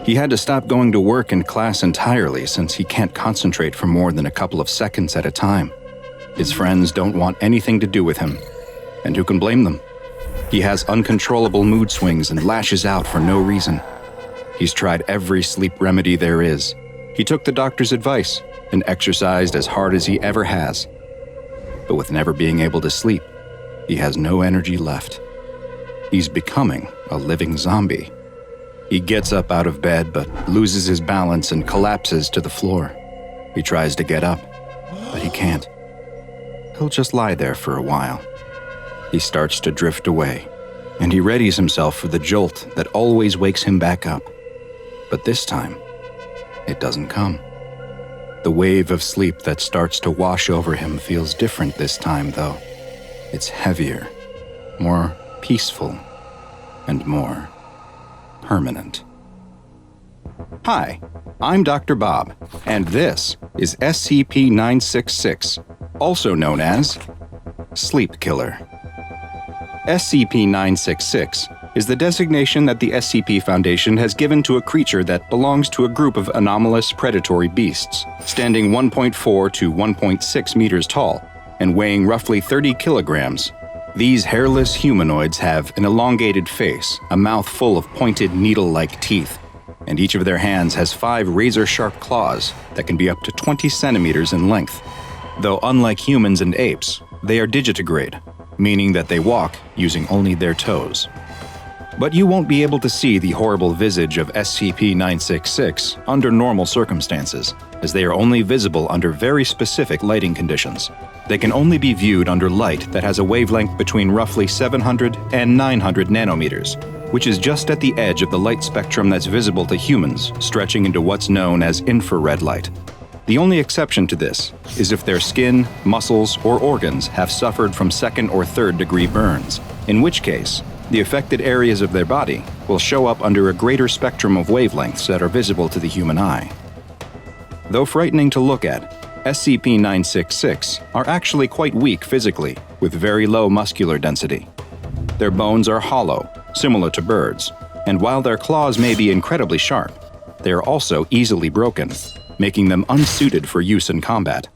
He had to stop going to work and class entirely since he can't concentrate for more than a couple of seconds at a time. His friends don't want anything to do with him, and who can blame them? He has uncontrollable mood swings and lashes out for no reason. He's tried every sleep remedy there is. He took the doctor's advice and exercised as hard as he ever has. But with never being able to sleep, he has no energy left. He's becoming a living zombie. He gets up out of bed but loses his balance and collapses to the floor. He tries to get up, but he can't. He'll just lie there for a while. He starts to drift away, and he readies himself for the jolt that always wakes him back up. But this time, it doesn't come. The wave of sleep that starts to wash over him feels different this time, though. It's heavier, more peaceful, and more permanent. Hi, I'm Dr. Bob, and this is SCP-966, also known as Sleep Killer. SCP-966 is the designation that the SCP Foundation has given to a creature that belongs to a group of anomalous predatory beasts, standing 1.4 to 1.6 meters tall and weighing roughly 30 kilograms. These hairless humanoids have an elongated face, a mouth full of pointed needle-like teeth, and each of their hands has 5 razor-sharp claws that can be up to 20 centimeters in length. Though unlike humans and apes, they are digitigrade, meaning that they walk using only their toes. But you won't be able to see the horrible visage of SCP-966 under normal circumstances, as they are only visible under very specific lighting conditions. They can only be viewed under light that has a wavelength between roughly 700 and 900 nanometers, which is just at the edge of the light spectrum that's visible to humans, stretching into what's known as infrared light. The only exception to this is if their skin, muscles, or organs have suffered from 2nd or 3rd degree burns, in which case, the affected areas of their body will show up under a greater spectrum of wavelengths that are visible to the human eye. Though frightening to look at, SCP-966 are actually quite weak physically, with very low muscular density. Their bones are hollow, similar to birds, and while their claws may be incredibly sharp, they are also easily broken, making them unsuited for use in combat.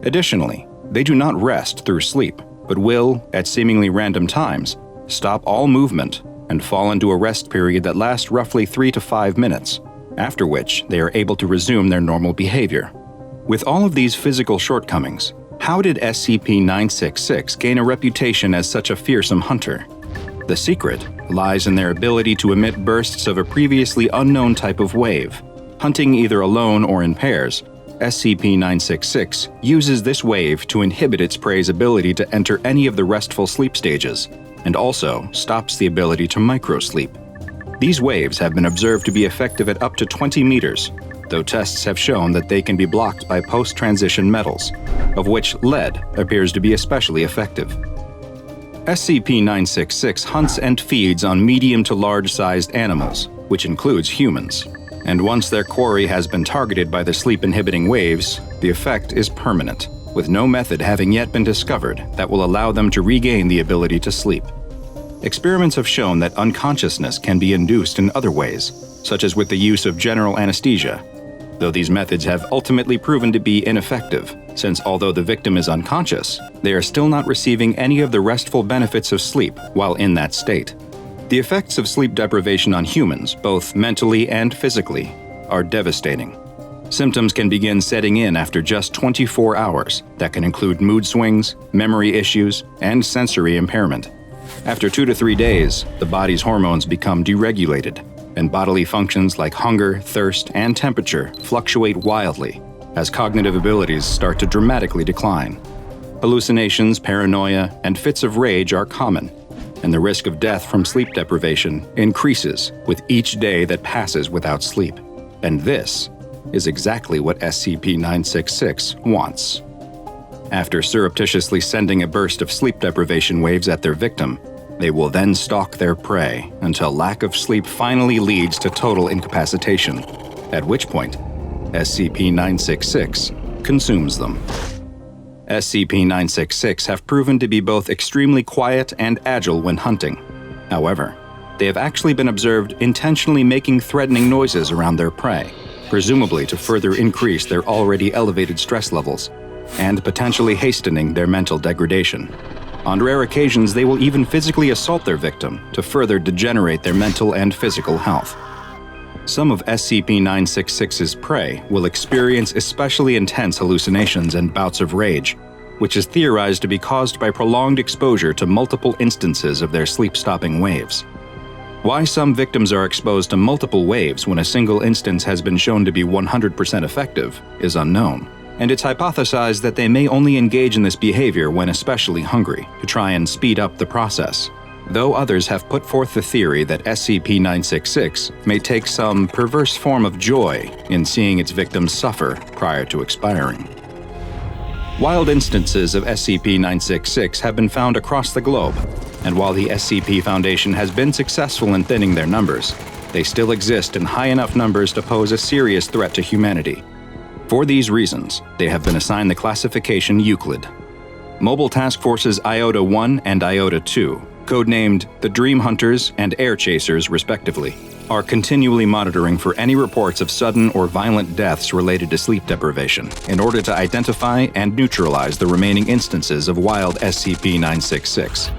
Additionally, they do not rest through sleep, but will, at seemingly random times, stop all movement and fall into a rest period that lasts roughly 3 to 5 minutes, after which they are able to resume their normal behavior. With all of these physical shortcomings, how did SCP-966 gain a reputation as such a fearsome hunter? The secret lies in their ability to emit bursts of a previously unknown type of wave. Hunting either alone or in pairs, SCP-966 uses this wave to inhibit its prey's ability to enter any of the restful sleep stages, and also stops the ability to microsleep. These waves have been observed to be effective at up to 20 meters, though tests have shown that they can be blocked by post-transition metals, of which lead appears to be especially effective. SCP-966 hunts and feeds on medium to large-sized animals, which includes humans. And once their quarry has been targeted by the sleep-inhibiting waves, the effect is permanent, with no method having yet been discovered that will allow them to regain the ability to sleep. Experiments have shown that unconsciousness can be induced in other ways, such as with the use of general anesthesia, though these methods have ultimately proven to be ineffective, since although the victim is unconscious, they are still not receiving any of the restful benefits of sleep while in that state. The effects of sleep deprivation on humans, both mentally and physically, are devastating. Symptoms can begin setting in after just 24 hours that can include mood swings, memory issues, and sensory impairment. After 2 to 3 days, the body's hormones become deregulated, and bodily functions like hunger, thirst, and temperature fluctuate wildly, as cognitive abilities start to dramatically decline. Hallucinations, paranoia, and fits of rage are common, and the risk of death from sleep deprivation increases with each day that passes without sleep. And this is exactly what SCP-966 wants. After surreptitiously sending a burst of sleep deprivation waves at their victim, they will then stalk their prey until lack of sleep finally leads to total incapacitation, at which point SCP-966 consumes them. SCP-966 have proven to be both extremely quiet and agile when hunting. However, they have actually been observed intentionally making threatening noises around their prey, presumably to further increase their already elevated stress levels, and potentially hastening their mental degradation. On rare occasions, they will even physically assault their victim to further degenerate their mental and physical health. Some of SCP-966's prey will experience especially intense hallucinations and bouts of rage, which is theorized to be caused by prolonged exposure to multiple instances of their sleep-stopping waves. Why some victims are exposed to multiple waves when a single instance has been shown to be 100% effective is unknown, and it's hypothesized that they may only engage in this behavior when especially hungry, to try and speed up the process, though others have put forth the theory that SCP-966 may take some perverse form of joy in seeing its victims suffer prior to expiring. Wild instances of SCP-966 have been found across the globe, and while the SCP Foundation has been successful in thinning their numbers, they still exist in high enough numbers to pose a serious threat to humanity. For these reasons, they have been assigned the classification Euclid. Mobile Task Forces Iota-1 and Iota-2, codenamed the Dream Hunters and Air Chasers respectively, are continually monitoring for any reports of sudden or violent deaths related to sleep deprivation in order to identify and neutralize the remaining instances of wild SCP-966.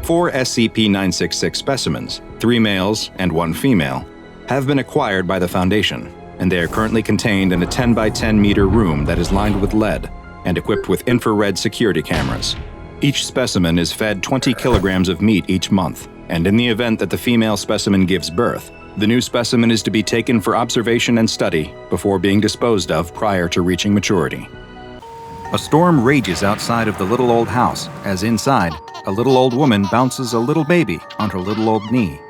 4 SCP-966 specimens, 3 males and 1 female, have been acquired by the Foundation, and they are currently contained in a 10 by 10 meter room that is lined with lead and equipped with infrared security cameras. Each specimen is fed 20 kilograms of meat each month, and in the event that the female specimen gives birth, the new specimen is to be taken for observation and study before being disposed of prior to reaching maturity. A storm rages outside of the little old house as inside, a little old woman bounces a little baby on her little old knee.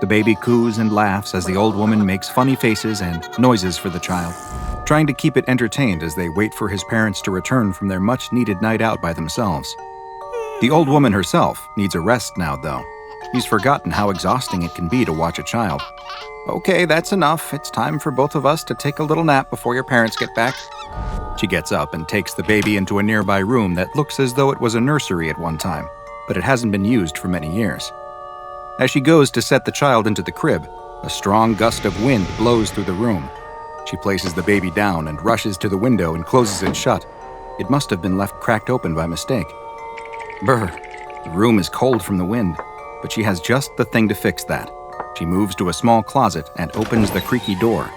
The baby coos and laughs as the old woman makes funny faces and noises for the child, trying to keep it entertained as they wait for his parents to return from their much-needed night out by themselves. The old woman herself needs a rest now, though. She's forgotten how exhausting it can be to watch a child. Okay, that's enough. It's time for both of us to take a little nap before your parents get back. She gets up and takes the baby into a nearby room that looks as though it was a nursery at one time, but it hasn't been used for many years. As she goes to set the child into the crib, a strong gust of wind blows through the room. She places the baby down and rushes to the window and closes it shut. It must have been left cracked open by mistake. Brr, the room is cold from the wind, but she has just the thing to fix that. She moves to a small closet and opens the creaky door.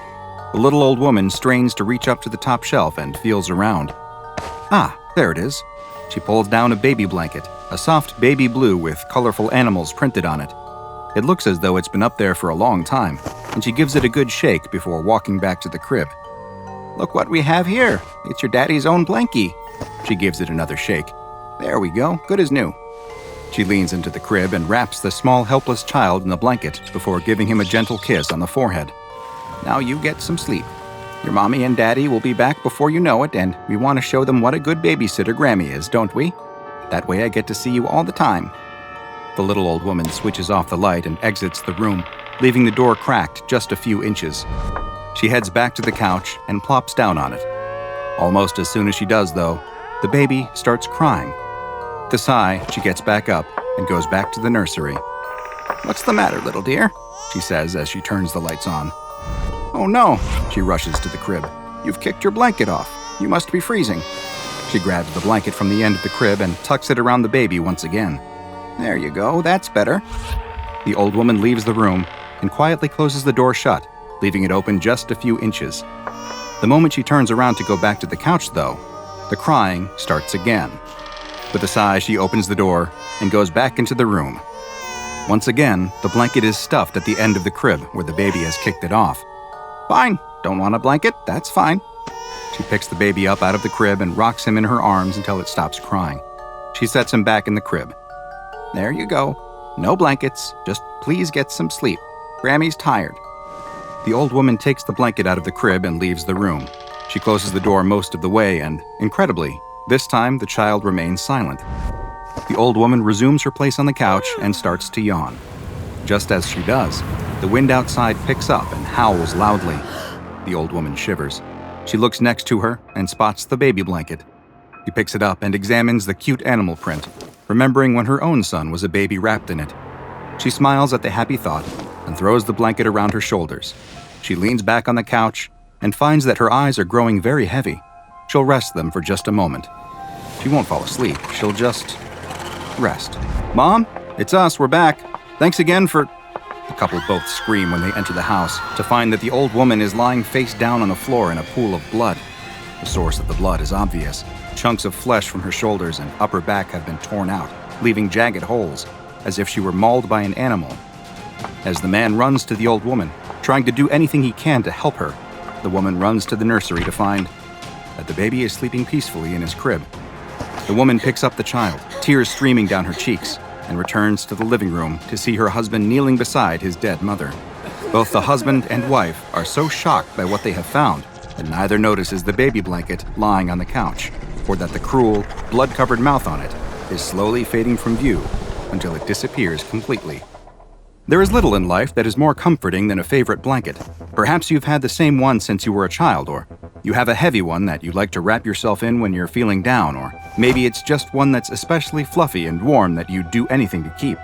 The little old woman strains to reach up to the top shelf and feels around. Ah, there it is. She pulls down a baby blanket, a soft baby blue with colorful animals printed on it. It looks as though it's been up there for a long time, and she gives it a good shake before walking back to the crib. Look what we have here. It's your daddy's own blankie. She gives it another shake. There we go, good as new. She leans into the crib and wraps the small helpless child in the blanket before giving him a gentle kiss on the forehead. Now you get some sleep. Your mommy and daddy will be back before you know it, and we want to show them what a good babysitter Grammy is, don't we? That way I get to see you all the time. The little old woman switches off the light and exits the room, leaving the door cracked just a few inches. She heads back to the couch and plops down on it. Almost as soon as she does, though, the baby starts crying. With a sigh, she gets back up and goes back to the nursery. What's the matter, little dear? She says as she turns the lights on. Oh no, she rushes to the crib. You've kicked your blanket off. You must be freezing. She grabs the blanket from the end of the crib and tucks it around the baby once again. There you go, that's better. The old woman leaves the room and quietly closes the door shut, leaving it open just a few inches. The moment she turns around to go back to the couch, though, the crying starts again. With a sigh, she opens the door and goes back into the room. Once again, the blanket is stuffed at the end of the crib where the baby has kicked it off. Fine, don't want a blanket, that's fine. She picks the baby up out of the crib and rocks him in her arms until it stops crying. She sets him back in the crib. "There you go. No blankets. Just please get some sleep. Grammy's tired." The old woman takes the blanket out of the crib and leaves the room. She closes the door most of the way and, incredibly, this time the child remains silent. The old woman resumes her place on the couch and starts to yawn. Just as she does, the wind outside picks up and howls loudly. The old woman shivers. She looks next to her and spots the baby blanket. She picks it up and examines the cute animal print, remembering when her own son was a baby wrapped in it. She smiles at the happy thought and throws the blanket around her shoulders. She leans back on the couch and finds that her eyes are growing very heavy. She'll rest them for just a moment. She won't fall asleep. She'll just rest. "Mom, it's us. We're back. Thanks again for..." The couple both scream when they enter the house to find that the old woman is lying face down on the floor in a pool of blood. The source of the blood is obvious. Chunks of flesh from her shoulders and upper back have been torn out, leaving jagged holes, as if she were mauled by an animal. As the man runs to the old woman, trying to do anything he can to help her, the woman runs to the nursery to find that the baby is sleeping peacefully in his crib. The woman picks up the child, tears streaming down her cheeks, and returns to the living room to see her husband kneeling beside his dead mother. Both the husband and wife are so shocked by what they have found that neither notices the baby blanket lying on the couch, or that the cruel, blood-covered mouth on it is slowly fading from view until it disappears completely. There is little in life that is more comforting than a favorite blanket. Perhaps you've had the same one since you were a child, or you have a heavy one that you like to wrap yourself in when you're feeling down, or maybe it's just one that's especially fluffy and warm that you'd do anything to keep.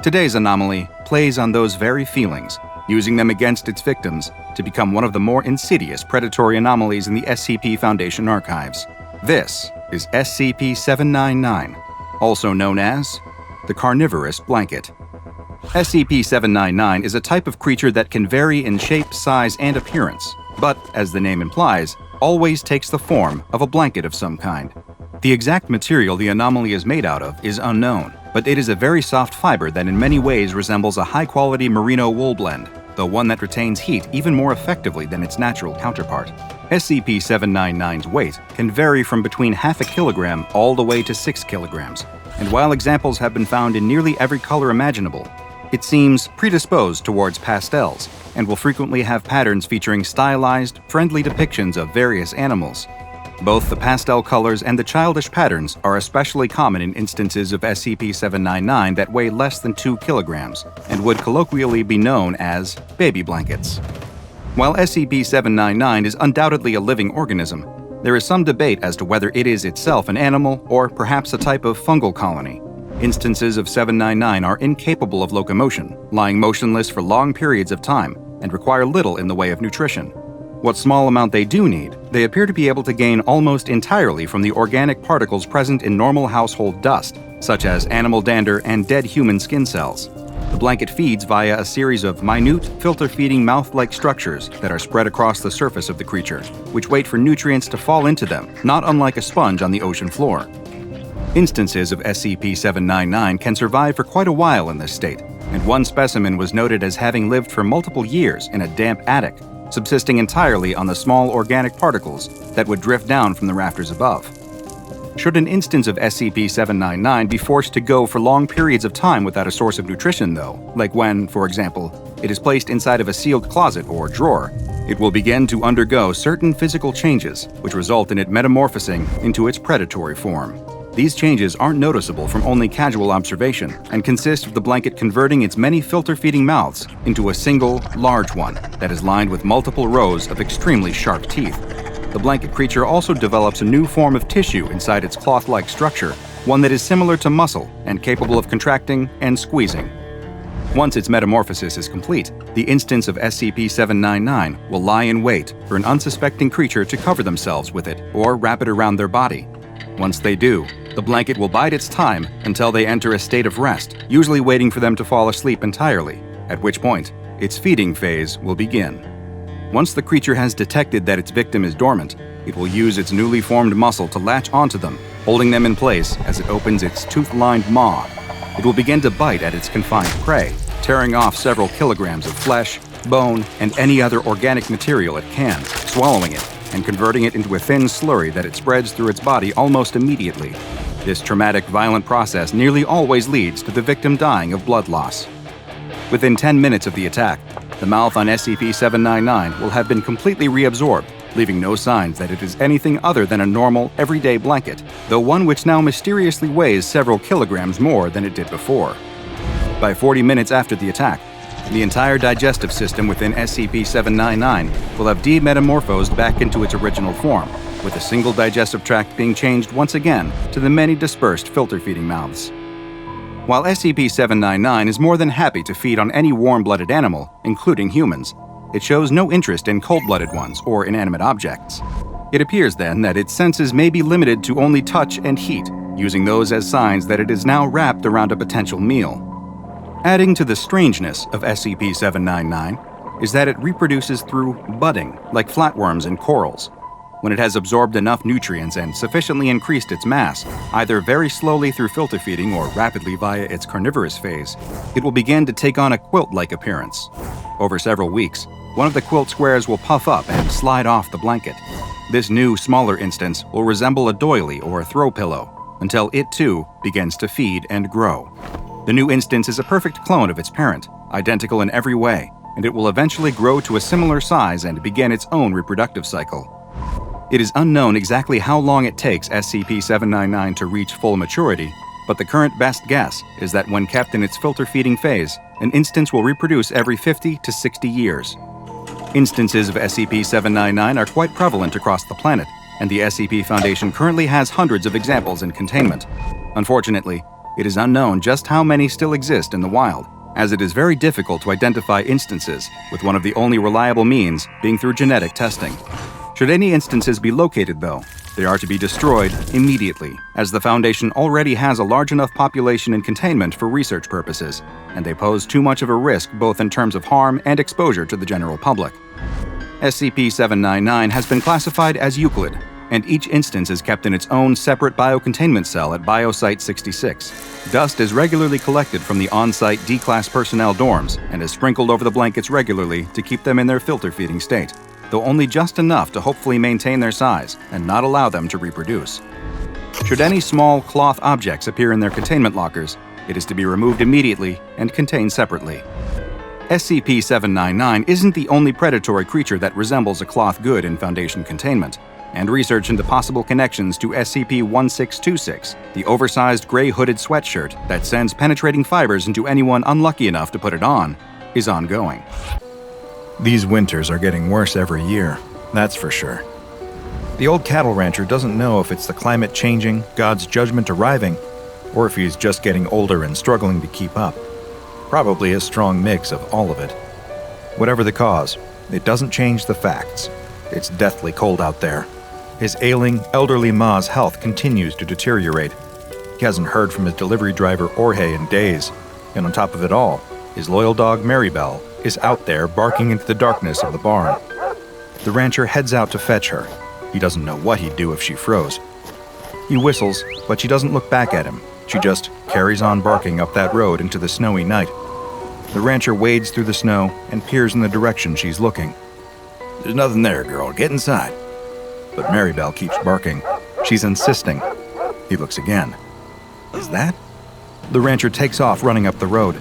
Today's anomaly plays on those very feelings, using them against its victims to become one of the more insidious predatory anomalies in the SCP Foundation archives. This is SCP-799, also known as the Carnivorous Blanket. SCP-799 is a type of creature that can vary in shape, size, and appearance, but, as the name implies, always takes the form of a blanket of some kind. The exact material the anomaly is made out of is unknown, but it is a very soft fiber that in many ways resembles a high-quality merino wool blend, though one that retains heat even more effectively than its natural counterpart. SCP-799's weight can vary from between half a kilogram all the way to 6 kilograms, and while examples have been found in nearly every color imaginable, it seems predisposed towards pastels and will frequently have patterns featuring stylized, friendly depictions of various animals. Both the pastel colors and the childish patterns are especially common in instances of SCP-799 that weigh less than 2 kilograms and would colloquially be known as baby blankets. While SCP-799 is undoubtedly a living organism, there is some debate as to whether it is itself an animal or perhaps a type of fungal colony. Instances of 799 are incapable of locomotion, lying motionless for long periods of time, and require little in the way of nutrition. What small amount they do need, they appear to be able to gain almost entirely from the organic particles present in normal household dust, such as animal dander and dead human skin cells. The blanket feeds via a series of minute, filter-feeding mouth-like structures that are spread across the surface of the creature, which wait for nutrients to fall into them, not unlike a sponge on the ocean floor. Instances of SCP-799 can survive for quite a while in this state, and one specimen was noted as having lived for multiple years in a damp attic, subsisting entirely on the small organic particles that would drift down from the rafters above. Should an instance of SCP-799 be forced to go for long periods of time without a source of nutrition, though, like when, for example, it is placed inside of a sealed closet or drawer, it will begin to undergo certain physical changes, which result in it metamorphosing into its predatory form. These changes aren't noticeable from only casual observation and consist of the blanket converting its many filter-feeding mouths into a single, large one that is lined with multiple rows of extremely sharp teeth. The blanket creature also develops a new form of tissue inside its cloth-like structure, one that is similar to muscle and capable of contracting and squeezing. Once its metamorphosis is complete, the instance of SCP-799 will lie in wait for an unsuspecting creature to cover themselves with it or wrap it around their body. Once they do, the blanket will bide its time until they enter a state of rest, usually waiting for them to fall asleep entirely, at which point its feeding phase will begin. Once the creature has detected that its victim is dormant, it will use its newly formed muscle to latch onto them, holding them in place as it opens its tooth-lined maw. It will begin to bite at its confined prey, tearing off several kilograms of flesh, bone, and any other organic material it can, swallowing it, and converting it into a thin slurry that it spreads through its body almost immediately. This traumatic, violent process nearly always leads to the victim dying of blood loss. Within 10 minutes of the attack, the mouth on SCP-799 will have been completely reabsorbed, leaving no signs that it is anything other than a normal, everyday blanket, though one which now mysteriously weighs several kilograms more than it did before. By 40 minutes after the attack, the entire digestive system within SCP-799 will have demetamorphosed back into its original form, with a single digestive tract being changed once again to the many dispersed filter-feeding mouths. While SCP-799 is more than happy to feed on any warm-blooded animal, including humans, it shows no interest in cold-blooded ones or inanimate objects. It appears then that its senses may be limited to only touch and heat, using those as signs that it is now wrapped around a potential meal. Adding to the strangeness of SCP-799 is that it reproduces through budding, like flatworms and corals. When it has absorbed enough nutrients and sufficiently increased its mass, either very slowly through filter feeding or rapidly via its carnivorous phase, it will begin to take on a quilt-like appearance. Over several weeks, one of the quilt squares will puff up and slide off the blanket. This new, smaller instance will resemble a doily or a throw pillow, until it too begins to feed and grow. The new instance is a perfect clone of its parent, identical in every way, and it will eventually grow to a similar size and begin its own reproductive cycle. It is unknown exactly how long it takes SCP-799 to reach full maturity, but the current best guess is that when kept in its filter-feeding phase, an instance will reproduce every 50 to 60 years. Instances of SCP-799 are quite prevalent across the planet, and the SCP Foundation currently has hundreds of examples in containment. Unfortunately, it is unknown just how many still exist in the wild, as it is very difficult to identify instances, with one of the only reliable means being through genetic testing. Should any instances be located, though, they are to be destroyed immediately, as the Foundation already has a large enough population in containment for research purposes, and they pose too much of a risk both in terms of harm and exposure to the general public. SCP-799 has been classified as Euclid, and each instance is kept in its own separate biocontainment cell at Biosite 66. Dust is regularly collected from the on-site D-Class personnel dorms and is sprinkled over the blankets regularly to keep them in their filter-feeding state, though only just enough to hopefully maintain their size and not allow them to reproduce. Should any small cloth objects appear in their containment lockers, it is to be removed immediately and contained separately. SCP-799 isn't the only predatory creature that resembles a cloth good in Foundation containment, and research into possible connections to SCP-1626, the oversized gray-hooded sweatshirt that sends penetrating fibers into anyone unlucky enough to put it on, is ongoing. These winters are getting worse every year, that's for sure. The old cattle rancher doesn't know if it's the climate changing, God's judgment arriving, or if he's just getting older and struggling to keep up. Probably a strong mix of all of it. Whatever the cause, it doesn't change the facts. It's deathly cold out there. His ailing, elderly ma's health continues to deteriorate. He hasn't heard from his delivery driver Jorge in days, and on top of it all, his loyal dog Maribel is out there barking into the darkness of the barn. The rancher heads out to fetch her. He doesn't know what he'd do if she froze. He whistles, but she doesn't look back at him. She just carries on barking up that road into the snowy night. The rancher wades through the snow and peers in the direction she's looking. "There's nothing there, girl. Get inside." But Maribel keeps barking. She's insisting. He looks again. Is that? The rancher takes off running up the road.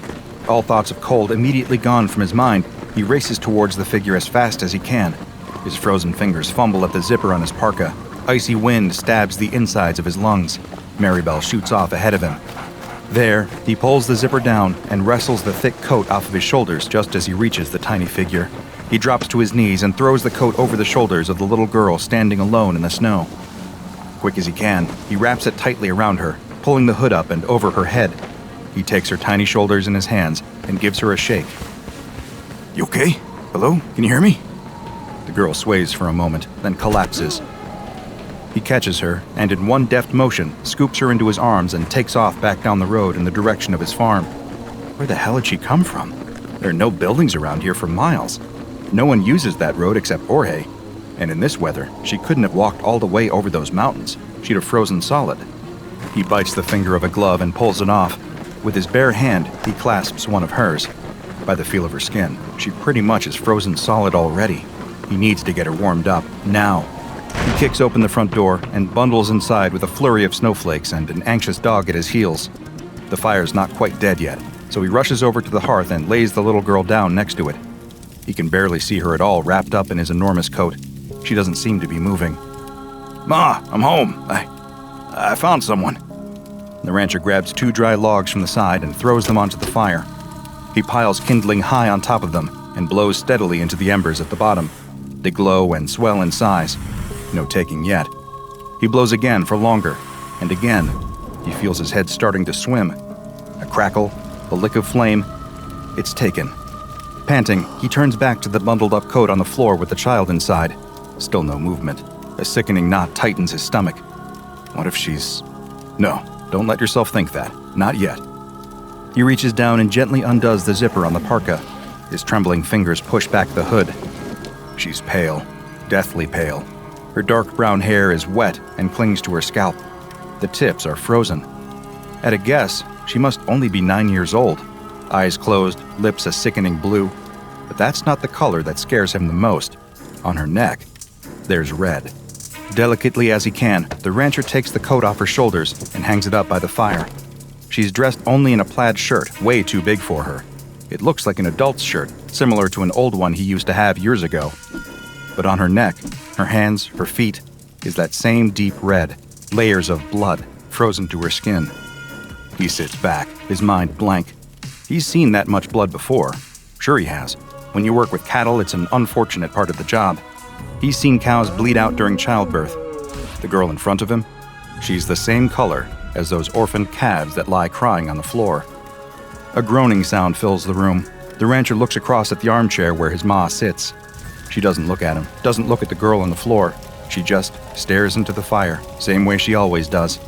All thoughts of cold immediately gone from his mind, he races towards the figure as fast as he can. His frozen fingers fumble at the zipper on his parka. Icy wind stabs the insides of his lungs. Maribel shoots off ahead of him. There, he pulls the zipper down and wrestles the thick coat off of his shoulders just as he reaches the tiny figure. He drops to his knees and throws the coat over the shoulders of the little girl standing alone in the snow. Quick as he can, he wraps it tightly around her, pulling the hood up and over her head. He takes her tiny shoulders in his hands and gives her a shake. "You okay? Hello? Can you hear me?" The girl sways for a moment, then collapses. He catches her and in one deft motion scoops her into his arms and takes off back down the road in the direction of his farm. Where the hell had she come from? There are no buildings around here for miles. No one uses that road except Jorge. And in this weather, she couldn't have walked all the way over those mountains. She'd have frozen solid. He bites the finger of a glove and pulls it off. With his bare hand, he clasps one of hers. By the feel of her skin, she pretty much is frozen solid already. He needs to get her warmed up, now. He kicks open the front door and bundles inside with a flurry of snowflakes and an anxious dog at his heels. The fire's not quite dead yet, so he rushes over to the hearth and lays the little girl down next to it. He can barely see her at all wrapped up in his enormous coat. She doesn't seem to be moving. "Ma, I'm home. I found someone." The rancher grabs 2 dry logs from the side and throws them onto the fire. He piles kindling high on top of them and blows steadily into the embers at the bottom. They glow and swell in size. No taking yet. He blows again for longer, and again. He feels his head starting to swim. A crackle, a lick of flame. It's taken. Panting, he turns back to the bundled-up coat on the floor with the child inside. Still no movement. A sickening knot tightens his stomach. What if she's... No, don't let yourself think that. Not yet. He reaches down and gently undoes the zipper on the parka. His trembling fingers push back the hood. She's pale, deathly pale. Her dark brown hair is wet and clings to her scalp. The tips are frozen. At a guess, she must only be 9 years old. Eyes closed, lips a sickening blue. But that's not the color that scares him the most. On her neck, there's red. Delicately as he can, the rancher takes the coat off her shoulders and hangs it up by the fire. She's dressed only in a plaid shirt, way too big for her. It looks like an adult's shirt, similar to an old one he used to have years ago. But on her neck, her hands, her feet, is that same deep red, layers of blood frozen to her skin. He sits back, his mind blank. He's seen that much blood before. Sure he has. When you work with cattle, it's an unfortunate part of the job. He's seen cows bleed out during childbirth. The girl in front of him, she's the same color as those orphaned calves that lie crying on the floor. A groaning sound fills the room. The rancher looks across at the armchair where his ma sits. She doesn't look at him, doesn't look at the girl on the floor. She just stares into the fire, same way she always does.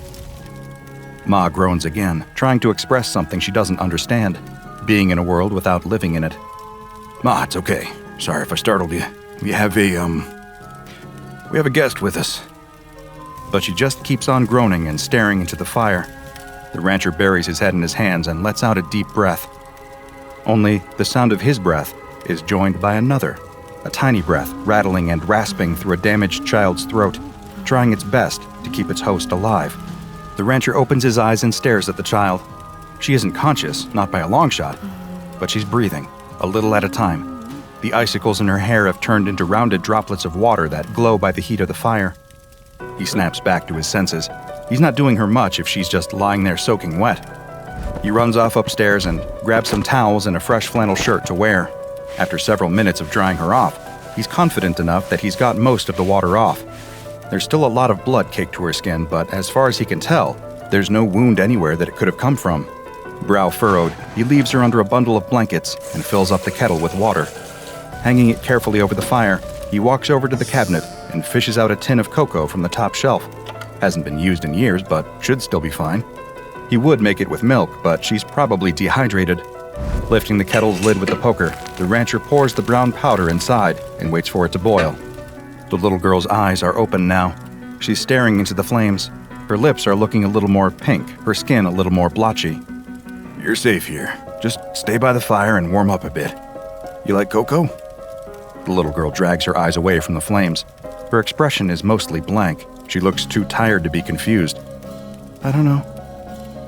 Ma groans again, trying to express something she doesn't understand, being in a world without living in it. "Ma, it's okay. Sorry if I startled you. We have a guest with us." But she just keeps on groaning and staring into the fire. The rancher buries his head in his hands and lets out a deep breath. Only the sound of his breath is joined by another, a tiny breath rattling and rasping through a damaged child's throat, trying its best to keep its host alive. The rancher opens his eyes and stares at the child. She isn't conscious, not by a long shot, but she's breathing, a little at a time. The icicles in her hair have turned into rounded droplets of water that glow by the heat of the fire. He snaps back to his senses. He's not doing her much if she's just lying there soaking wet. He runs off upstairs and grabs some towels and a fresh flannel shirt to wear. After several minutes of drying her off, he's confident enough that he's got most of the water off. There's still a lot of blood caked to her skin, but as far as he can tell, there's no wound anywhere that it could have come from. Brow furrowed, he leaves her under a bundle of blankets and fills up the kettle with water. Hanging it carefully over the fire, he walks over to the cabinet and fishes out a tin of cocoa from the top shelf. Hasn't been used in years, but should still be fine. He would make it with milk, but she's probably dehydrated. Lifting the kettle's lid with the poker, the rancher pours the brown powder inside and waits for it to boil. The little girl's eyes are open now. She's staring into the flames. Her lips are looking a little more pink, her skin a little more blotchy. "You're safe here. Just stay by the fire and warm up a bit. You like cocoa?" The little girl drags her eyes away from the flames. Her expression is mostly blank. She looks too tired to be confused. "I don't know."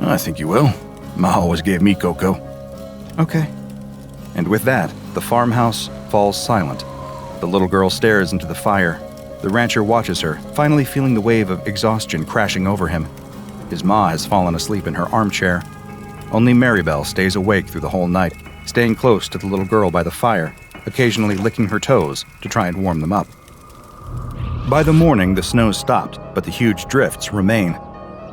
"I think you will. Ma always gave me cocoa." "Okay." And with that, the farmhouse falls silent. The little girl stares into the fire. The rancher watches her, finally feeling the wave of exhaustion crashing over him. His ma has fallen asleep in her armchair. Only Maribel stays awake through the whole night, staying close to the little girl by the fire, occasionally licking her toes to try and warm them up. By the morning, the snow stopped, but the huge drifts remain.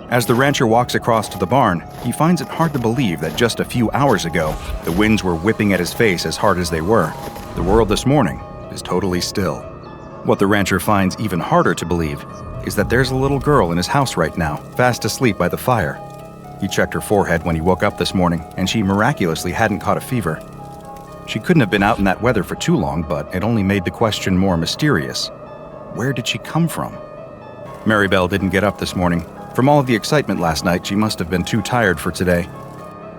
As the rancher walks across to the barn, he finds it hard to believe that just a few hours ago, the winds were whipping at his face as hard as they were. The world this morning is totally still. What the rancher finds even harder to believe is that there's a little girl in his house right now, fast asleep by the fire. He checked her forehead when he woke up this morning, and she miraculously hadn't caught a fever. She couldn't have been out in that weather for too long, but it only made the question more mysterious. Where did she come from? Maribel didn't get up this morning. From all of the excitement last night, she must have been too tired for today.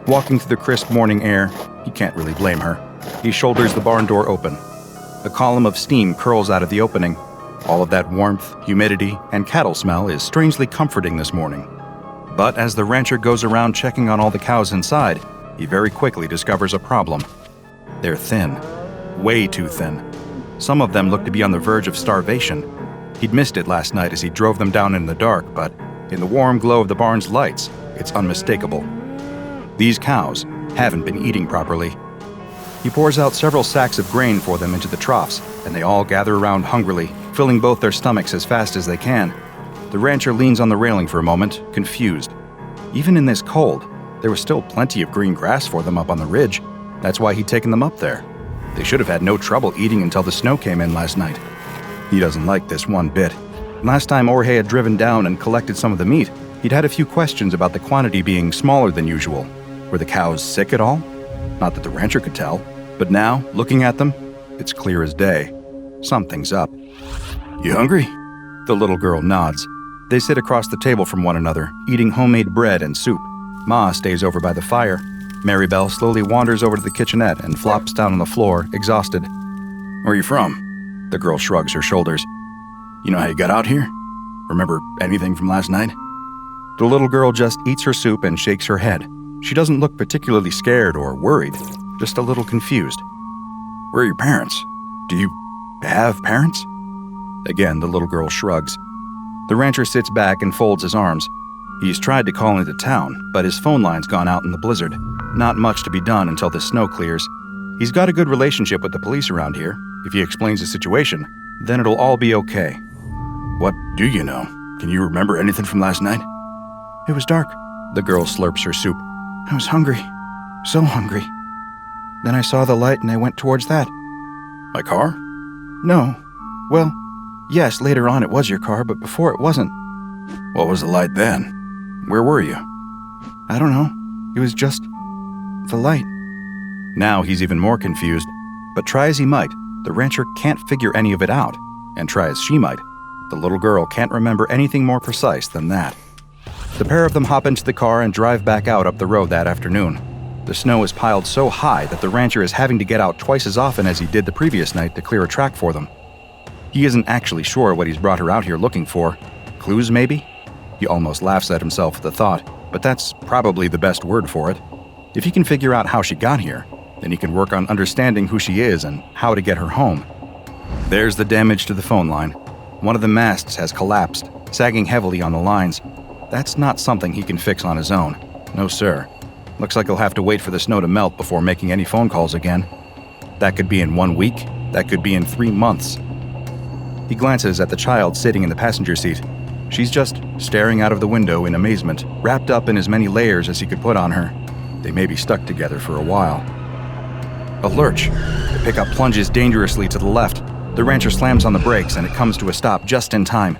Walking through the crisp morning air, he can't really blame her. He shoulders the barn door open. A column of steam curls out of the opening. All of that warmth, humidity, and cattle smell is strangely comforting this morning. But as the rancher goes around checking on all the cows inside, he very quickly discovers a problem. They're thin. Way too thin. Some of them look to be on the verge of starvation. He'd missed it last night as he drove them down in the dark, but in the warm glow of the barn's lights, it's unmistakable. These cows haven't been eating properly. He pours out several sacks of grain for them into the troughs, and they all gather around hungrily, filling both their stomachs as fast as they can. The rancher leans on the railing for a moment, confused. Even in this cold, there was still plenty of green grass for them up on the ridge. That's why he'd taken them up there. They should have had no trouble eating until the snow came in last night. He doesn't like this one bit. Last time Jorge had driven down and collected some of the meat, he'd had a few questions about the quantity being smaller than usual. Were the cows sick at all? Not that the rancher could tell. But now, looking at them, it's clear as day. Something's up. You hungry? The little girl nods. They sit across the table from one another, eating homemade bread and soup. Ma stays over by the fire. Maribel slowly wanders over to the kitchenette and flops down on the floor, exhausted. Where are you from? The girl shrugs her shoulders. You know how you got out here? Remember anything from last night? The little girl just eats her soup and shakes her head. She doesn't look particularly scared or worried, just a little confused. Where are your parents? Do you have parents? Again, the little girl shrugs. The rancher sits back and folds his arms. He's tried to call into town, but his phone line's gone out in the blizzard. Not much to be done until the snow clears. He's got a good relationship with the police around here. If he explains the situation, then it'll all be okay. What do you know? Can you remember anything from last night? It was dark. The girl slurps her soup. I was hungry. So hungry. Then I saw the light and I went towards that. My car? No. Well, yes, later on it was your car, but before it wasn't. What was the light then? Where were you? I don't know. It was just the light. Now he's even more confused, but try as he might, the rancher can't figure any of it out, and try as she might, the little girl can't remember anything more precise than that. The pair of them hop into the car and drive back out up the road that afternoon. The snow is piled so high that the rancher is having to get out twice as often as he did the previous night to clear a track for them. He isn't actually sure what he's brought her out here looking for. Clues, maybe? He almost laughs at himself at the thought, but that's probably the best word for it. If he can figure out how she got here, then he can work on understanding who she is and how to get her home. There's the damage to the phone line. One of the masts has collapsed, sagging heavily on the lines. That's not something he can fix on his own. No, sir. Looks like he'll have to wait for the snow to melt before making any phone calls again. That could be in 1 week. That could be in 3 months. He glances at the child sitting in the passenger seat. She's just staring out of the window in amazement, wrapped up in as many layers as he could put on her. They may be stuck together for a while. A lurch. The pickup plunges dangerously to the left. The rancher slams on the brakes and it comes to a stop just in time.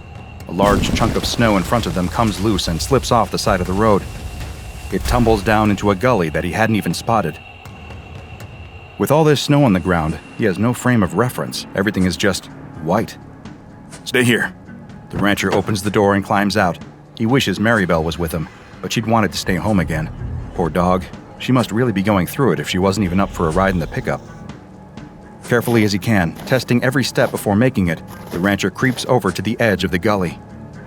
A large chunk of snow in front of them comes loose and slips off the side of the road. It tumbles down into a gully that he hadn't even spotted. With all this snow on the ground, he has no frame of reference. Everything is just white. Stay here. The rancher opens the door and climbs out. He wishes Maribel was with him, but she'd wanted to stay home again. Poor dog. She must really be going through it if she wasn't even up for a ride in the pickup. Carefully as he can, testing every step before making it, the rancher creeps over to the edge of the gully.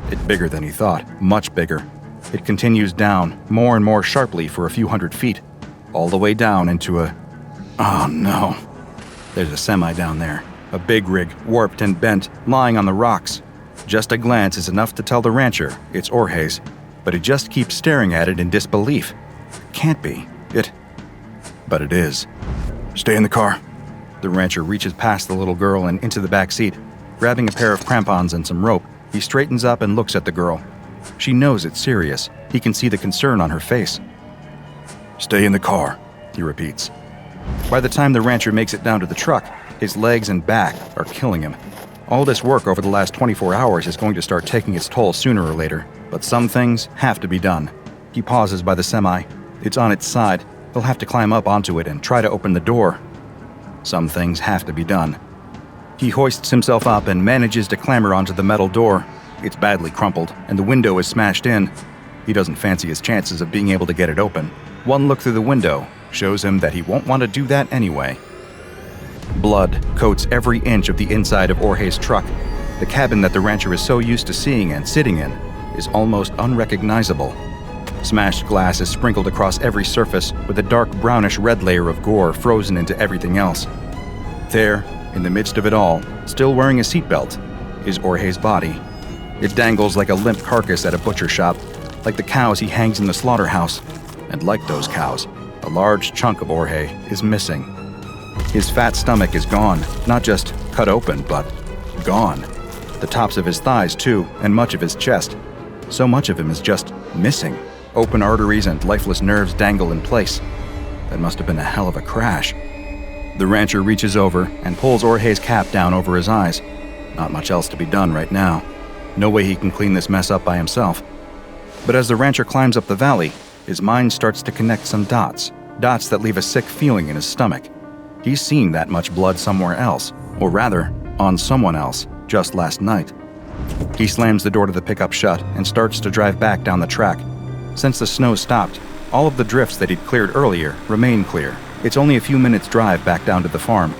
It's bigger than he thought, much bigger. It continues down, more and more sharply for a few hundred feet, all the way down into a... Oh no. There's a semi down there, a big rig, warped and bent, lying on the rocks. Just a glance is enough to tell the rancher it's Jorge's, but he just keeps staring at it in disbelief. Can't be. But it is. Stay in the car. The rancher reaches past the little girl and into the back seat. Grabbing a pair of crampons and some rope, he straightens up and looks at the girl. She knows it's serious. He can see the concern on her face. Stay in the car, he repeats. By the time the rancher makes it down to the truck, his legs and back are killing him. All this work over the last 24 hours is going to start taking its toll sooner or later, but some things have to be done. He pauses by the semi. It's on its side. He'll have to climb up onto it and try to open the door. Some things have to be done. He hoists himself up and manages to clamber onto the metal door. It's badly crumpled, and the window is smashed in. He doesn't fancy his chances of being able to get it open. One look through the window shows him that he won't want to do that anyway. Blood coats every inch of the inside of Jorge's truck. The cabin that the rancher is so used to seeing and sitting in is almost unrecognizable. Smashed glass is sprinkled across every surface with a dark brownish-red layer of gore frozen into everything else. There, in the midst of it all, still wearing a seatbelt, is Jorge's body. It dangles like a limp carcass at a butcher shop, like the cows he hangs in the slaughterhouse. And like those cows, a large chunk of Jorge is missing. His fat stomach is gone, not just cut open, but gone. The tops of his thighs, too, and much of his chest. So much of him is just missing. Open arteries and lifeless nerves dangle in place. That must have been a hell of a crash. The rancher reaches over and pulls Jorge's cap down over his eyes. Not much else to be done right now. No way he can clean this mess up by himself. But as the rancher climbs up the valley, his mind starts to connect some dots that leave a sick feeling in his stomach. He's seen that much blood somewhere else, or rather, on someone else, just last night. He slams the door to the pickup shut and starts to drive back down the track. Since the snow stopped, all of the drifts that he'd cleared earlier remain clear. It's only a few minutes' drive back down to the farm.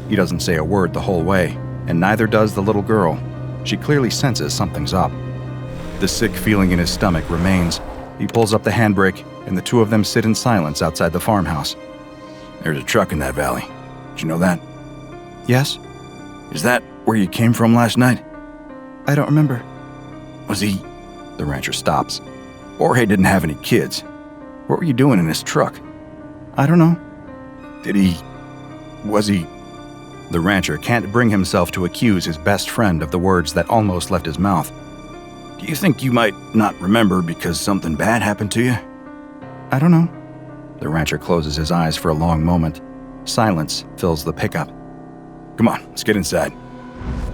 He doesn't say a word the whole way, and neither does the little girl. She clearly senses something's up. The sick feeling in his stomach remains. He pulls up the handbrake, and the two of them sit in silence outside the farmhouse. There's a truck in that valley. Did you know that? Yes? Is that where you came from last night? I don't remember. Was he... The rancher stops. Jorge didn't have any kids. What were you doing in his truck? I don't know. Was he... The rancher can't bring himself to accuse his best friend of the words that almost left his mouth. Do you think you might not remember because something bad happened to you? I don't know. The rancher closes his eyes for a long moment. Silence fills the pickup. Come on, let's get inside.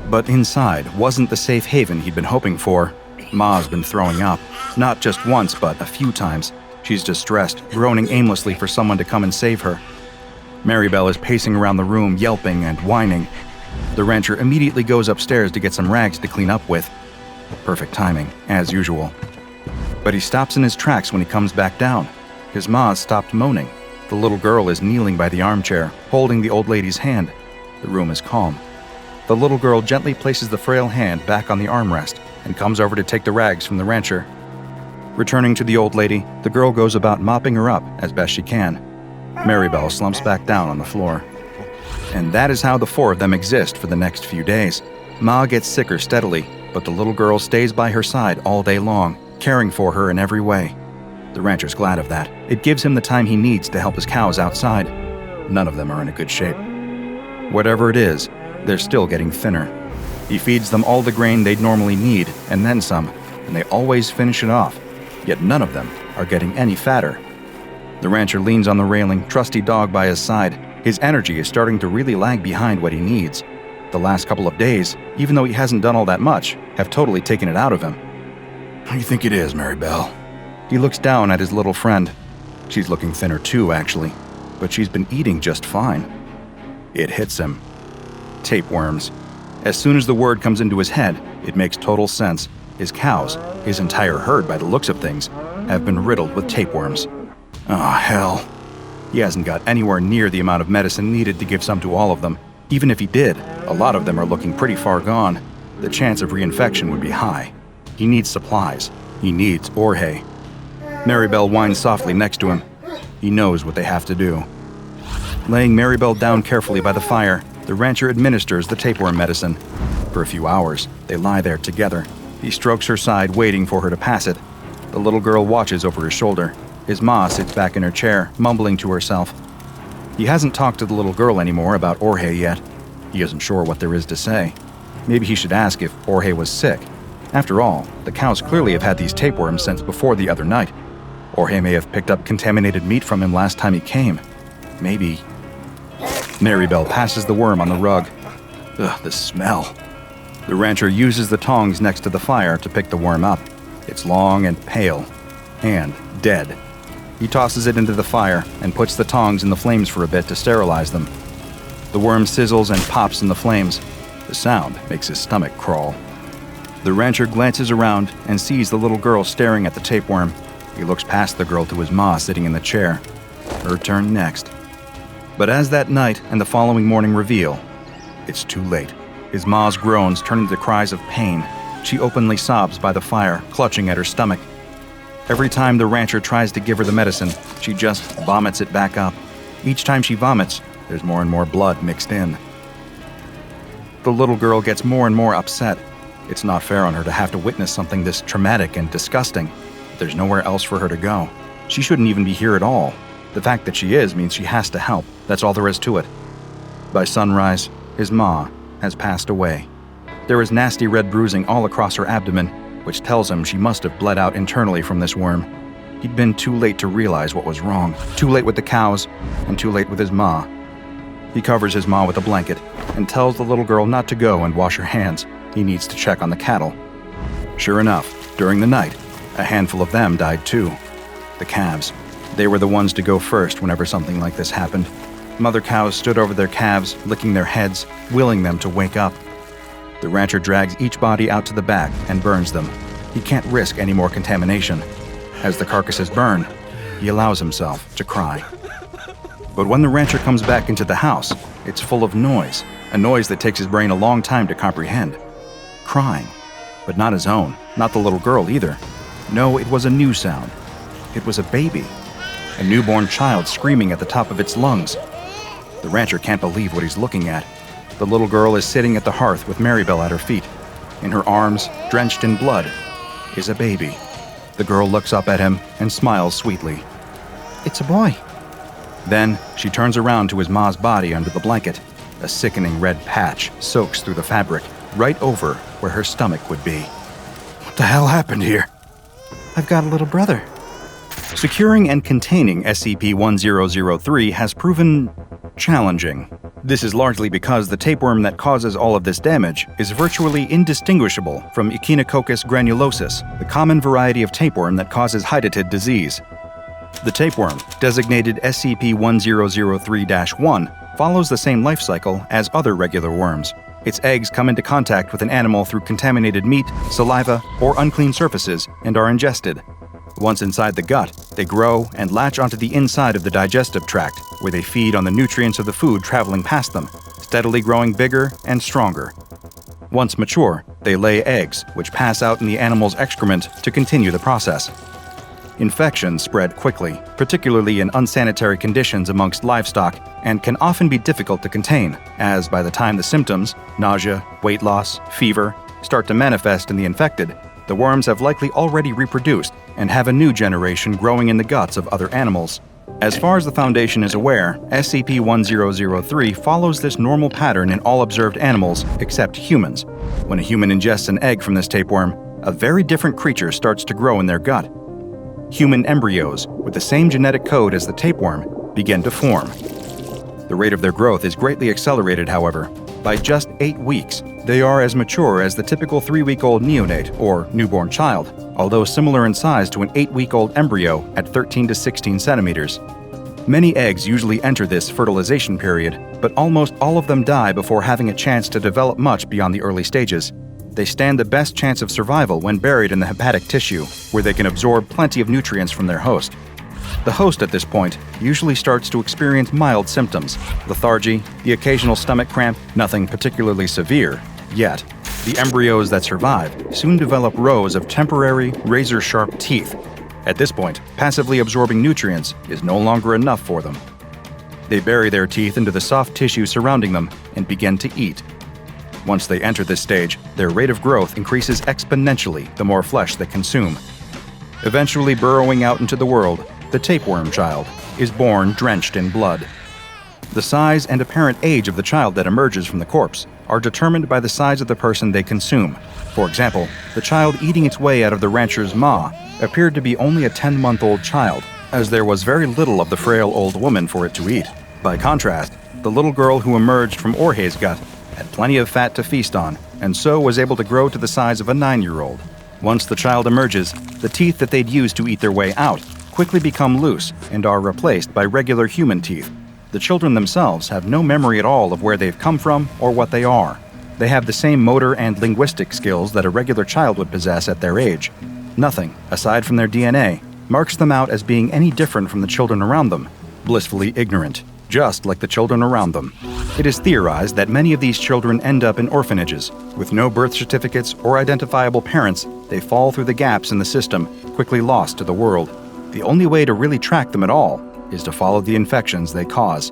But inside wasn't the safe haven he'd been hoping for. Ma's been throwing up. Not just once, but a few times. She's distressed, groaning aimlessly for someone to come and save her. Maribel is pacing around the room, yelping and whining. The rancher immediately goes upstairs to get some rags to clean up with. Perfect timing, as usual. But he stops in his tracks when he comes back down. His ma's stopped moaning. The little girl is kneeling by the armchair, holding the old lady's hand. The room is calm. The little girl gently places the frail hand back on the armrest and comes over to take the rags from the rancher. Returning to the old lady, the girl goes about mopping her up as best she can. Maribel slumps back down on the floor. And that is how the four of them exist for the next few days. Ma gets sicker steadily, but the little girl stays by her side all day long, caring for her in every way. The rancher's glad of that. It gives him the time he needs to help his cows outside. None of them are in a good shape. Whatever it is, they're still getting thinner. He feeds them all the grain they'd normally need, and then some, and they always finish it off. Yet none of them are getting any fatter. The rancher leans on the railing, trusty dog by his side. His energy is starting to really lag behind what he needs. The last couple of days, even though he hasn't done all that much, have totally taken it out of him. What do you think it is, Maribel? He looks down at his little friend. She's looking thinner too, actually, but she's been eating just fine. It hits him. Tapeworms. As soon as the word comes into his head, it makes total sense. His cows, his entire herd by the looks of things, have been riddled with tapeworms. Oh, hell. He hasn't got anywhere near the amount of medicine needed to give some to all of them. Even if he did, a lot of them are looking pretty far gone. The chance of reinfection would be high. He needs supplies. He needs Jorge. Maribel whines softly next to him. He knows what they have to do. Laying Maribel down carefully by the fire, the rancher administers the tapeworm medicine. For a few hours, they lie there together. He strokes her side, waiting for her to pass it. The little girl watches over his shoulder. His ma sits back in her chair, mumbling to herself. He hasn't talked to the little girl anymore about Jorge yet. He isn't sure what there is to say. Maybe he should ask if Jorge was sick. After all, the cows clearly have had these tapeworms since before the other night. Jorge may have picked up contaminated meat from him last time he came. Maybe. Maribel passes the worm on the rug. Ugh, the smell. The rancher uses the tongs next to the fire to pick the worm up. It's long and pale. And dead. He tosses it into the fire and puts the tongs in the flames for a bit to sterilize them. The worm sizzles and pops in the flames. The sound makes his stomach crawl. The rancher glances around and sees the little girl staring at the tapeworm. He looks past the girl to his ma sitting in the chair. Her turn next. But as that night and the following morning reveal, it's too late. his ma's groans turn into cries of pain. She openly sobs by the fire, clutching at her stomach. Every time the rancher tries to give her the medicine, she just vomits it back up. Each time she vomits, there's more and more blood mixed in. The little girl gets more and more upset. It's not fair on her to have to witness something this traumatic and disgusting. There's nowhere else for her to go. She shouldn't even be here at all. The fact that she is means she has to help. That's all there is to it. By sunrise, his ma has passed away. There is nasty red bruising all across her abdomen, which tells him she must have bled out internally from this worm. He'd been too late to realize what was wrong. Too late with the cows, and too late with his ma. He covers his ma with a blanket and tells the little girl not to go and wash her hands. He needs to check on the cattle. Sure enough, during the night, a handful of them died too. The calves. They were the ones to go first whenever something like this happened. Mother cows stood over their calves, licking their heads, willing them to wake up. The rancher drags each body out to the back and burns them. He can't risk any more contamination. As the carcasses burn, he allows himself to cry. But when the rancher comes back into the house, it's full of noise, a noise that takes his brain a long time to comprehend. Crying, but not his own, not the little girl either. No, it was a new sound. It was a baby, a newborn child screaming at the top of its lungs. The rancher can't believe what he's looking at. The little girl is sitting at the hearth with Maribel at her feet. In her arms, drenched in blood, is a baby. The girl looks up at him and smiles sweetly. "It's a boy." Then she turns around to his ma's body under the blanket. A sickening red patch soaks through the fabric, right over where her stomach would be. What the hell happened here? "I've got a little brother." Securing and containing SCP-1003 has proven challenging. This is largely because the tapeworm that causes all of this damage is virtually indistinguishable from Echinococcus granulosus, the common variety of tapeworm that causes hydatid disease. The tapeworm, designated SCP-1003-1, follows the same life cycle as other regular worms. Its eggs come into contact with an animal through contaminated meat, saliva, or unclean surfaces and are ingested. Once inside the gut, they grow and latch onto the inside of the digestive tract, where they feed on the nutrients of the food traveling past them, steadily growing bigger and stronger. Once mature, they lay eggs, which pass out in the animal's excrement to continue the process. Infections spread quickly, particularly in unsanitary conditions amongst livestock, and can often be difficult to contain, as by the time the symptoms, nausea, weight loss, fever, start to manifest in the infected, the worms have likely already reproduced and have a new generation growing in the guts of other animals. As far as the Foundation is aware, SCP-1003 follows this normal pattern in all observed animals except humans. When a human ingests an egg from this tapeworm, a very different creature starts to grow in their gut. Human embryos, with the same genetic code as the tapeworm, begin to form. The rate of their growth is greatly accelerated, however. By just 8 weeks, they are as mature as the typical 3-week-old neonate or newborn child, although similar in size to an 8-week-old embryo at 13 to 16 centimeters. Many eggs usually enter this fertilization period, but almost all of them die before having a chance to develop much beyond the early stages. They stand the best chance of survival when buried in the hepatic tissue, where they can absorb plenty of nutrients from their host. The host at this point usually starts to experience mild symptoms, lethargy, the occasional stomach cramp, nothing particularly severe. Yet, the embryos that survive soon develop rows of temporary, razor-sharp teeth. At this point, passively absorbing nutrients is no longer enough for them. They bury their teeth into the soft tissue surrounding them and begin to eat. Once they enter this stage, their rate of growth increases exponentially the more flesh they consume. Eventually burrowing out into the world, the tapeworm child is born drenched in blood. The size and apparent age of the child that emerges from the corpse are determined by the size of the person they consume. For example, the child eating its way out of the rancher's maw appeared to be only a 10-month-old child, as there was very little of the frail old woman for it to eat. By contrast, the little girl who emerged from Orhe's gut had plenty of fat to feast on, and so was able to grow to the size of a 9-year-old. Once the child emerges, the teeth that they'd used to eat their way out quickly become loose and are replaced by regular human teeth. The children themselves have no memory at all of where they've come from or what they are. They have the same motor and linguistic skills that a regular child would possess at their age. Nothing, aside from their DNA, marks them out as being any different from the children around them, blissfully ignorant, just like the children around them. It is theorized that many of these children end up in orphanages. With no birth certificates or identifiable parents, they fall through the gaps in the system, quickly lost to the world. The only way to really track them at all is to follow the infections they cause.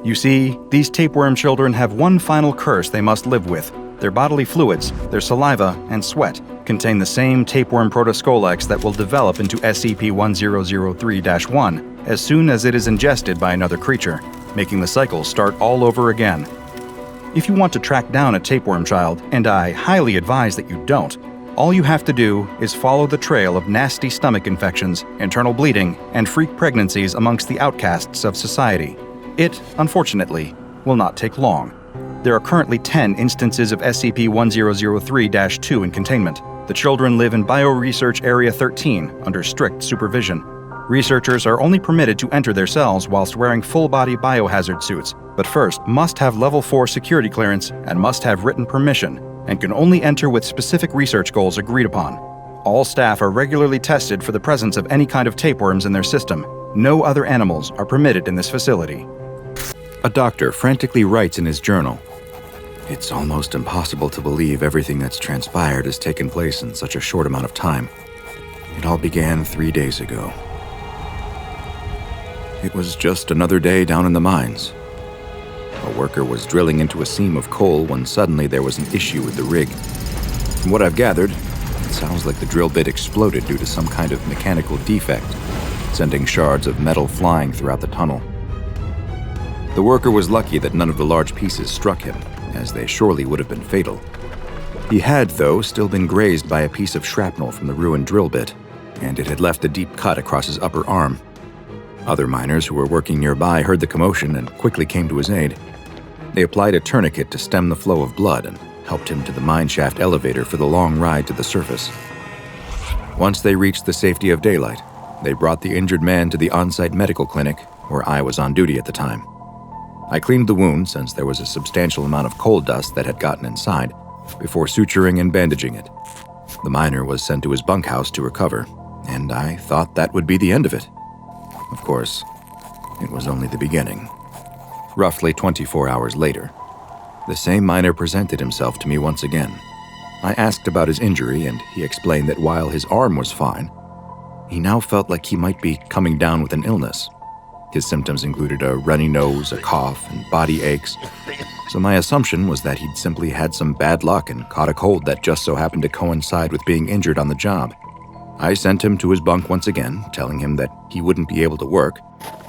You see, these tapeworm children have one final curse they must live with. Their bodily fluids, their saliva, and sweat contain the same tapeworm protoscolex that will develop into SCP-1003-1 as soon as it is ingested by another creature, making the cycle start all over again. If you want to track down a tapeworm child, and I highly advise that you don't, all you have to do is follow the trail of nasty stomach infections, internal bleeding, and freak pregnancies amongst the outcasts of society. It, unfortunately, will not take long. There are currently 10 instances of SCP-1003-2 in containment. The children live in Bioresearch Area 13 under strict supervision. Researchers are only permitted to enter their cells whilst wearing full-body biohazard suits, but first must have Level 4 security clearance and must have written permission, and can only enter with specific research goals agreed upon. All staff are regularly tested for the presence of any kind of tapeworms in their system. No other animals are permitted in this facility. A doctor frantically writes in his journal, "It's almost impossible to believe everything that's transpired has taken place in such a short amount of time. It all began 3 days ago. It was just another day down in the mines. A worker was drilling into a seam of coal when suddenly there was an issue with the rig. From what I've gathered, it sounds like the drill bit exploded due to some kind of mechanical defect, sending shards of metal flying throughout the tunnel. The worker was lucky that none of the large pieces struck him, as they surely would have been fatal. He had, though, still been grazed by a piece of shrapnel from the ruined drill bit, and it had left a deep cut across his upper arm. Other miners who were working nearby heard the commotion and quickly came to his aid. They applied a tourniquet to stem the flow of blood and helped him to the mineshaft elevator for the long ride to the surface. Once they reached the safety of daylight, they brought the injured man to the on-site medical clinic, where I was on duty at the time. I cleaned the wound since there was a substantial amount of coal dust that had gotten inside, before suturing and bandaging it. The miner was sent to his bunkhouse to recover, and I thought that would be the end of it. Of course, it was only the beginning. Roughly 24 hours later, the same miner presented himself to me once again. I asked about his injury, and he explained that while his arm was fine, he now felt like he might be coming down with an illness. His symptoms included a runny nose, a cough, and body aches, so my assumption was that he'd simply had some bad luck and caught a cold that just so happened to coincide with being injured on the job. I sent him to his bunk once again, telling him that he wouldn't be able to work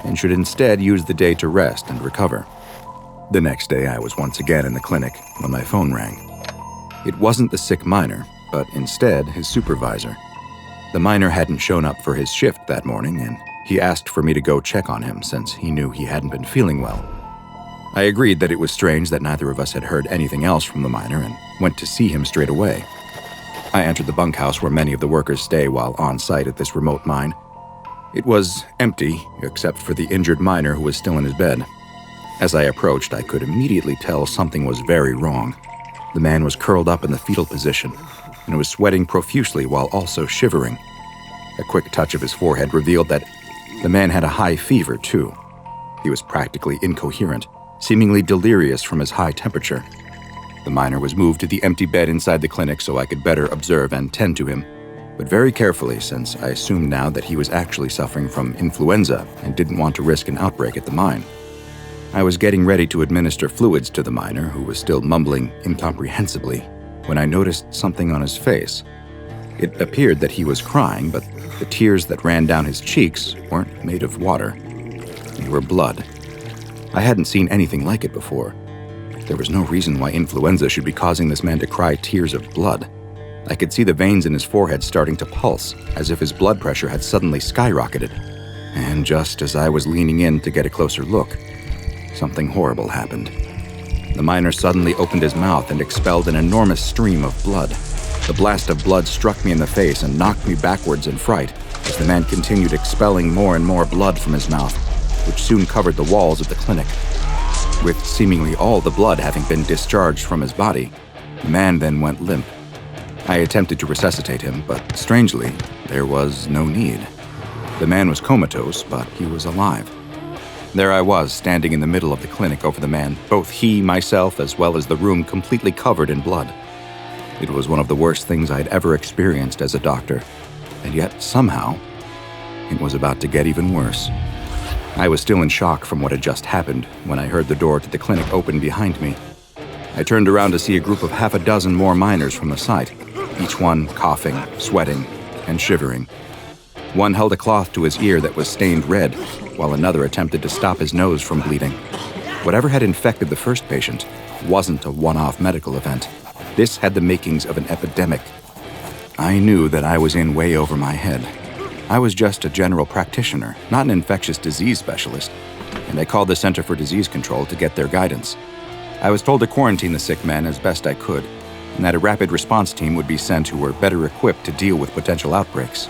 and should instead use the day to rest and recover. The next day, I was once again in the clinic when my phone rang. It wasn't the sick miner, but instead his supervisor. The miner hadn't shown up for his shift that morning, and he asked for me to go check on him since he knew he hadn't been feeling well. I agreed that it was strange that neither of us had heard anything else from the miner and went to see him straight away. I entered the bunkhouse where many of the workers stay while on site at this remote mine. It was empty, except for the injured miner who was still in his bed. As I approached, I could immediately tell something was very wrong. The man was curled up in the fetal position and was sweating profusely while also shivering. A quick touch of his forehead revealed that the man had a high fever, too. He was practically incoherent, seemingly delirious from his high temperature. The miner was moved to the empty bed inside the clinic so I could better observe and tend to him, but very carefully since I assumed now that he was actually suffering from influenza and didn't want to risk an outbreak at the mine. I was getting ready to administer fluids to the miner, who was still mumbling incomprehensibly, when I noticed something on his face. It appeared that he was crying, but the tears that ran down his cheeks weren't made of water. They were blood. I hadn't seen anything like it before. There was no reason why influenza should be causing this man to cry tears of blood. I could see the veins in his forehead starting to pulse, as if his blood pressure had suddenly skyrocketed. And just as I was leaning in to get a closer look, something horrible happened. The miner suddenly opened his mouth and expelled an enormous stream of blood. The blast of blood struck me in the face and knocked me backwards in fright as the man continued expelling more and more blood from his mouth, which soon covered the walls of the clinic. With seemingly all the blood having been discharged from his body, the man then went limp. I attempted to resuscitate him, but strangely, there was no need. The man was comatose, but he was alive. There I was, standing in the middle of the clinic over the man, both he, myself, as well as the room completely covered in blood. It was one of the worst things I'd ever experienced as a doctor, and yet, somehow, it was about to get even worse. I was still in shock from what had just happened when I heard the door to the clinic open behind me. I turned around to see a group of half a dozen more miners from the site, each one coughing, sweating, and shivering. One held a cloth to his ear that was stained red, while another attempted to stop his nose from bleeding. Whatever had infected the first patient wasn't a one-off medical event. This had the makings of an epidemic. I knew that I was in way over my head. I was just a general practitioner, not an infectious disease specialist, and I called the Center for Disease Control to get their guidance. I was told to quarantine the sick men as best I could, and that a rapid response team would be sent who were better equipped to deal with potential outbreaks.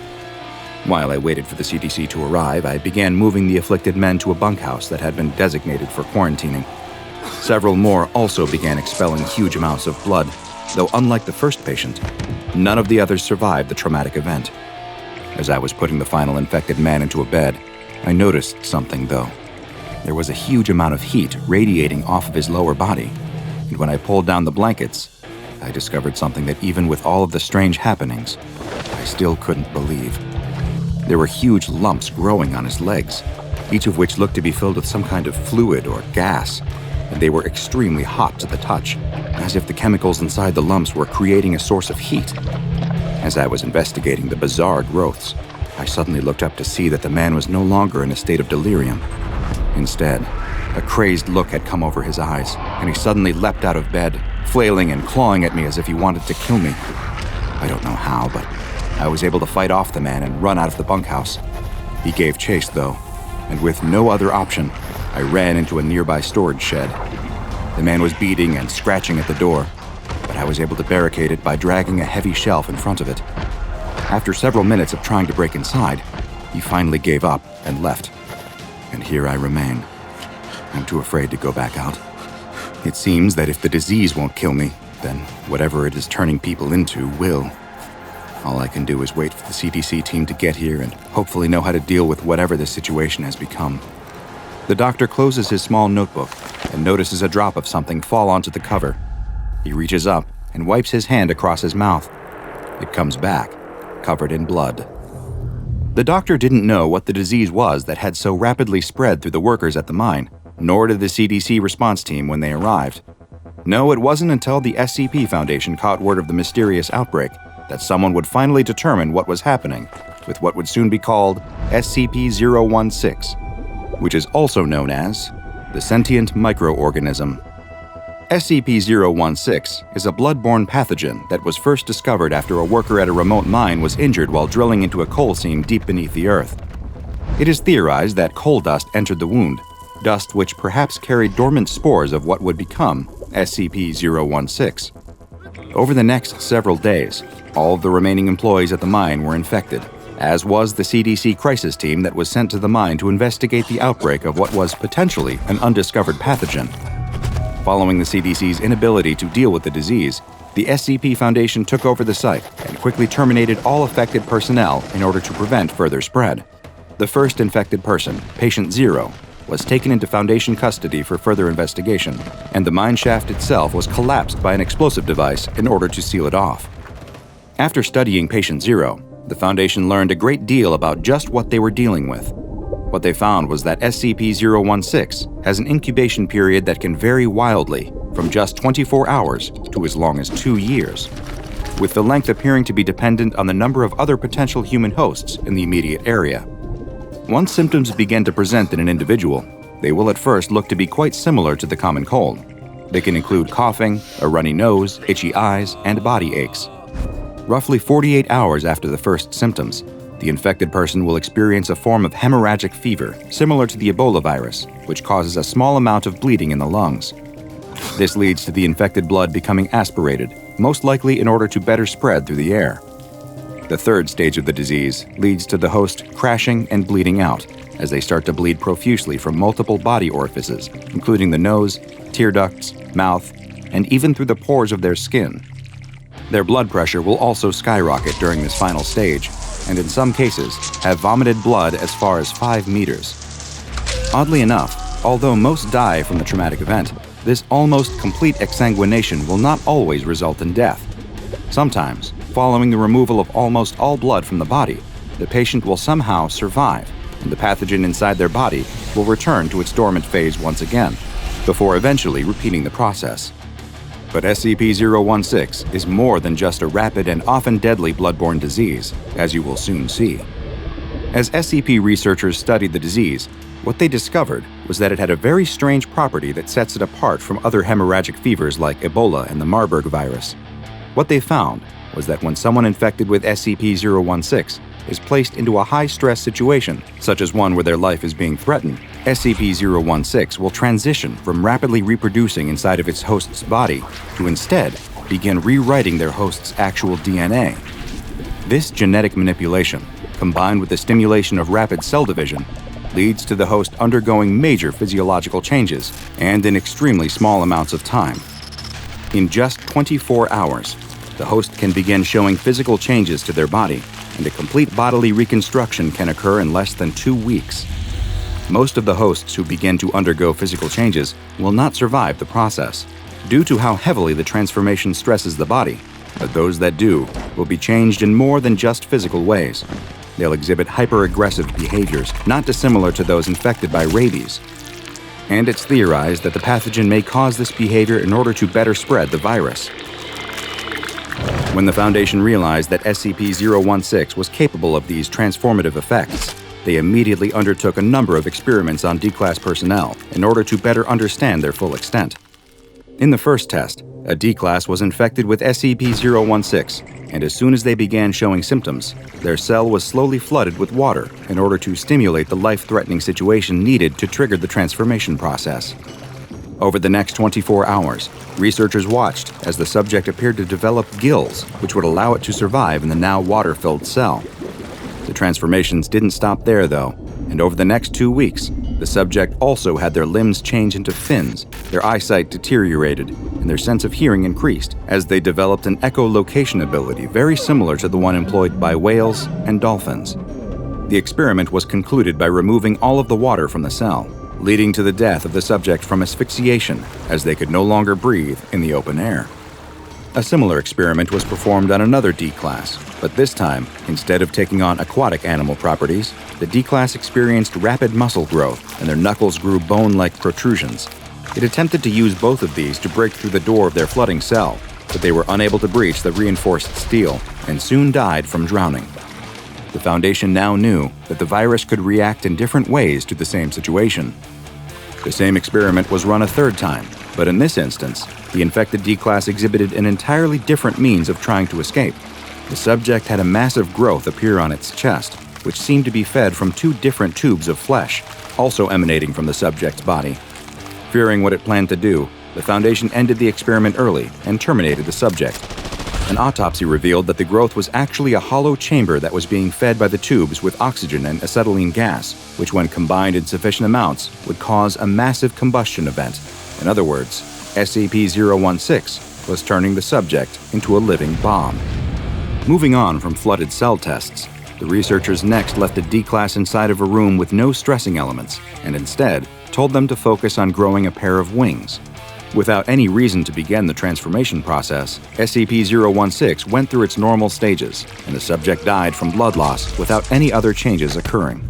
While I waited for the CDC to arrive, I began moving the afflicted men to a bunkhouse that had been designated for quarantining. Several more also began expelling huge amounts of blood, though unlike the first patient, none of the others survived the traumatic event. As I was putting the final infected man into a bed, I noticed something, though. There was a huge amount of heat radiating off of his lower body, and when I pulled down the blankets, I discovered something that even with all of the strange happenings, I still couldn't believe. There were huge lumps growing on his legs, each of which looked to be filled with some kind of fluid or gas, and they were extremely hot to the touch, as if the chemicals inside the lumps were creating a source of heat. As I was investigating the bizarre growths, I suddenly looked up to see that the man was no longer in a state of delirium. Instead, a crazed look had come over his eyes, and he suddenly leapt out of bed, flailing and clawing at me as if he wanted to kill me. I don't know how, but I was able to fight off the man and run out of the bunkhouse. He gave chase, though, and with no other option, I ran into a nearby storage shed. The man was beating and scratching at the door, but I was able to barricade it by dragging a heavy shelf in front of it. After several minutes of trying to break inside, he finally gave up and left. And here I remain. I'm too afraid to go back out. It seems that if the disease won't kill me, then whatever it is turning people into will. All I can do is wait for the CDC team to get here and hopefully know how to deal with whatever this situation has become. The doctor closes his small notebook and notices a drop of something fall onto the cover. He reaches up and wipes his hand across his mouth. It comes back, covered in blood. The doctor didn't know what the disease was that had so rapidly spread through the workers at the mine, nor did the CDC response team when they arrived. No, it wasn't until the SCP Foundation caught word of the mysterious outbreak that someone would finally determine what was happening with what would soon be called SCP-016, which is also known as the Sentient Micro-Organism. SCP-016 is a blood-borne pathogen that was first discovered after a worker at a remote mine was injured while drilling into a coal seam deep beneath the earth. It is theorized that coal dust entered the wound, dust which perhaps carried dormant spores of what would become SCP-016. Over the next several days, all of the remaining employees at the mine were infected, as was the CDC crisis team that was sent to the mine to investigate the outbreak of what was potentially an undiscovered pathogen. Following the CDC's inability to deal with the disease, the SCP Foundation took over the site and quickly terminated all affected personnel in order to prevent further spread. The first infected person, Patient 0, was taken into Foundation custody for further investigation, and the mine shaft itself was collapsed by an explosive device in order to seal it off. After studying Patient 0, the Foundation learned a great deal about just what they were dealing with. What they found was that SCP-016 has an incubation period that can vary wildly from just 24 hours to as long as 2 years, with the length appearing to be dependent on the number of other potential human hosts in the immediate area. Once symptoms begin to present in an individual, they will at first look to be quite similar to the common cold. They can include coughing, a runny nose, itchy eyes, and body aches. Roughly 48 hours after the first symptoms, the infected person will experience a form of hemorrhagic fever similar to the Ebola virus, which causes a small amount of bleeding in the lungs. This leads to the infected blood becoming aspirated, most likely in order to better spread through the air. The third stage of the disease leads to the host crashing and bleeding out as they start to bleed profusely from multiple body orifices, including the nose, tear ducts, mouth, and even through the pores of their skin. Their blood pressure will also skyrocket during this final stage, and in some cases have vomited blood as far as 5 meters. Oddly enough, although most die from the traumatic event, this almost complete exsanguination will not always result in death. Sometimes, following the removal of almost all blood from the body, the patient will somehow survive, and the pathogen inside their body will return to its dormant phase once again, before eventually repeating the process. But SCP-016 is more than just a rapid and often deadly bloodborne disease, as you will soon see. As SCP researchers studied the disease, what they discovered was that it had a very strange property that sets it apart from other hemorrhagic fevers like Ebola and the Marburg virus. What they found was that when someone infected with SCP-016 is placed into a high-stress situation, such as one where their life is being threatened, SCP-016 will transition from rapidly reproducing inside of its host's body to instead begin rewriting their host's actual DNA. This genetic manipulation, combined with the stimulation of rapid cell division, leads to the host undergoing major physiological changes and in extremely small amounts of time. In just 24 hours, the host can begin showing physical changes to their body, and a complete bodily reconstruction can occur in less than 2 weeks. Most of the hosts who begin to undergo physical changes will not survive the process, due to how heavily the transformation stresses the body, but those that do will be changed in more than just physical ways. They'll exhibit hyper-aggressive behaviors, not dissimilar to those infected by rabies. And it's theorized that the pathogen may cause this behavior in order to better spread the virus. When the Foundation realized that SCP-016 was capable of these transformative effects, they immediately undertook a number of experiments on D-Class personnel in order to better understand their full extent. In the first test, a D-Class was infected with SCP-016, and as soon as they began showing symptoms, their cell was slowly flooded with water in order to stimulate the life-threatening situation needed to trigger the transformation process. Over the next 24 hours, researchers watched as the subject appeared to develop gills, which would allow it to survive in the now water-filled cell. The transformations didn't stop there, though, and over the next 2 weeks, the subject also had their limbs change into fins, their eyesight deteriorated, and their sense of hearing increased as they developed an echolocation ability very similar to the one employed by whales and dolphins. The experiment was concluded by removing all of the water from the cell, leading to the death of the subject from asphyxiation, as they could no longer breathe in the open air. A similar experiment was performed on another D-Class, but this time, instead of taking on aquatic animal properties, the D-Class experienced rapid muscle growth and their knuckles grew bone-like protrusions. It attempted to use both of these to break through the door of their flooding cell, but they were unable to breach the reinforced steel and soon died from drowning. The Foundation now knew that the virus could react in different ways to the same situation. The same experiment was run a third time, but in this instance, the infected D-Class exhibited an entirely different means of trying to escape. The subject had a massive growth appear on its chest, which seemed to be fed from 2 different tubes of flesh, also emanating from the subject's body. Fearing what it planned to do, the Foundation ended the experiment early and terminated the subject. An autopsy revealed that the growth was actually a hollow chamber that was being fed by the tubes with oxygen and acetylene gas, which when combined in sufficient amounts would cause a massive combustion event. In other words, SCP-016 was turning the subject into a living bomb. Moving on from flooded cell tests, the researchers next left the D-Class inside of a room with no stressing elements, and instead told them to focus on growing a pair of wings. Without any reason to begin the transformation process, SCP-016 went through its normal stages, and the subject died from blood loss without any other changes occurring.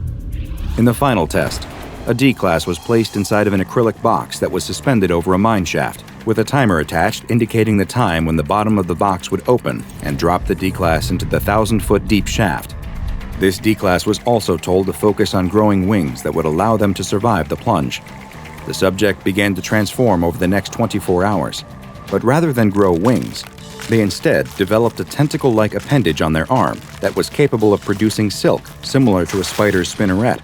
In the final test, a D-Class was placed inside of an acrylic box that was suspended over a mine shaft, with a timer attached indicating the time when the bottom of the box would open and drop the D-Class into the 1,000-foot deep shaft. This D-Class was also told to focus on growing wings that would allow them to survive the plunge. The subject began to transform over the next 24 hours, but rather than grow wings, they instead developed a tentacle-like appendage on their arm that was capable of producing silk, similar to a spider's spinneret.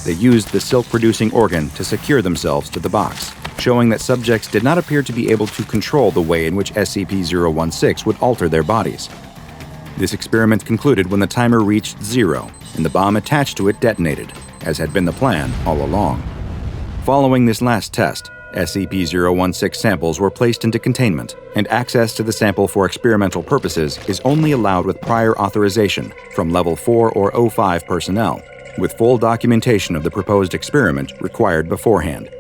They used the silk-producing organ to secure themselves to the box, showing that subjects did not appear to be able to control the way in which SCP-016 would alter their bodies. This experiment concluded when the timer reached 0 and the bomb attached to it detonated, as had been the plan all along. Following this last test, SCP-016 samples were placed into containment, and access to the sample for experimental purposes is only allowed with prior authorization from Level 4 or O5 personnel, with full documentation of the proposed experiment required beforehand.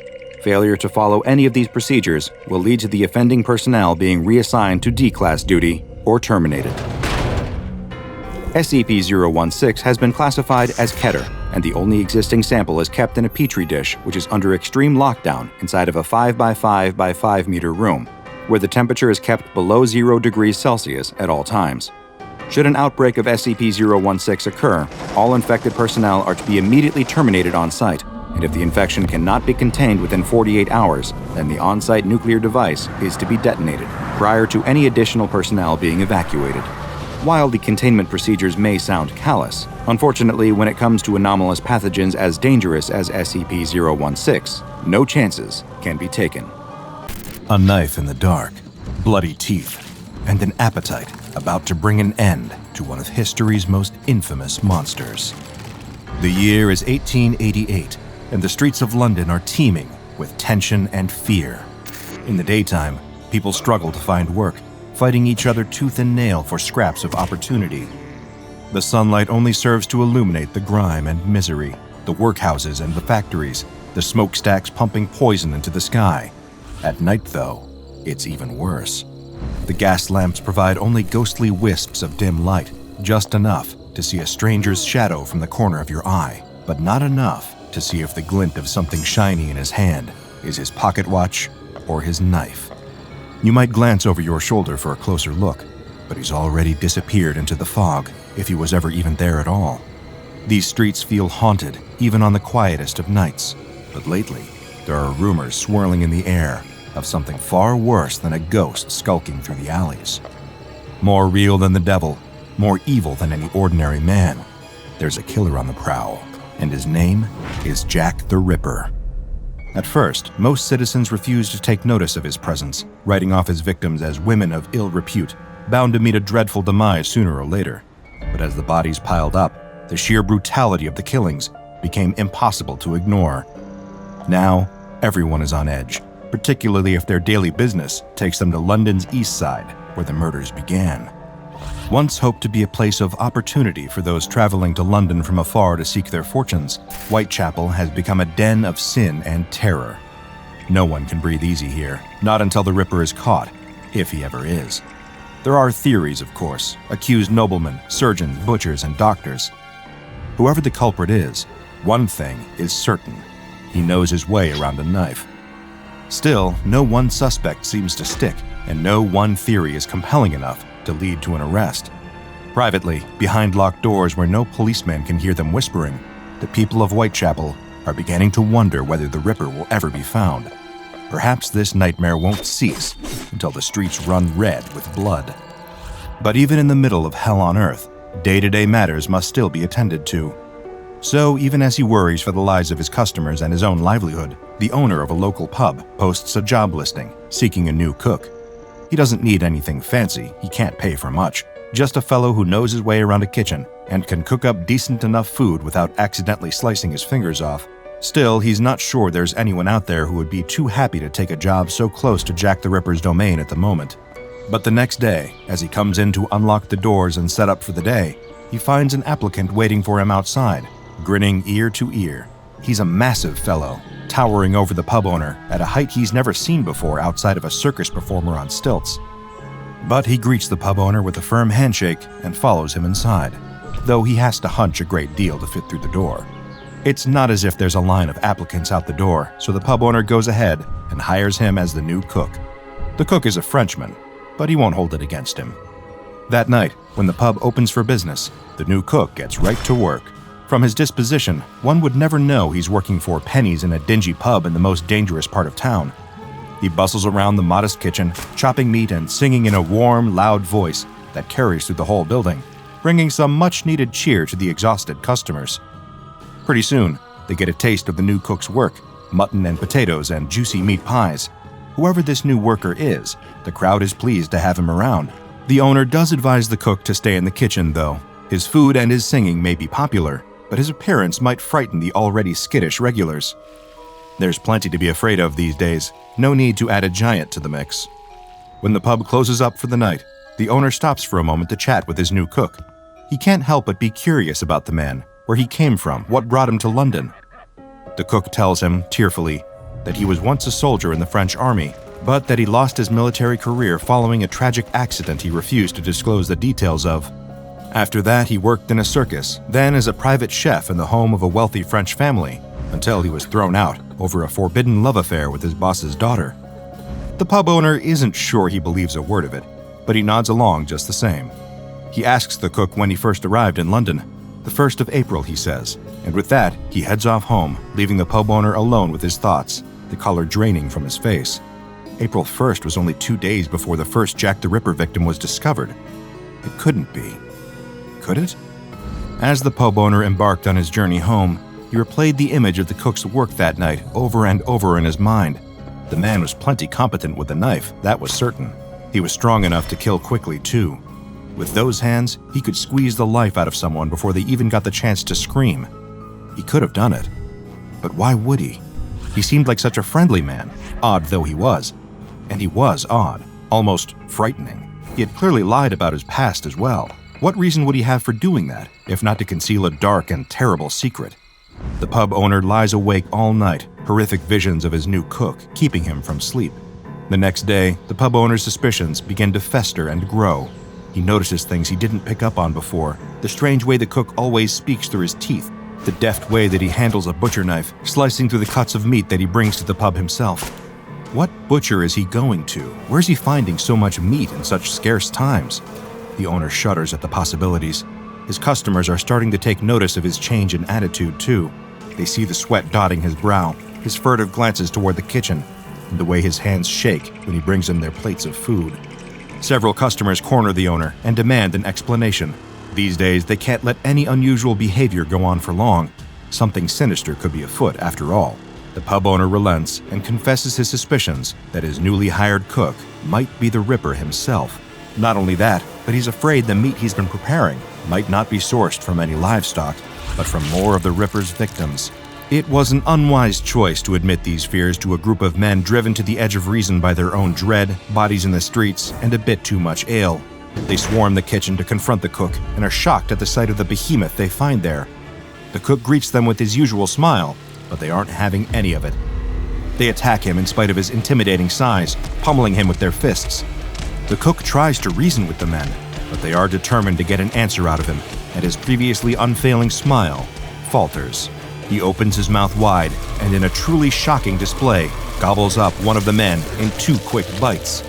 Failure to follow any of these procedures will lead to the offending personnel being reassigned to D-Class duty or terminated. SCP-016 has been classified as Keter, and the only existing sample is kept in a petri dish which is under extreme lockdown inside of a 5x5 by 5 meter room, where the temperature is kept below 0 degrees Celsius at all times. Should an outbreak of SCP-016 occur, all infected personnel are to be immediately terminated on site, and if the infection cannot be contained within 48 hours, then the on-site nuclear device is to be detonated prior to any additional personnel being evacuated. While the containment procedures may sound callous, unfortunately, when it comes to anomalous pathogens as dangerous as SCP-016, no chances can be taken. A knife in the dark, bloody teeth, and an appetite about to bring an end to one of history's most infamous monsters. The year is 1888, and the streets of London are teeming with tension and fear. In the daytime, people struggle to find work, fighting each other tooth and nail for scraps of opportunity. The sunlight only serves to illuminate the grime and misery, the workhouses and the factories, the smokestacks pumping poison into the sky. At night, though, it's even worse. The gas lamps provide only ghostly wisps of dim light, just enough to see a stranger's shadow from the corner of your eye, but not enough to see if the glint of something shiny in his hand is his pocket watch or his knife. You might glance over your shoulder for a closer look, but he's already disappeared into the fog, if he was ever even there at all. These streets feel haunted, even on the quietest of nights, but lately, there are rumors swirling in the air of something far worse than a ghost skulking through the alleys. More real than the devil, more evil than any ordinary man, there's a killer on the prowl, and his name is Jack the Ripper. At first, most citizens refused to take notice of his presence, writing off his victims as women of ill repute, bound to meet a dreadful demise sooner or later. But as the bodies piled up, the sheer brutality of the killings became impossible to ignore. Now, everyone is on edge, particularly if their daily business takes them to London's East Side, where the murders began. Once hoped to be a place of opportunity for those traveling to London from afar to seek their fortunes, Whitechapel has become a den of sin and terror. No one can breathe easy here, not until the Ripper is caught, if he ever is. There are theories, of course, accused noblemen, surgeons, butchers, and doctors. Whoever the culprit is, one thing is certain: he knows his way around a knife. Still, no one suspect seems to stick, and no one theory is compelling enough to lead to an arrest. Privately, behind locked doors where no policeman can hear them whispering, the people of Whitechapel are beginning to wonder whether the Ripper will ever be found. Perhaps this nightmare won't cease until the streets run red with blood. But even in the middle of hell on earth, day-to-day matters must still be attended to. So, even as he worries for the lives of his customers and his own livelihood, the owner of a local pub posts a job listing, seeking a new cook. He doesn't need anything fancy, he can't pay for much, just a fellow who knows his way around a kitchen and can cook up decent enough food without accidentally slicing his fingers off. Still, he's not sure there's anyone out there who would be too happy to take a job so close to Jack the Ripper's domain at the moment. But the next day, as he comes in to unlock the doors and set up for the day, he finds an applicant waiting for him outside, grinning ear to ear. He's a massive fellow, towering over the pub owner at a height he's never seen before outside of a circus performer on stilts. But he greets the pub owner with a firm handshake and follows him inside, though he has to hunch a great deal to fit through the door. It's not as if there's a line of applicants out the door, so the pub owner goes ahead and hires him as the new cook. The cook is a Frenchman, but he won't hold it against him. That night, when the pub opens for business, the new cook gets right to work. From his disposition, one would never know he's working for pennies in a dingy pub in the most dangerous part of town. He bustles around the modest kitchen, chopping meat and singing in a warm, loud voice that carries through the whole building, bringing some much-needed cheer to the exhausted customers. Pretty soon, they get a taste of the new cook's work: mutton and potatoes and juicy meat pies. Whoever this new worker is, the crowd is pleased to have him around. The owner does advise the cook to stay in the kitchen, though. His food and his singing may be popular, but his appearance might frighten the already skittish regulars. There's plenty to be afraid of these days, no need to add a giant to the mix. When the pub closes up for the night, the owner stops for a moment to chat with his new cook. He can't help but be curious about the man, where he came from, what brought him to London. The cook tells him, tearfully, that he was once a soldier in the French army, but that he lost his military career following a tragic accident he refused to disclose the details of. After that, he worked in a circus, then as a private chef in the home of a wealthy French family, until he was thrown out over a forbidden love affair with his boss's daughter. The pub owner isn't sure he believes a word of it, but he nods along just the same. He asks the cook when he first arrived in London. The 1st of April, he says, and with that, he heads off home, leaving the pub owner alone with his thoughts, the color draining from his face. April 1st was only 2 days before the first Jack the Ripper victim was discovered. It couldn't be. Could it? As the pub owner embarked on his journey home, he replayed the image of the cook's work that night over and over in his mind. The man was plenty competent with a knife, that was certain. He was strong enough to kill quickly, too. With those hands, he could squeeze the life out of someone before they even got the chance to scream. He could have done it. But why would he? He seemed like such a friendly man, odd though he was. And he was odd, almost frightening. He had clearly lied about his past as well. What reason would he have for doing that, if not to conceal a dark and terrible secret? The pub owner lies awake all night, horrific visions of his new cook keeping him from sleep. The next day, the pub owner's suspicions begin to fester and grow. He notices things he didn't pick up on before, the strange way the cook always speaks through his teeth, the deft way that he handles a butcher knife, slicing through the cuts of meat that he brings to the pub himself. What butcher is he going to? Where's he finding so much meat in such scarce times? The owner shudders at the possibilities. His customers are starting to take notice of his change in attitude, too. They see the sweat dotting his brow, his furtive glances toward the kitchen, and the way his hands shake when he brings them their plates of food. Several customers corner the owner and demand an explanation. These days, they can't let any unusual behavior go on for long. Something sinister could be afoot, after all. The pub owner relents and confesses his suspicions that his newly hired cook might be the Ripper himself. Not only that, but he's afraid the meat he's been preparing might not be sourced from any livestock, but from more of the Ripper's victims. It was an unwise choice to admit these fears to a group of men driven to the edge of reason by their own dread, bodies in the streets, and a bit too much ale. They swarm the kitchen to confront the cook and are shocked at the sight of the behemoth they find there. The cook greets them with his usual smile, but they aren't having any of it. They attack him in spite of his intimidating size, pummeling him with their fists. The cook tries to reason with the men, but they are determined to get an answer out of him, and his previously unfailing smile falters. He opens his mouth wide, and in a truly shocking display, gobbles up one of the men in 2 quick bites.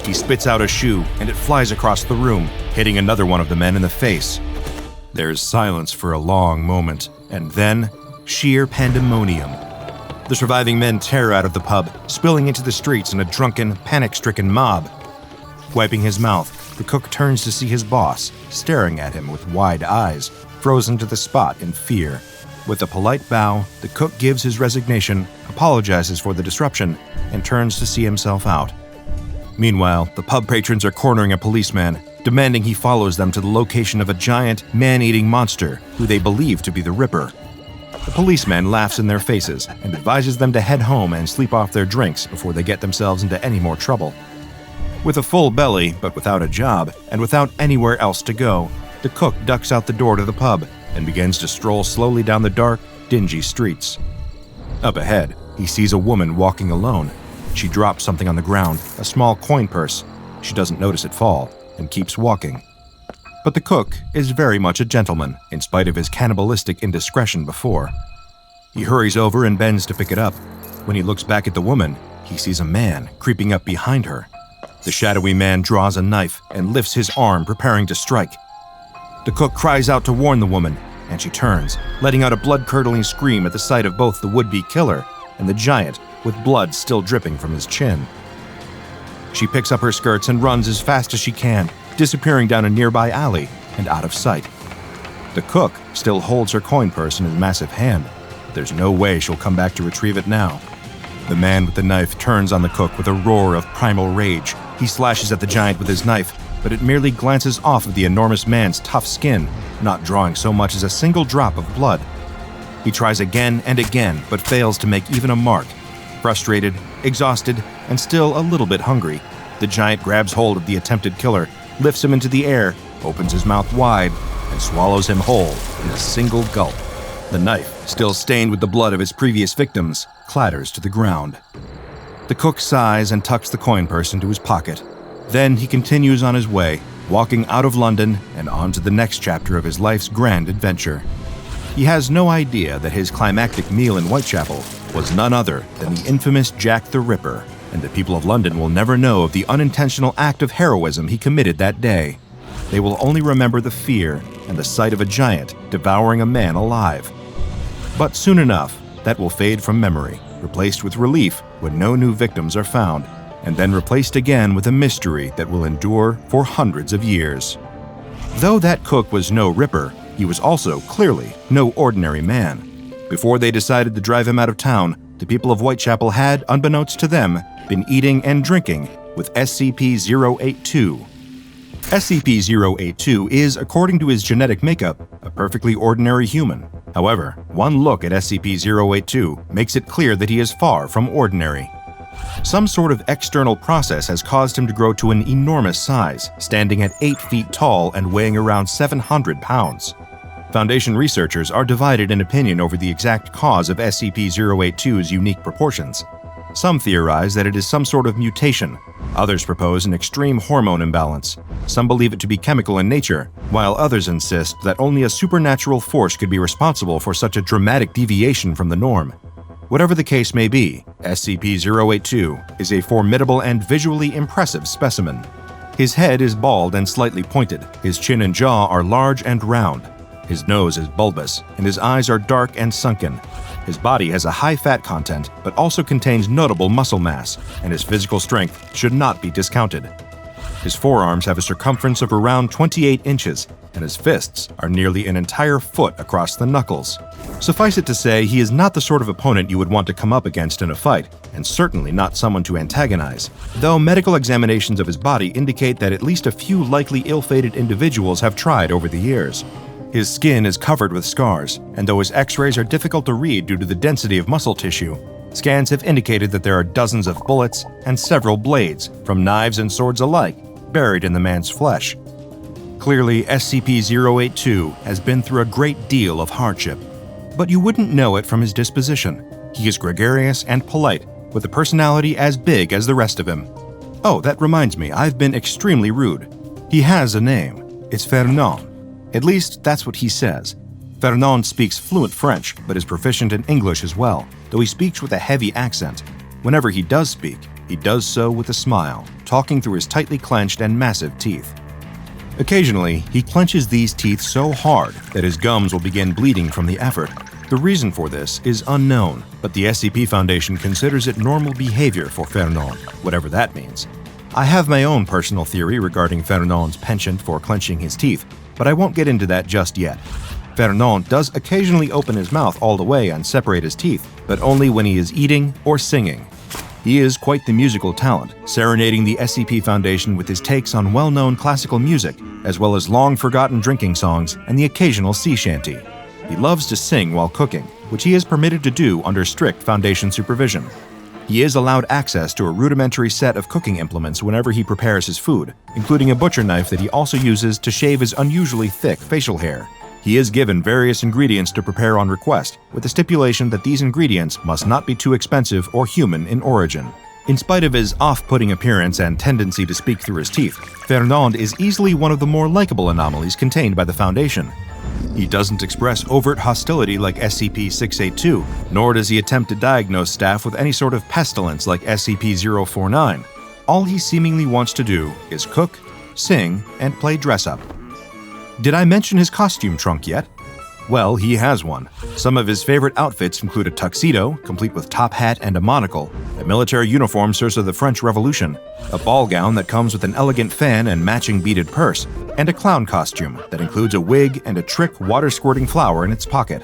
He spits out a shoe, and it flies across the room, hitting another one of the men in the face. There's silence for a long moment, and then sheer pandemonium. The surviving men tear out of the pub, spilling into the streets in a drunken, panic-stricken mob. Wiping his mouth, the cook turns to see his boss, staring at him with wide eyes, frozen to the spot in fear. With a polite bow, the cook gives his resignation, apologizes for the disruption, and turns to see himself out. Meanwhile, the pub patrons are cornering a policeman, demanding he follows them to the location of a giant, man-eating monster who they believe to be the Ripper. The policeman laughs in their faces and advises them to head home and sleep off their drinks before they get themselves into any more trouble. With a full belly, but without a job, and without anywhere else to go, the cook ducks out the door to the pub and begins to stroll slowly down the dark, dingy streets. Up ahead, he sees a woman walking alone. She drops something on the ground, a small coin purse. She doesn't notice it fall, and keeps walking. But the cook is very much a gentleman, in spite of his cannibalistic indiscretion before. He hurries over and bends to pick it up. When he looks back at the woman, he sees a man creeping up behind her. The shadowy man draws a knife and lifts his arm, preparing to strike. The cook cries out to warn the woman, and she turns, letting out a blood-curdling scream at the sight of both the would-be killer and the giant, with blood still dripping from his chin. She picks up her skirts and runs as fast as she can, disappearing down a nearby alley and out of sight. The cook still holds her coin purse in his massive hand, but there's no way she'll come back to retrieve it now. The man with the knife turns on the cook with a roar of primal rage. He slashes at the giant with his knife, but it merely glances off of the enormous man's tough skin, not drawing so much as a single drop of blood. He tries again and again, but fails to make even a mark. Frustrated, exhausted, and still a little bit hungry, the giant grabs hold of the attempted killer, lifts him into the air, opens his mouth wide, and swallows him whole in a single gulp. The knife, still stained with the blood of its previous victims, clatters to the ground. The cook sighs and tucks the coin purse into his pocket. Then he continues on his way, walking out of London and on to the next chapter of his life's grand adventure. He has no idea that his climactic meal in Whitechapel was none other than the infamous Jack the Ripper, and the people of London will never know of the unintentional act of heroism he committed that day. They will only remember the fear and the sight of a giant devouring a man alive. But soon enough, that will fade from memory, replaced with relief when no new victims are found, and then replaced again with a mystery that will endure for hundreds of years. Though that cook was no ripper, he was also clearly no ordinary man. Before they decided to drive him out of town, the people of Whitechapel had, unbeknownst to them, been eating and drinking with SCP-082. SCP-082 is, according to his genetic makeup, a perfectly ordinary human. However, one look at SCP-082 makes it clear that he is far from ordinary. Some sort of external process has caused him to grow to an enormous size, standing at 8 feet tall and weighing around 700 pounds. Foundation researchers are divided in opinion over the exact cause of SCP-082's unique proportions. Some theorize that it is some sort of mutation. Others propose an extreme hormone imbalance. Some believe it to be chemical in nature, while others insist that only a supernatural force could be responsible for such a dramatic deviation from the norm. Whatever the case may be, SCP-082 is a formidable and visually impressive specimen. His head is bald and slightly pointed, his chin and jaw are large and round. His nose is bulbous, and his eyes are dark and sunken. His body has a high fat content, but also contains notable muscle mass, and his physical strength should not be discounted. His forearms have a circumference of around 28 inches, and his fists are nearly an entire foot across the knuckles. Suffice it to say, he is not the sort of opponent you would want to come up against in a fight, and certainly not someone to antagonize, though medical examinations of his body indicate that at least a few likely ill-fated individuals have tried over the years. His skin is covered with scars, and though his x-rays are difficult to read due to the density of muscle tissue, scans have indicated that there are dozens of bullets and several blades, from knives and swords alike, buried in the man's flesh. Clearly, SCP-082 has been through a great deal of hardship, but you wouldn't know it from his disposition. He is gregarious and polite, with a personality as big as the rest of him. Oh, that reminds me, I've been extremely rude. He has a name. It's Fernand. At least, that's what he says. Fernand speaks fluent French, but is proficient in English as well, though he speaks with a heavy accent. Whenever he does speak, he does so with a smile, talking through his tightly clenched and massive teeth. Occasionally, he clenches these teeth so hard that his gums will begin bleeding from the effort. The reason for this is unknown, but the SCP Foundation considers it normal behavior for Fernand, whatever that means. I have my own personal theory regarding Fernand's penchant for clenching his teeth, but I won't get into that just yet. Fernand does occasionally open his mouth all the way and separate his teeth, but only when he is eating or singing. He is quite the musical talent, serenading the SCP Foundation with his takes on well-known classical music, as well as long-forgotten drinking songs and the occasional sea shanty. He loves to sing while cooking, which he is permitted to do under strict Foundation supervision. He is allowed access to a rudimentary set of cooking implements whenever he prepares his food, including a butcher knife that he also uses to shave his unusually thick facial hair. He is given various ingredients to prepare on request, with the stipulation that these ingredients must not be too expensive or human in origin. In spite of his off-putting appearance and tendency to speak through his teeth, Fernand is easily one of the more likable anomalies contained by the Foundation. He doesn't express overt hostility like SCP-682, nor does he attempt to diagnose staff with any sort of pestilence like SCP-049. All he seemingly wants to do is cook, sing, and play dress-up. Did I mention his costume trunk yet? Well, he has one. Some of his favorite outfits include a tuxedo, complete with top hat and a monocle, a military uniform serves of the French Revolution, a ball gown that comes with an elegant fan and matching beaded purse, and a clown costume that includes a wig and a trick water-squirting flower in its pocket.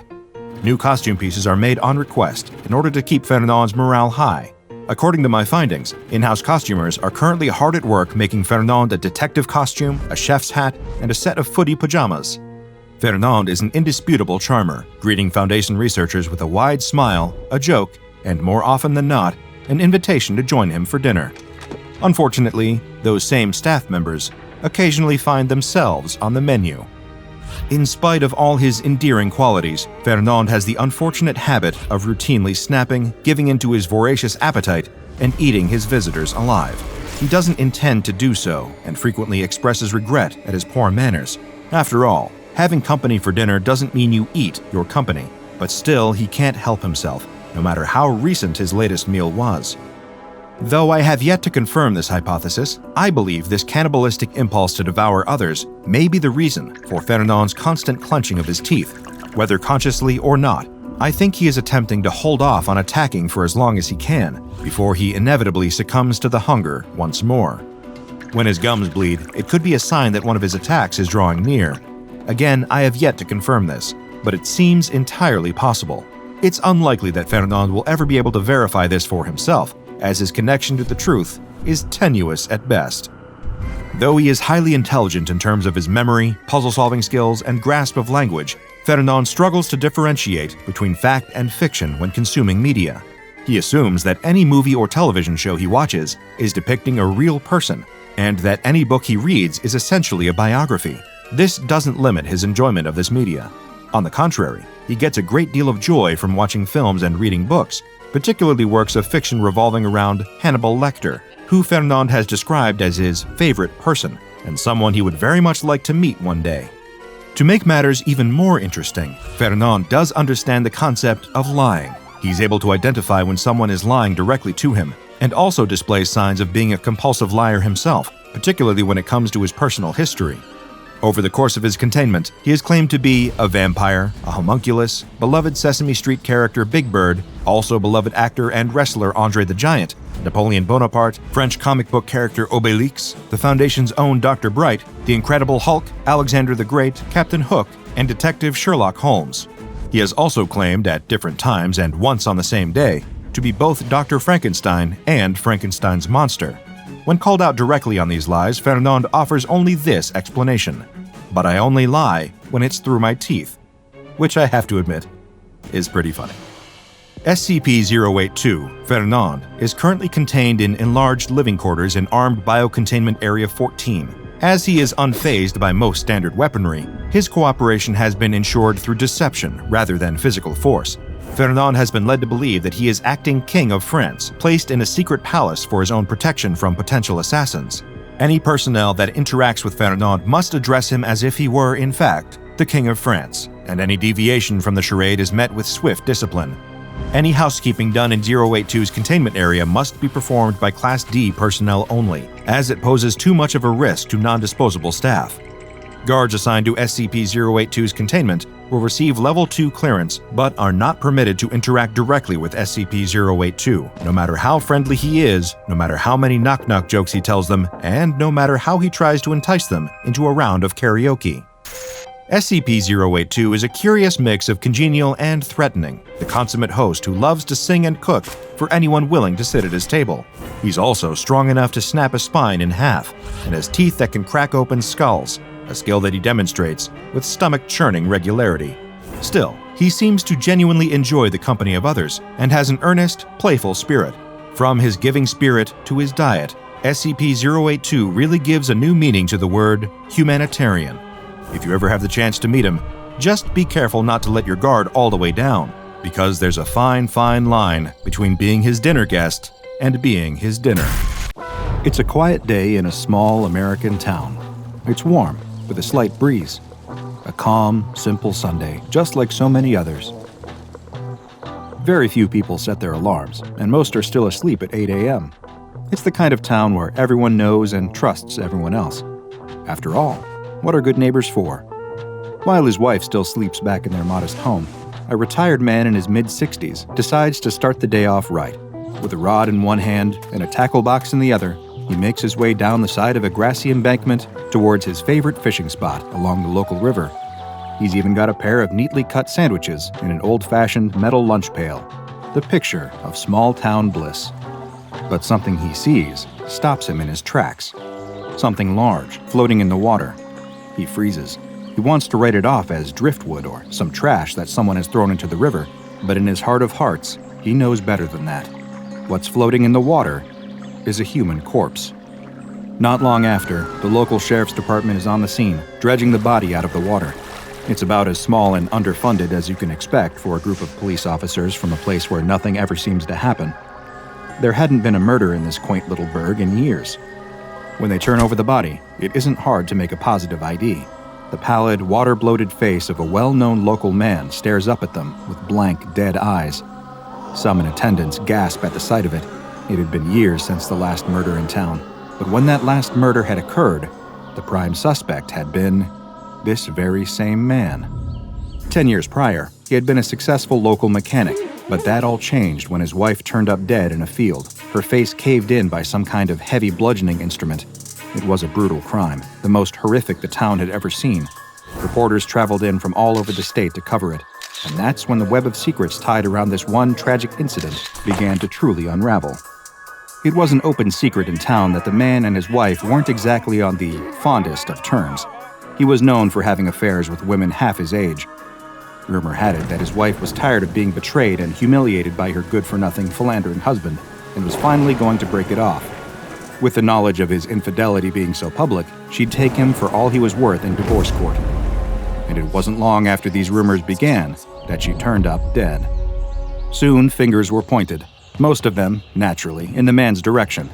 New costume pieces are made on request in order to keep Fernand's morale high. According to my findings, in-house costumers are currently hard at work making Fernand a detective costume, a chef's hat, and a set of footy pajamas. Fernand is an indisputable charmer, greeting Foundation researchers with a wide smile, a joke, and more often than not, an invitation to join him for dinner. Unfortunately, those same staff members occasionally find themselves on the menu. In spite of all his endearing qualities, Fernand has the unfortunate habit of routinely snapping, giving into his voracious appetite, and eating his visitors alive. He doesn't intend to do so, and frequently expresses regret at his poor manners. After all, having company for dinner doesn't mean you eat your company, but still he can't help himself, no matter how recent his latest meal was. Though I have yet to confirm this hypothesis, I believe this cannibalistic impulse to devour others may be the reason for Fernand's constant clenching of his teeth, whether consciously or not. I think he is attempting to hold off on attacking for as long as he can, before he inevitably succumbs to the hunger once more. When his gums bleed, it could be a sign that one of his attacks is drawing near. Again, I have yet to confirm this, but it seems entirely possible. It's unlikely that Fernand will ever be able to verify this for himself, as his connection to the truth is tenuous at best. Though he is highly intelligent in terms of his memory, puzzle-solving skills, and grasp of language, Fernand struggles to differentiate between fact and fiction when consuming media. He assumes that any movie or television show he watches is depicting a real person, and that any book he reads is essentially a biography. This doesn't limit his enjoyment of this media. On the contrary, he gets a great deal of joy from watching films and reading books, particularly works of fiction revolving around Hannibal Lecter, who Fernand has described as his favorite person, and someone he would very much like to meet one day. To make matters even more interesting, Fernand does understand the concept of lying. He's able to identify when someone is lying directly to him, and also displays signs of being a compulsive liar himself, particularly when it comes to his personal history. Over the course of his containment, he is claimed to be a vampire, a homunculus, beloved Sesame Street character Big Bird, also beloved actor and wrestler Andre the Giant, Napoleon Bonaparte, French comic book character Obélix, the Foundation's own Dr. Bright, the Incredible Hulk, Alexander the Great, Captain Hook, and Detective Sherlock Holmes. He has also claimed at different times and once on the same day to be both Dr. Frankenstein and Frankenstein's monster. When called out directly on these lies, Fernand offers only this explanation: "But I only lie when it's through my teeth," which I have to admit is pretty funny. SCP-082, Fernand, is currently contained in enlarged living quarters in Armed Biocontainment Area 14. As he is unfazed by most standard weaponry, his cooperation has been ensured through deception rather than physical force. Fernand has been led to believe that he is acting King of France, placed in a secret palace for his own protection from potential assassins. Any personnel that interacts with Fernand must address him as if he were, in fact, the King of France, and any deviation from the charade is met with swift discipline. Any housekeeping done in 082's containment area must be performed by Class D personnel only, as it poses too much of a risk to non-disposable staff. Guards assigned to SCP-082's containment will receive Level 2 clearance, but are not permitted to interact directly with SCP-082, no matter how friendly he is, no matter how many knock-knock jokes he tells them, and no matter how he tries to entice them into a round of karaoke. SCP-082 is a curious mix of congenial and threatening, the consummate host who loves to sing and cook for anyone willing to sit at his table. He's also strong enough to snap a spine in half, and has teeth that can crack open skulls, a skill that he demonstrates with stomach-churning regularity. Still, he seems to genuinely enjoy the company of others, and has an earnest, playful spirit. From his giving spirit to his diet, SCP-082 really gives a new meaning to the word humanitarian. If you ever have the chance to meet him, just be careful not to let your guard all the way down, because there's a fine, fine line between being his dinner guest and being his dinner. It's a quiet day in a small American town. It's warm, with a slight breeze. A calm, simple Sunday, just like so many others. Very few people set their alarms, and most are still asleep at 8 a.m. It's the kind of town where everyone knows and trusts everyone else. After all, what are good neighbors for? While his wife still sleeps back in their modest home, a retired man in his mid-60s decides to start the day off right. With a rod in one hand and a tackle box in the other, he makes his way down the side of a grassy embankment towards his favorite fishing spot along the local river. He's even got a pair of neatly cut sandwiches in an old-fashioned metal lunch pail, the picture of small-town bliss. But something he sees stops him in his tracks. Something large, floating in the water. He freezes. He wants to write it off as driftwood or some trash that someone has thrown into the river, but in his heart of hearts, he knows better than that. What's floating in the water is a human corpse. Not long after, the local sheriff's department is on the scene, dredging the body out of the water. It's about as small and underfunded as you can expect for a group of police officers from a place where nothing ever seems to happen. There hadn't been a murder in this quaint little burg in years. When they turn over the body, it isn't hard to make a positive ID. The pallid, water-bloated face of a well-known local man stares up at them with blank, dead eyes. Some in attendance gasp at the sight of it. It had been years since the last murder in town, but when that last murder had occurred, the prime suspect had been this very same man. 10 years prior, he had been a successful local mechanic, but that all changed when his wife turned up dead in a field, her face caved in by some kind of heavy bludgeoning instrument. It was a brutal crime, the most horrific the town had ever seen. Reporters traveled in from all over the state to cover it, and that's when the web of secrets tied around this one tragic incident began to truly unravel. It was an open secret in town that the man and his wife weren't exactly on the fondest of terms. He was known for having affairs with women half his age. Rumor had it that his wife was tired of being betrayed and humiliated by her good-for-nothing philandering husband and was finally going to break it off. With the knowledge of his infidelity being so public, she'd take him for all he was worth in divorce court. And it wasn't long after these rumors began that she turned up dead. Soon, fingers were pointed, most of them, naturally, in the man's direction.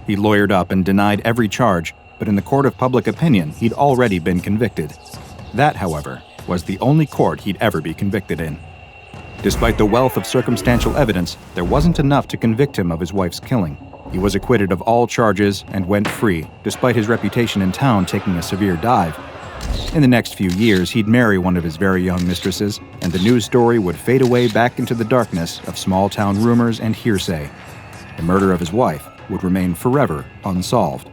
He lawyered up and denied every charge, but in the court of public opinion, he'd already been convicted. That, however, was the only court he'd ever be convicted in. Despite the wealth of circumstantial evidence, there wasn't enough to convict him of his wife's killing. He was acquitted of all charges and went free, despite his reputation in town taking a severe dive. In the next few years, he'd marry one of his very young mistresses, and the news story would fade away back into the darkness of small-town rumors and hearsay. The murder of his wife would remain forever unsolved.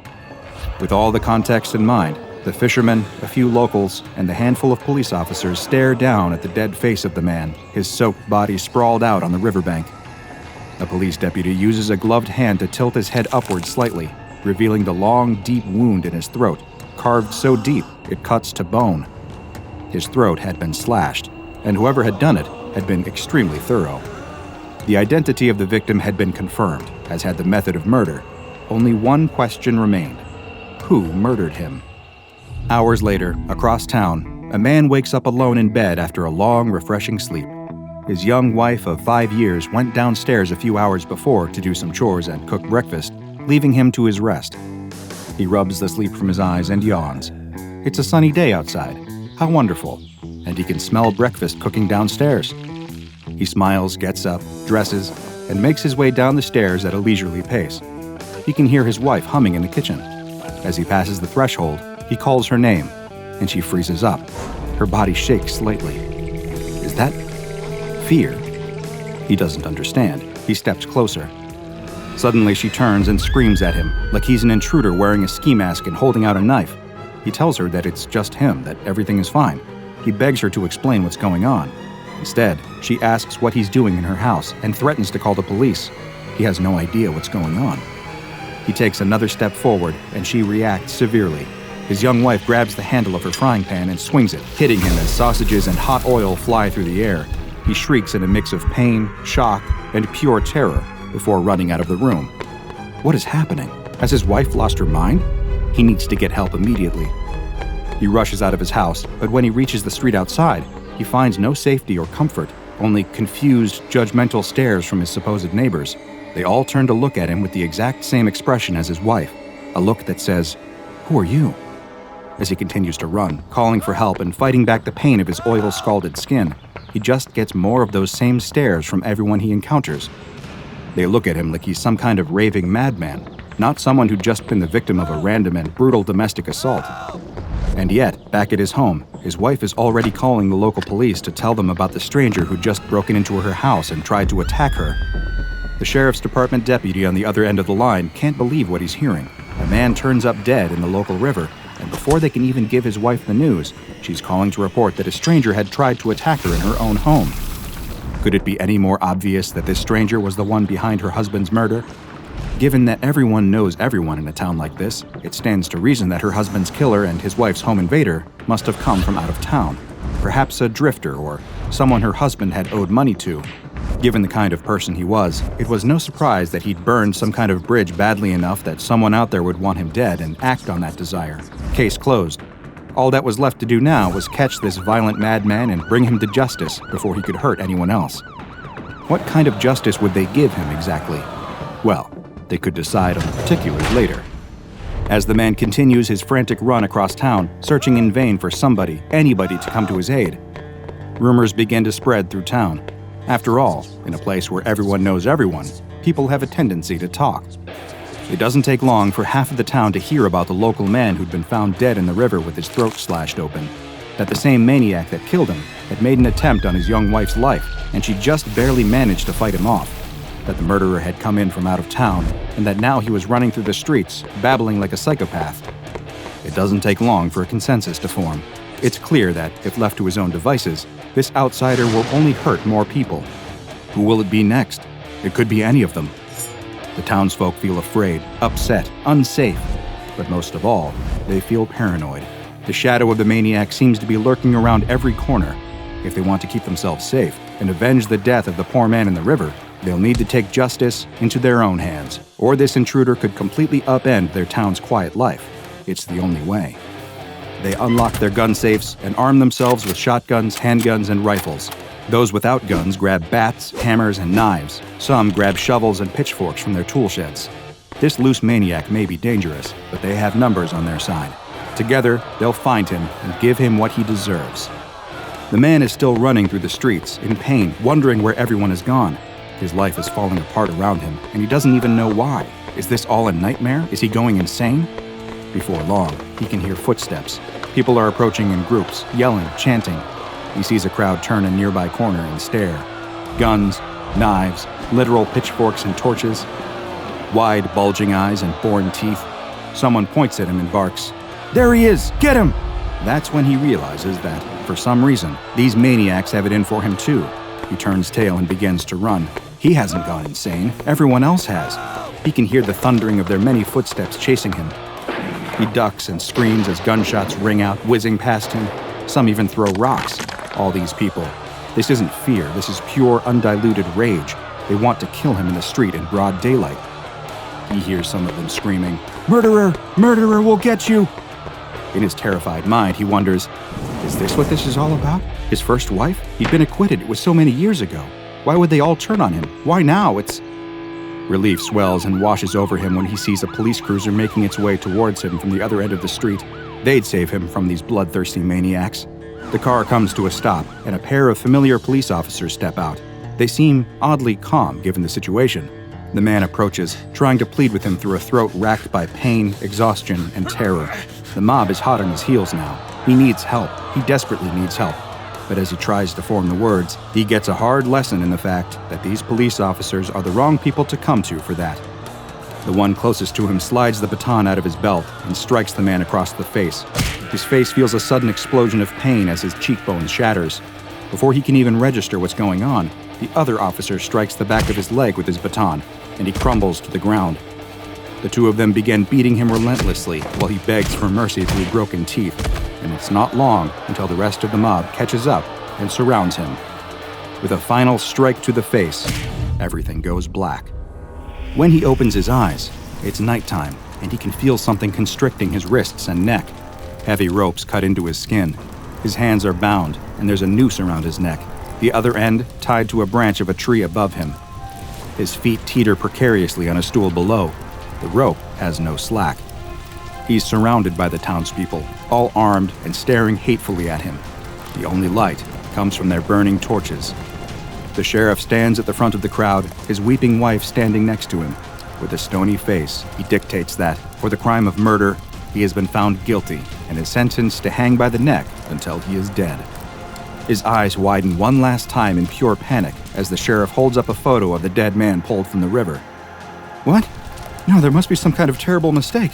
With all the context in mind, the fishermen, a few locals, and the handful of police officers stare down at the dead face of the man, his soaked body sprawled out on the riverbank. A police deputy uses a gloved hand to tilt his head upward slightly, revealing the long, deep wound in his throat, carved so deep it cuts to bone. His throat had been slashed, and whoever had done it had been extremely thorough. The identity of the victim had been confirmed, as had the method of murder. Only one question remained. Who murdered him? Hours later, across town, a man wakes up alone in bed after a long, refreshing sleep. His young wife of 5 years went downstairs a few hours before to do some chores and cook breakfast, leaving him to his rest. He rubs the sleep from his eyes and yawns. It's a sunny day outside. How wonderful. And he can smell breakfast cooking downstairs. He smiles, gets up, dresses, and makes his way down the stairs at a leisurely pace. He can hear his wife humming in the kitchen. As he passes the threshold, he calls her name, and she freezes up. Her body shakes slightly. Is that fear? He doesn't understand. He steps closer. Suddenly, she turns and screams at him, like he's an intruder wearing a ski mask and holding out a knife. He tells her that it's just him, that everything is fine. He begs her to explain what's going on. Instead, she asks what he's doing in her house and threatens to call the police. He has no idea what's going on. He takes another step forward, and she reacts severely. His young wife grabs the handle of her frying pan and swings it, hitting him as sausages and hot oil fly through the air. He shrieks in a mix of pain, shock, and pure terror before running out of the room. What is happening? Has his wife lost her mind? He needs to get help immediately. He rushes out of his house, but when he reaches the street outside, he finds no safety or comfort, only confused, judgmental stares from his supposed neighbors. They all turn to look at him with the exact same expression as his wife, a look that says, "Who are you?" As he continues to run, calling for help and fighting back the pain of his oil-scalded skin, he just gets more of those same stares from everyone he encounters. They look at him like he's some kind of raving madman, not someone who'd just been the victim of a random and brutal domestic assault. And yet, back at his home, his wife is already calling the local police to tell them about the stranger who'd just broken into her house and tried to attack her. The sheriff's department deputy on the other end of the line can't believe what he's hearing. A man turns up dead in the local river, and before they can even give his wife the news, she's calling to report that a stranger had tried to attack her in her own home. Could it be any more obvious that this stranger was the one behind her husband's murder? Given that everyone knows everyone in a town like this, it stands to reason that her husband's killer and his wife's home invader must have come from out of town, perhaps a drifter or someone her husband had owed money to. Given the kind of person he was, it was no surprise that he'd burned some kind of bridge badly enough that someone out there would want him dead and act on that desire. Case closed. All that was left to do now was catch this violent madman and bring him to justice before he could hurt anyone else. What kind of justice would they give him exactly? Well, they could decide on the particulars later. As the man continues his frantic run across town, searching in vain for somebody, anybody to come to his aid, rumors begin to spread through town. After all, in a place where everyone knows everyone, people have a tendency to talk. It doesn't take long for half of the town to hear about the local man who'd been found dead in the river with his throat slashed open, that the same maniac that killed him had made an attempt on his young wife's life, and she just barely managed to fight him off, that the murderer had come in from out of town, and that now he was running through the streets, babbling like a psychopath. It doesn't take long for a consensus to form. It's clear that, if left to his own devices, this outsider will only hurt more people. Who will it be next? It could be any of them. The townsfolk feel afraid, upset, unsafe, but most of all, they feel paranoid. The shadow of the maniac seems to be lurking around every corner. If they want to keep themselves safe and avenge the death of the poor man in the river, they'll need to take justice into their own hands, or this intruder could completely upend their town's quiet life. It's the only way. They unlock their gun safes and arm themselves with shotguns, handguns, and rifles. Those without guns grab bats, hammers, and knives. Some grab shovels and pitchforks from their tool sheds. This loose maniac may be dangerous, but they have numbers on their side. Together, they'll find him and give him what he deserves. The man is still running through the streets, in pain, wondering where everyone has gone. His life is falling apart around him, and he doesn't even know why. Is this all a nightmare? Is he going insane? Before long, he can hear footsteps. People are approaching in groups, yelling, chanting. He sees a crowd turn a nearby corner and stare. Guns, knives, literal pitchforks and torches. Wide, bulging eyes and boring teeth. Someone points at him and barks, "There he is! Get him!" That's when he realizes that, for some reason, these maniacs have it in for him too. He turns tail and begins to run. He hasn't gone insane. Everyone else has. He can hear the thundering of their many footsteps chasing him. He ducks and screams as gunshots ring out, whizzing past him. Some even throw rocks. All these people. This isn't fear. This is pure, undiluted rage. They want to kill him in the street in broad daylight. He hears some of them screaming, "Murderer! Murderer will get you!" In his terrified mind, he wonders, is this what this is all about? His first wife? He'd been acquitted. It was so many years ago. Why would they all turn on him? Why now? Relief swells and washes over him when he sees a police cruiser making its way towards him from the other end of the street. They'd save him from these bloodthirsty maniacs. The car comes to a stop, and a pair of familiar police officers step out. They seem oddly calm given the situation. The man approaches, trying to plead with him through a throat racked by pain, exhaustion, and terror. The mob is hot on his heels now. He needs help. He desperately needs help. But as he tries to form the words, he gets a hard lesson in the fact that these police officers are the wrong people to come to for that. The one closest to him slides the baton out of his belt and strikes the man across the face. His face feels a sudden explosion of pain as his cheekbone shatters. Before he can even register what's going on, the other officer strikes the back of his leg with his baton, and he crumbles to the ground. The two of them begin beating him relentlessly while he begs for mercy through broken teeth, and it's not long until the rest of the mob catches up and surrounds him. With a final strike to the face, everything goes black. When he opens his eyes, it's nighttime, and he can feel something constricting his wrists and neck. Heavy ropes cut into his skin. His hands are bound, and there's a noose around his neck, the other end tied to a branch of a tree above him. His feet teeter precariously on a stool below. The rope has no slack. He's surrounded by the townspeople, all armed and staring hatefully at him. The only light comes from their burning torches. The sheriff stands at the front of the crowd, his weeping wife standing next to him. With a stony face, he dictates that, for the crime of murder, he has been found guilty and is sentenced to hang by the neck until he is dead. His eyes widen one last time in pure panic as the sheriff holds up a photo of the dead man pulled from the river. What? No, there must be some kind of terrible mistake.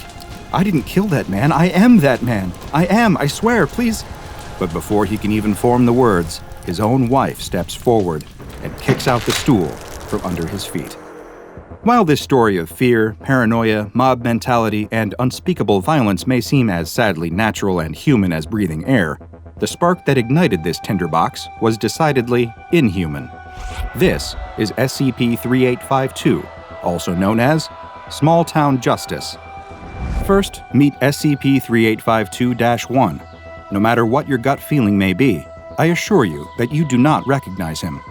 I didn't kill that man. I am that man. I swear, please. But before he can even form the words, his own wife steps forward and kicks out the stool from under his feet. While this story of fear, paranoia, mob mentality, and unspeakable violence may seem as sadly natural and human as breathing air, the spark that ignited this tinderbox was decidedly inhuman. This is SCP-4852, also known as Small Town Justice. First, meet SCP-3852-1. no matter what your gut feeling may be, I assure you that you do not recognize him.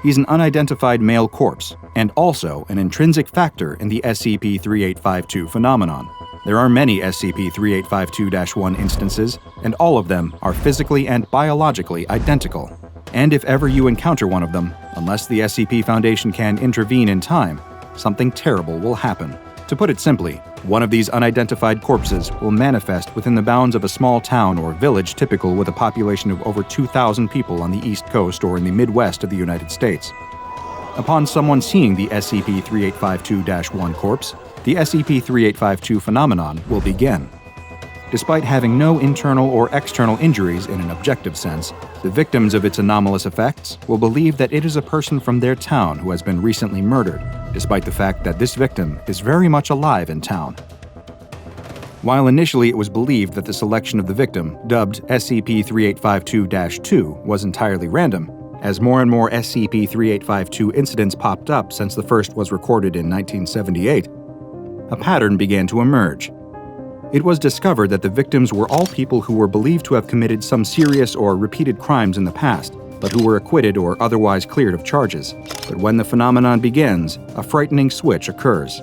He's an unidentified male corpse, and also an intrinsic factor in the SCP-3852 phenomenon. There are many SCP-3852-1 instances, and all of them are physically and biologically identical. And if ever you encounter one of them, unless the SCP Foundation can intervene in time, something terrible will happen. To put it simply, one of these unidentified corpses will manifest within the bounds of a small town or village typical with a population of over 2,000 people on the East Coast or in the Midwest of the United States. Upon someone seeing the SCP-3852-1 corpse, the SCP-3852 phenomenon will begin. Despite having no internal or external injuries in an objective sense, the victims of its anomalous effects will believe that it is a person from their town who has been recently murdered, despite the fact that this victim is very much alive in town. While initially it was believed that the selection of the victim, dubbed SCP-3852-2, was entirely random, as more and more SCP-3852 incidents popped up since the first was recorded in 1978, a pattern began to emerge. It was discovered that the victims were all people who were believed to have committed some serious or repeated crimes in the past, but who were acquitted or otherwise cleared of charges. But when the phenomenon begins, a frightening switch occurs.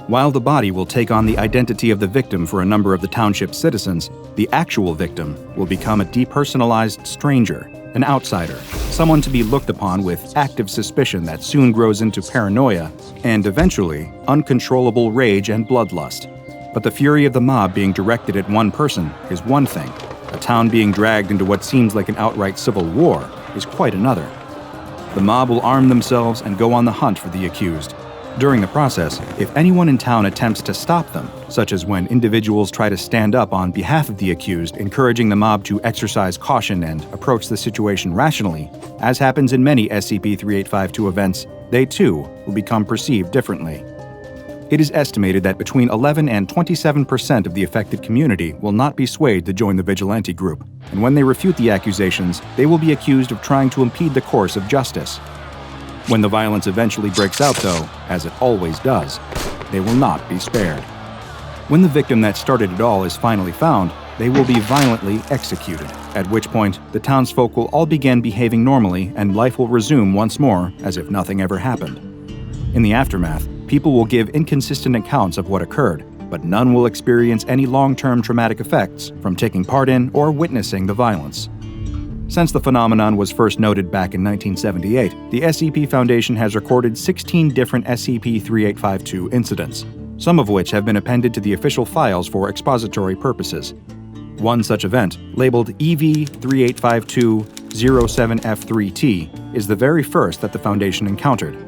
While the body will take on the identity of the victim for a number of the township's citizens, the actual victim will become a depersonalized stranger, an outsider, someone to be looked upon with active suspicion that soon grows into paranoia and, eventually, uncontrollable rage and bloodlust. But the fury of the mob being directed at one person is one thing. A town being dragged into what seems like an outright civil war is quite another. The mob will arm themselves and go on the hunt for the accused. During the process, if anyone in town attempts to stop them, such as when individuals try to stand up on behalf of the accused, encouraging the mob to exercise caution and approach the situation rationally, as happens in many SCP-3852 events, they too will become perceived differently. It is estimated that between 11 and 27% of the affected community will not be swayed to join the vigilante group, and when they refute the accusations, they will be accused of trying to impede the course of justice. When the violence eventually breaks out, though, as it always does, they will not be spared. When the victim that started it all is finally found, they will be violently executed, at which point the townsfolk will all begin behaving normally and life will resume once more as if nothing ever happened. In the aftermath, people will give inconsistent accounts of what occurred, but none will experience any long-term traumatic effects from taking part in or witnessing the violence. Since the phenomenon was first noted back in 1978, the SCP Foundation has recorded 16 different SCP-3852 incidents, some of which have been appended to the official files for expository purposes. One such event, labeled EV-3852-07F3T, is the very first that the Foundation encountered.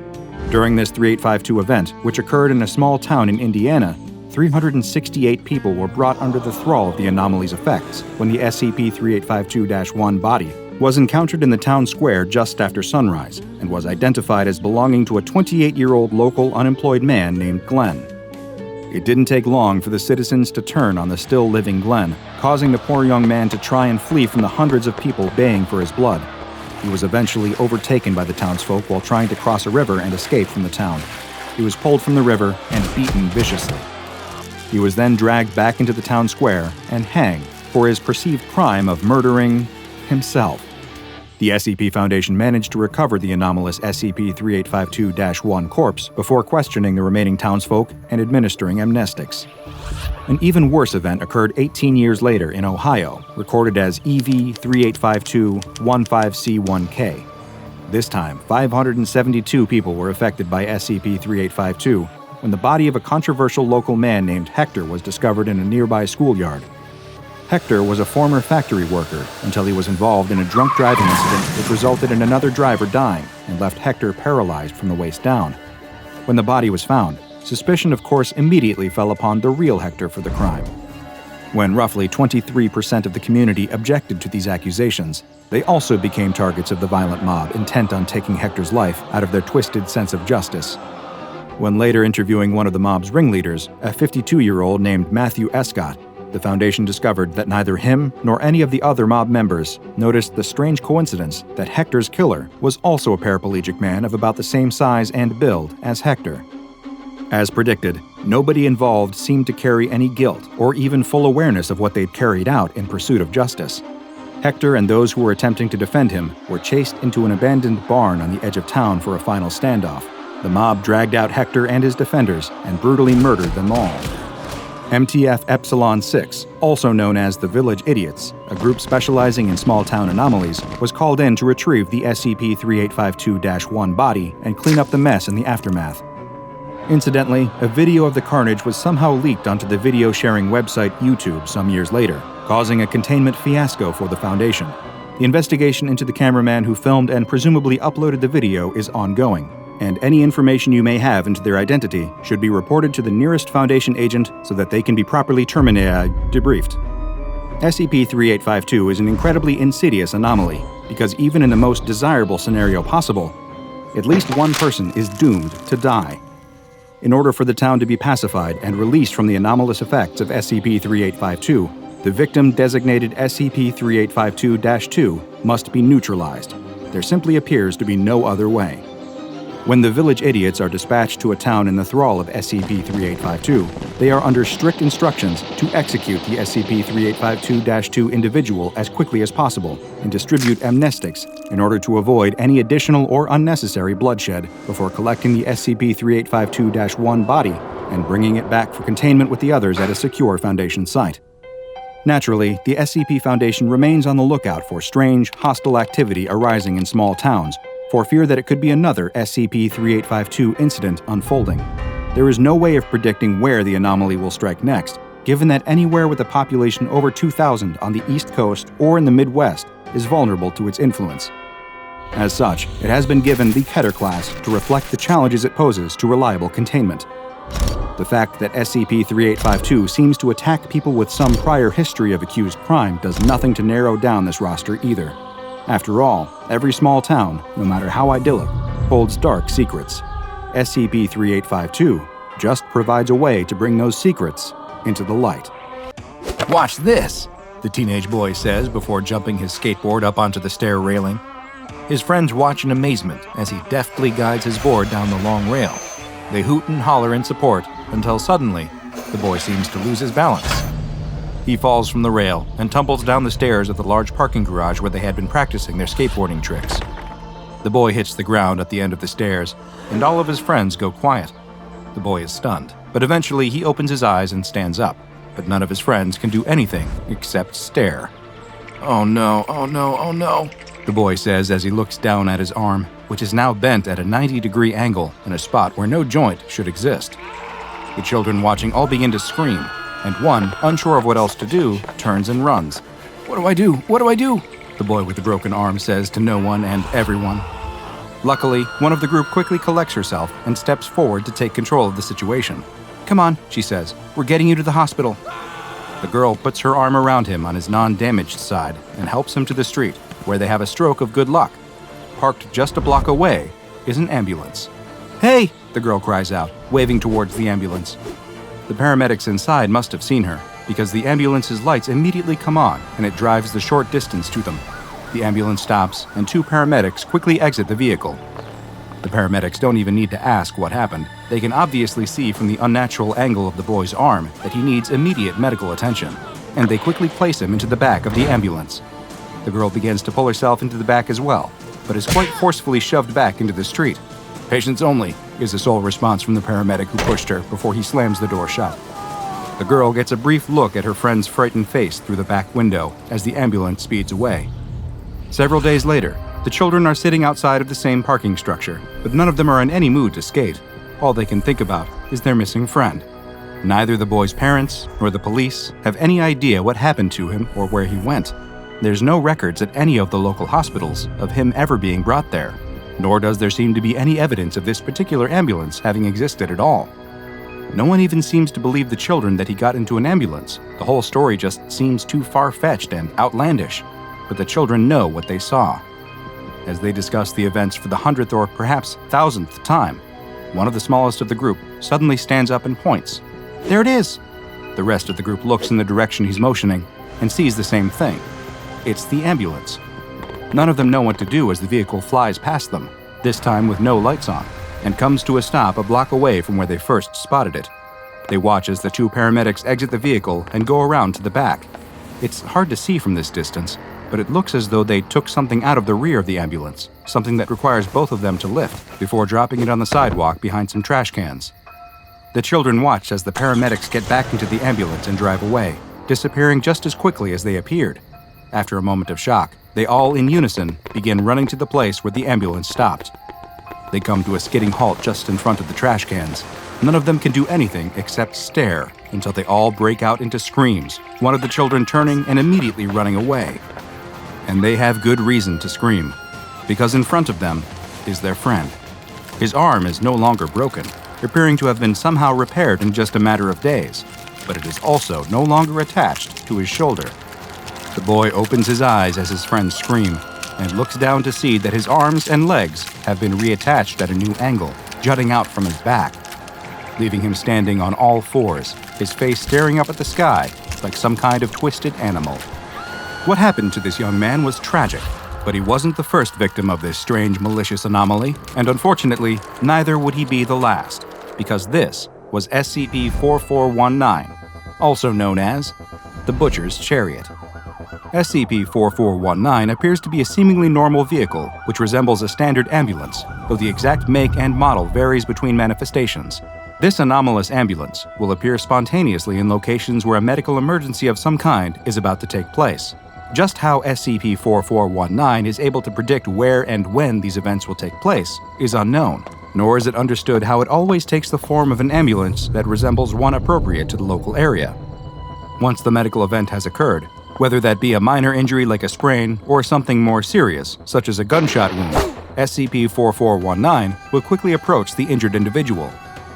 During this 3852 event, which occurred in a small town in Indiana, 368 people were brought under the thrall of the anomaly's effects when the SCP-3852-1 body was encountered in the town square just after sunrise and was identified as belonging to a 28-year-old local unemployed man named Glenn. It didn't take long for the citizens to turn on the still-living Glenn, causing the poor young man to try and flee from the hundreds of people baying for his blood. He was eventually overtaken by the townsfolk while trying to cross a river and escape from the town. He was pulled from the river and beaten viciously. He was then dragged back into the town square and hanged for his perceived crime of murdering himself. The SCP Foundation managed to recover the anomalous SCP-3852-1 corpse before questioning the remaining townsfolk and administering amnestics. An even worse event occurred 18 years later in Ohio, recorded as EV-3852-15C1K. This time, 572 people were affected by SCP-3852 when the body of a controversial local man named Hector was discovered in a nearby schoolyard. Hector was a former factory worker until he was involved in a drunk driving incident which resulted in another driver dying and left Hector paralyzed from the waist down. When the body was found, suspicion of course immediately fell upon the real Hector for the crime. When roughly 23% of the community objected to these accusations, they also became targets of the violent mob intent on taking Hector's life out of their twisted sense of justice. When later interviewing one of the mob's ringleaders, a 52-year-old named Matthew Escott, the Foundation discovered that neither him nor any of the other mob members noticed the strange coincidence that Hector's killer was also a paraplegic man of about the same size and build as Hector. As predicted, Nobody involved seemed to carry any guilt or even full awareness of what they'd carried out in pursuit of justice. Hector and those who were attempting to defend him were chased into an abandoned barn on the edge of town for a final standoff. The mob dragged out Hector and his defenders and brutally murdered them all. MTF Epsilon 6, also known as the Village Idiots, a group specializing in small-town anomalies, was called in to retrieve the SCP-3852-1 body and clean up the mess in the aftermath. Incidentally, a video of the carnage was somehow leaked onto the video-sharing website YouTube some years later, causing a containment fiasco for the Foundation. The investigation into the cameraman who filmed and presumably uploaded the video is ongoing, and any information you may have into their identity should be reported to the nearest Foundation agent so that they can be properly debriefed. SCP-3852 is an incredibly insidious anomaly, because even in the most desirable scenario possible, at least one person is doomed to die. In order for the town to be pacified and released from the anomalous effects of SCP-3852, the victim designated SCP-3852-2 must be neutralized. There simply appears to be no other way. When the Village Idiots are dispatched to a town in the thrall of SCP-3852, they are under strict instructions to execute the SCP-3852-2 individual as quickly as possible and distribute amnestics in order to avoid any additional or unnecessary bloodshed before collecting the SCP-3852-1 body and bringing it back for containment with the others at a secure Foundation site. Naturally, the SCP Foundation remains on the lookout for strange, hostile activity arising in small towns, for fear that it could be another SCP-3852 incident unfolding. There is no way of predicting where the anomaly will strike next, given that anywhere with a population over 2,000 on the East Coast or in the Midwest is vulnerable to its influence. As such, it has been given the Keter class to reflect the challenges it poses to reliable containment. The fact that SCP-3852 seems to attack people with some prior history of accused crime does nothing to narrow down this roster either. After all, every small town, no matter how idyllic, holds dark secrets. SCP-3852 just provides a way to bring those secrets into the light. Watch this, the teenage boy says before jumping his skateboard up onto the stair railing. His friends watch in amazement as he deftly guides his board down the long rail. They hoot and holler in support until suddenly, the boy seems to lose his balance. He falls from the rail and tumbles down the stairs of the large parking garage where they had been practicing their skateboarding tricks. The boy hits the ground at the end of the stairs, and all of his friends go quiet. The boy is stunned, but eventually he opens his eyes and stands up, but none of his friends can do anything except stare. "Oh no, oh no, oh no," the boy says as he looks down at his arm, which is now bent at a 90-degree angle in a spot where no joint should exist. The children watching all begin to scream, and one, unsure of what else to do, turns and runs. "What do I do? What do I do?" the boy with the broken arm says to no one and everyone. Luckily, one of the group quickly collects herself and steps forward to take control of the situation. "Come on," she says. "We're getting you to the hospital." The girl puts her arm around him on his non-damaged side and helps him to the street, where they have a stroke of good luck. Parked just a block away is an ambulance. "Hey!" the girl cries out, waving towards the ambulance. The paramedics inside must have seen her, because the ambulance's lights immediately come on and it drives the short distance to them. The ambulance stops and two paramedics quickly exit the vehicle. The paramedics don't even need to ask what happened. They can obviously see from the unnatural angle of the boy's arm that he needs immediate medical attention, and they quickly place him into the back of the ambulance. The girl begins to pull herself into the back as well, but is quite forcefully shoved back into the street. "Patients only," is the sole response from the paramedic who pushed her before he slams the door shut. The girl gets a brief look at her friend's frightened face through the back window as the ambulance speeds away. Several days later, the children are sitting outside of the same parking structure, but none of them are in any mood to skate. All they can think about is their missing friend. Neither the boy's parents nor the police have any idea what happened to him or where he went. There's no records at any of the local hospitals of him ever being brought there, nor does there seem to be any evidence of this particular ambulance having existed at all. No one even seems to believe the children that he got into an ambulance. The whole story just seems too far-fetched and outlandish, but the children know what they saw. As they discuss the events for the 100th or perhaps 1,000th time, one of the smallest of the group suddenly stands up and points. "There it is!" The rest of the group looks in the direction he's motioning and sees the same thing. It's the ambulance. None of them know what to do as the vehicle flies past them, this time with no lights on, and comes to a stop a block away from where they first spotted it. They watch as the two paramedics exit the vehicle and go around to the back. It's hard to see from this distance, but it looks as though they took something out of the rear of the ambulance, something that requires both of them to lift before dropping it on the sidewalk behind some trash cans. The children watch as the paramedics get back into the ambulance and drive away, disappearing just as quickly as they appeared. After a moment of shock, they all in unison begin running to the place where the ambulance stopped. They come to a skidding halt just in front of the trash cans. None of them can do anything except stare until they all break out into screams, one of the children turning and immediately running away. And they have good reason to scream, because in front of them is their friend. His arm is no longer broken, appearing to have been somehow repaired in just a matter of days, but it is also no longer attached to his shoulder. The boy opens his eyes as his friends scream, and looks down to see that his arms and legs have been reattached at a new angle, jutting out from his back, leaving him standing on all fours, his face staring up at the sky like some kind of twisted animal. What happened to this young man was tragic, but he wasn't the first victim of this strange malicious anomaly, and unfortunately, neither would he be the last, because this was SCP-4419, also known as the Butcher's Chariot. SCP-4419 appears to be a seemingly normal vehicle which resembles a standard ambulance, though the exact make and model varies between manifestations. This anomalous ambulance will appear spontaneously in locations where a medical emergency of some kind is about to take place. Just how SCP-4419 is able to predict where and when these events will take place is unknown, nor is it understood how it always takes the form of an ambulance that resembles one appropriate to the local area. Once the medical event has occurred, whether that be a minor injury like a sprain or something more serious, such as a gunshot wound, SCP-4419 will quickly approach the injured individual.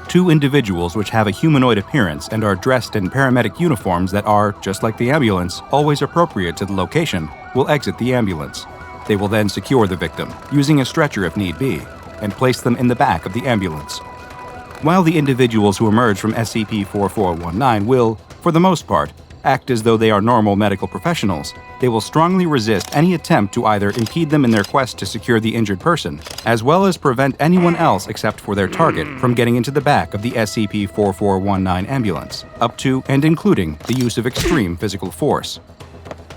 Two individuals which have a humanoid appearance and are dressed in paramedic uniforms that are, just like the ambulance, always appropriate to the location, will exit the ambulance. They will then secure the victim, using a stretcher if need be, and place them in the back of the ambulance. While the individuals who emerge from SCP-4419 will, for the most part, act as though they are normal medical professionals, they will strongly resist any attempt to either impede them in their quest to secure the injured person, as well as prevent anyone else except for their target from getting into the back of the SCP-4419 ambulance, up to and including the use of extreme physical force.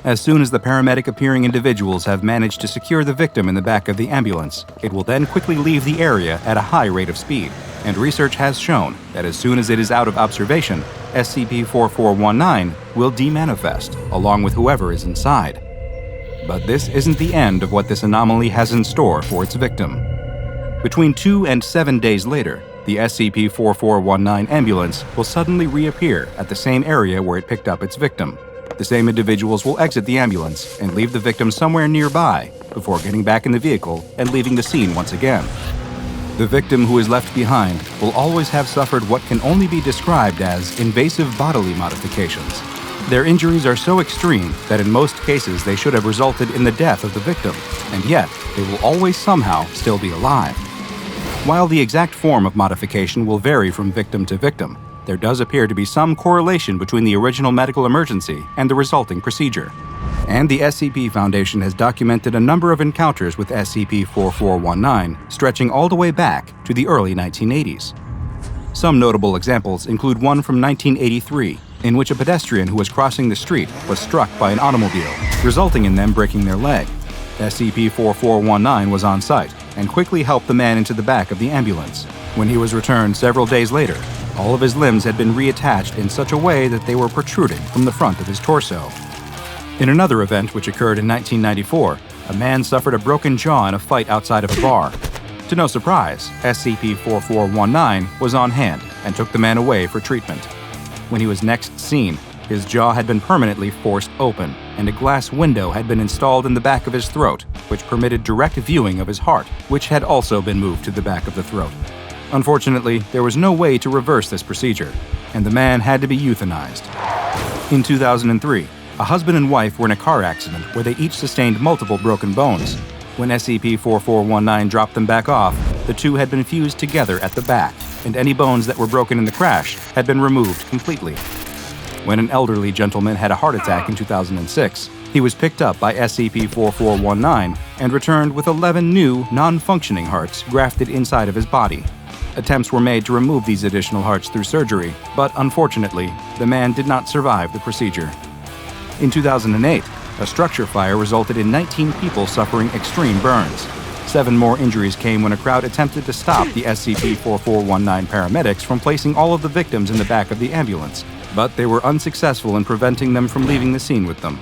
As soon as the paramedic-appearing individuals have managed to secure the victim in the back of the ambulance, it will then quickly leave the area at a high rate of speed, and research has shown that as soon as it is out of observation, SCP-4419 will demanifest, along with whoever is inside. But this isn't the end of what this anomaly has in store for its victim. Between 2 and 7 days later, the SCP-4419 ambulance will suddenly reappear at the same area where it picked up its victim. The same individuals will exit the ambulance and leave the victim somewhere nearby before getting back in the vehicle and leaving the scene once again. The victim who is left behind will always have suffered what can only be described as invasive bodily modifications. Their injuries are so extreme that in most cases they should have resulted in the death of the victim, and yet they will always somehow still be alive. While the exact form of modification will vary from victim to victim, there does appear to be some correlation between the original medical emergency and the resulting procedure. And the SCP Foundation has documented a number of encounters with SCP-4419 stretching all the way back to the early 1980s. Some notable examples include one from 1983, in which a pedestrian who was crossing the street was struck by an automobile, resulting in them breaking their leg. SCP-4419 was on site and quickly helped the man into the back of the ambulance. When he was returned several days later, all of his limbs had been reattached in such a way that they were protruding from the front of his torso. In another event which occurred in 1994, a man suffered a broken jaw in a fight outside of a bar. To no surprise, SCP-4419 was on hand and took the man away for treatment. When he was next seen, his jaw had been permanently forced open, and a glass window had been installed in the back of his throat, which permitted direct viewing of his heart, which had also been moved to the back of the throat. Unfortunately, there was no way to reverse this procedure, and the man had to be euthanized. In 2003, a husband and wife were in a car accident where they each sustained multiple broken bones. When SCP-4419 dropped them back off, the two had been fused together at the back, and any bones that were broken in the crash had been removed completely. When an elderly gentleman had a heart attack in 2006, he was picked up by SCP-4419 and returned with 11 new, non-functioning hearts grafted inside of his body. Attempts were made to remove these additional hearts through surgery, but unfortunately, the man did not survive the procedure. In 2008, a structure fire resulted in 19 people suffering extreme burns. 7 more injuries came when a crowd attempted to stop the SCP-4419 paramedics from placing all of the victims in the back of the ambulance, but they were unsuccessful in preventing them from leaving the scene with them.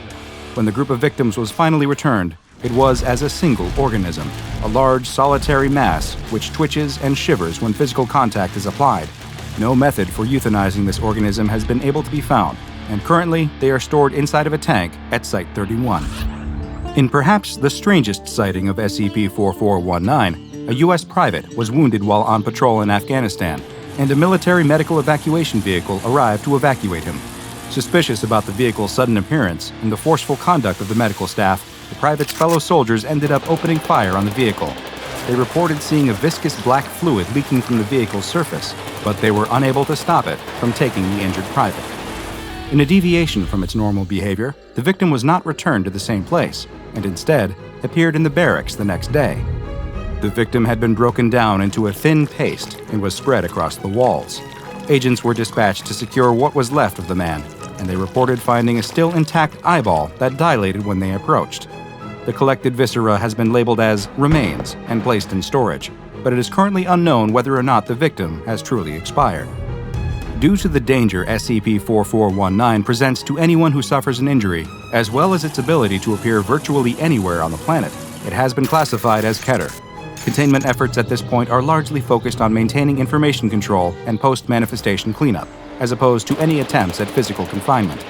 When the group of victims was finally returned, it was as a single organism, a large solitary mass which twitches and shivers when physical contact is applied. No method for euthanizing this organism has been able to be found, and currently they are stored inside of a tank at Site-31. In perhaps the strangest sighting of SCP-4419, a U.S. private was wounded while on patrol in Afghanistan, and a military medical evacuation vehicle arrived to evacuate him. Suspicious about the vehicle's sudden appearance and the forceful conduct of the medical staff, the private's fellow soldiers ended up opening fire on the vehicle. They reported seeing a viscous black fluid leaking from the vehicle's surface, but they were unable to stop it from taking the injured private. In a deviation from its normal behavior, the victim was not returned to the same place, and instead appeared in the barracks the next day. The victim had been broken down into a thin paste and was spread across the walls. Agents were dispatched to secure what was left of the man, and they reported finding a still intact eyeball that dilated when they approached. The collected viscera has been labeled as remains and placed in storage, but it is currently unknown whether or not the victim has truly expired. Due to the danger SCP-4419 presents to anyone who suffers an injury, as well as its ability to appear virtually anywhere on the planet, it has been classified as Keter. Containment efforts at this point are largely focused on maintaining information control and post-manifestation cleanup, as opposed to any attempts at physical confinement.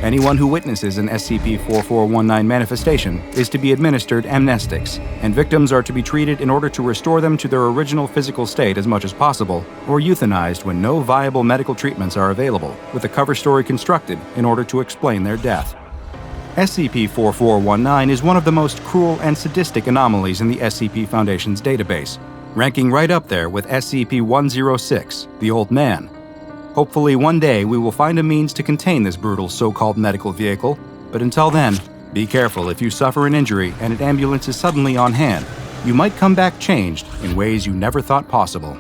Anyone who witnesses an SCP-4419 manifestation is to be administered amnestics, and victims are to be treated in order to restore them to their original physical state as much as possible, or euthanized when no viable medical treatments are available, with a cover story constructed in order to explain their death. SCP-4419 is one of the most cruel and sadistic anomalies in the SCP Foundation's database, ranking right up there with SCP-106, the Old Man. Hopefully one day we will find a means to contain this brutal so-called medical vehicle, but until then, be careful if you suffer an injury and an ambulance is suddenly on hand. You might come back changed in ways you never thought possible.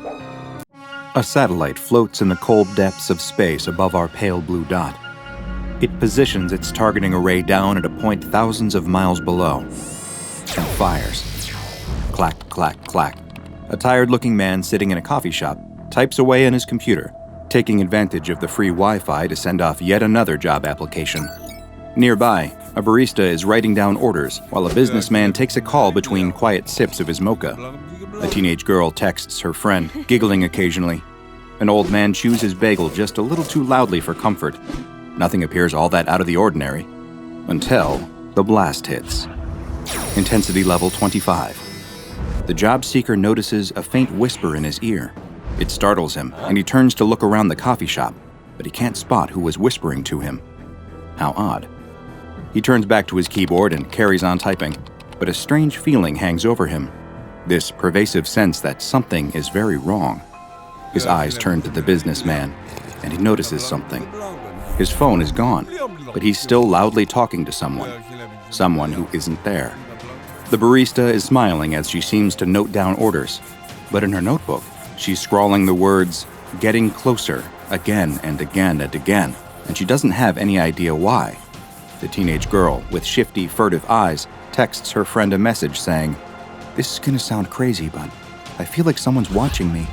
A satellite floats in the cold depths of space above our pale blue dot. It positions its targeting array down at a point thousands of miles below and fires. Clack, clack, clack. A tired-looking man sitting in a coffee shop types away on his computer, taking advantage of the free Wi-Fi to send off yet another job application. Nearby, a barista is writing down orders while a businessman takes a call between quiet sips of his mocha. A teenage girl texts her friend, giggling occasionally. An old man chews his bagel just a little too loudly for comfort. Nothing appears all that out of the ordinary, until the blast hits. Intensity level 25. The job seeker notices a faint whisper in his ear. It startles him, and he turns to look around the coffee shop, but he can't spot who was whispering to him. How odd. He turns back to his keyboard and carries on typing, but a strange feeling hangs over him. This pervasive sense that something is very wrong. His eyes turn to the businessman, and he notices something. His phone is gone, but he's still loudly talking to someone who isn't there. The barista is smiling as she seems to note down orders, but in her notebook, she's scrawling the words, "getting closer," again and again and again, and she doesn't have any idea why. The teenage girl, with shifty, furtive eyes, texts her friend a message saying, "This is gonna sound crazy, but I feel like someone's watching me."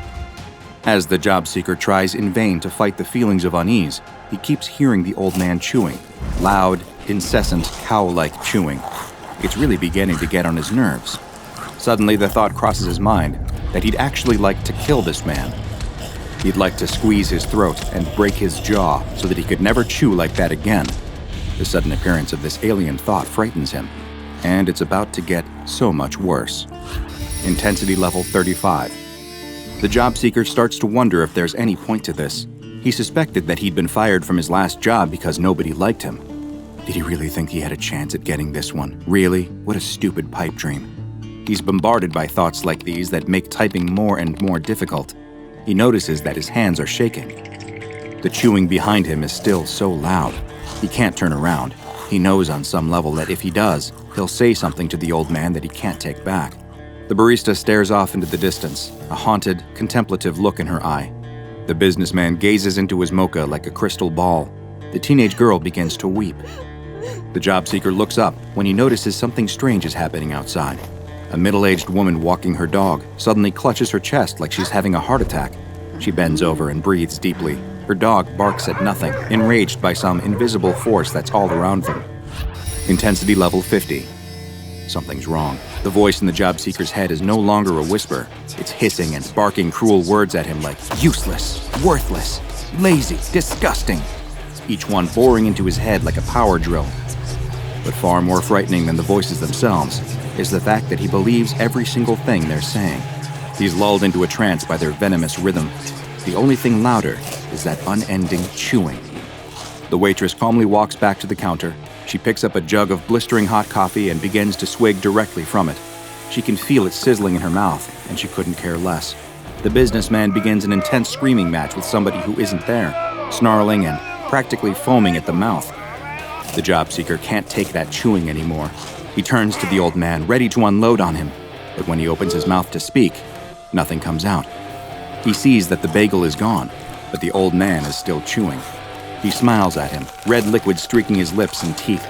As the job seeker tries in vain to fight the feelings of unease, he keeps hearing the old man chewing, loud, incessant, cow-like chewing. It's really beginning to get on his nerves. Suddenly, the thought crosses his mind that he'd actually like to kill this man. He'd like to squeeze his throat and break his jaw so that he could never chew like that again. The sudden appearance of this alien thought frightens him, and it's about to get so much worse. Intensity level 35. The job seeker starts to wonder if there's any point to this. He suspected that he'd been fired from his last job because nobody liked him. Did he really think he had a chance at getting this one? Really? What a stupid pipe dream. He's bombarded by thoughts like these that make typing more and more difficult. He notices that his hands are shaking. The chewing behind him is still so loud. He can't turn around. He knows on some level that if he does, he'll say something to the old man that he can't take back. The barista stares off into the distance, a haunted, contemplative look in her eye. The businessman gazes into his mocha like a crystal ball. The teenage girl begins to weep. The job seeker looks up when he notices something strange is happening outside. A middle-aged woman walking her dog suddenly clutches her chest like she's having a heart attack. She bends over and breathes deeply. Her dog barks at nothing, enraged by some invisible force that's all around them. Intensity level 50. Something's wrong. The voice in the job seeker's head is no longer a whisper. It's hissing and barking cruel words at him like useless, worthless, lazy, disgusting. Each one boring into his head like a power drill. But far more frightening than the voices themselves is the fact that he believes every single thing they're saying. He's lulled into a trance by their venomous rhythm. The only thing louder is that unending chewing. The waitress calmly walks back to the counter. She picks up a jug of blistering hot coffee and begins to swig directly from it. She can feel it sizzling in her mouth, and she couldn't care less. The businessman begins an intense screaming match with somebody who isn't there, snarling and practically foaming at the mouth. The job seeker can't take that chewing anymore. He turns to the old man, ready to unload on him, but when he opens his mouth to speak, nothing comes out. He sees that the bagel is gone, but the old man is still chewing. He smiles at him, red liquid streaking his lips and teeth.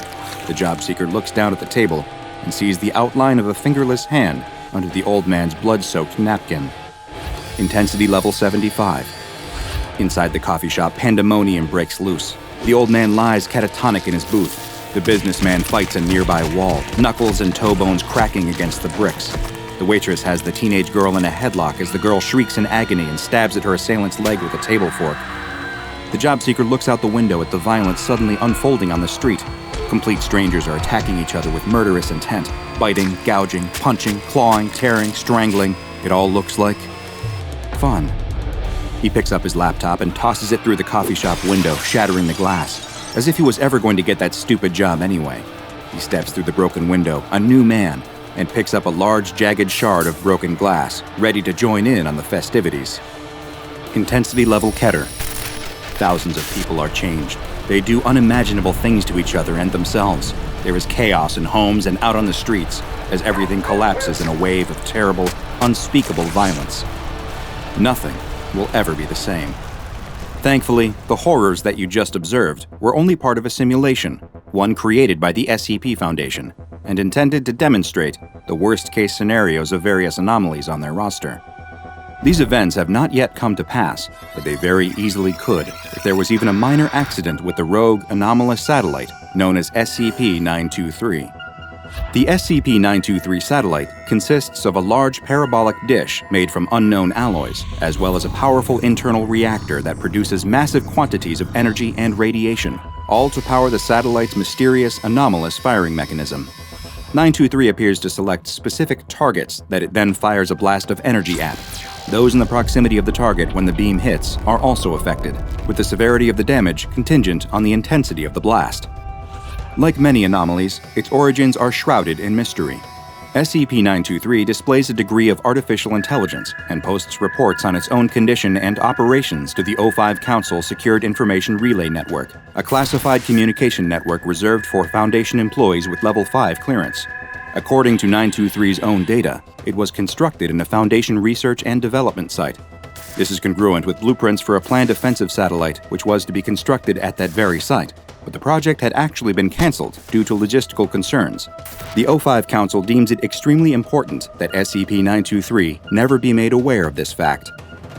The job seeker looks down at the table and sees the outline of a fingerless hand under the old man's blood-soaked napkin. Intensity level 75. Inside the coffee shop, pandemonium breaks loose. The old man lies catatonic in his booth. The businessman fights a nearby wall, knuckles and toe bones cracking against the bricks. The waitress has the teenage girl in a headlock as the girl shrieks in agony and stabs at her assailant's leg with a table fork. The job seeker looks out the window at the violence suddenly unfolding on the street. Complete strangers are attacking each other with murderous intent, biting, gouging, punching, clawing, tearing, strangling. It all looks like fun. He picks up his laptop and tosses it through the coffee shop window, shattering the glass, as if he was ever going to get that stupid job anyway. He steps through the broken window, a new man, and picks up a large, jagged shard of broken glass, ready to join in on the festivities. Intensity level Keter. Thousands of people are changed. They do unimaginable things to each other and themselves. There is chaos in homes and out on the streets, as everything collapses in a wave of terrible, unspeakable violence. Nothing will ever be the same. Thankfully, the horrors that you just observed were only part of a simulation, one created by the SCP Foundation, and intended to demonstrate the worst-case scenarios of various anomalies on their roster. These events have not yet come to pass, but they very easily could if there was even a minor accident with the rogue anomalous satellite known as SCP-923. The SCP-923 satellite consists of a large parabolic dish made from unknown alloys, as well as a powerful internal reactor that produces massive quantities of energy and radiation, all to power the satellite's mysterious anomalous firing mechanism. 923 appears to select specific targets that it then fires a blast of energy at. Those in the proximity of the target when the beam hits are also affected, with the severity of the damage contingent on the intensity of the blast. Like many anomalies, its origins are shrouded in mystery. SCP-923 displays a degree of artificial intelligence and posts reports on its own condition and operations to the O5 Council Secured Information Relay Network, a classified communication network reserved for Foundation employees with Level 5 clearance. According to 923's own data, it was constructed in a Foundation research and development site. This is congruent with blueprints for a planned offensive satellite which was to be constructed at that very site, but the project had actually been cancelled due to logistical concerns. The O5 Council deems it extremely important that SCP-923 never be made aware of this fact.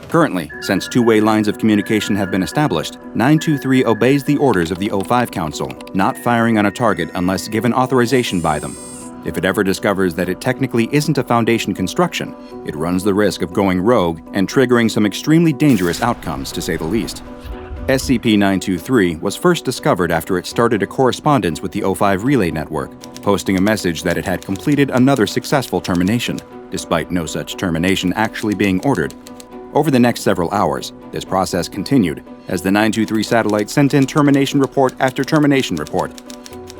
Currently, since two-way lines of communication have been established, 923 obeys the orders of the O5 Council, not firing on a target unless given authorization by them. If it ever discovers that it technically isn't a Foundation construction, it runs the risk of going rogue and triggering some extremely dangerous outcomes, to say the least. SCP-923 was first discovered after it started a correspondence with the O5 Relay Network, posting a message that it had completed another successful termination, despite no such termination actually being ordered. Over the next several hours, this process continued as the 923 satellite sent in termination report after termination report,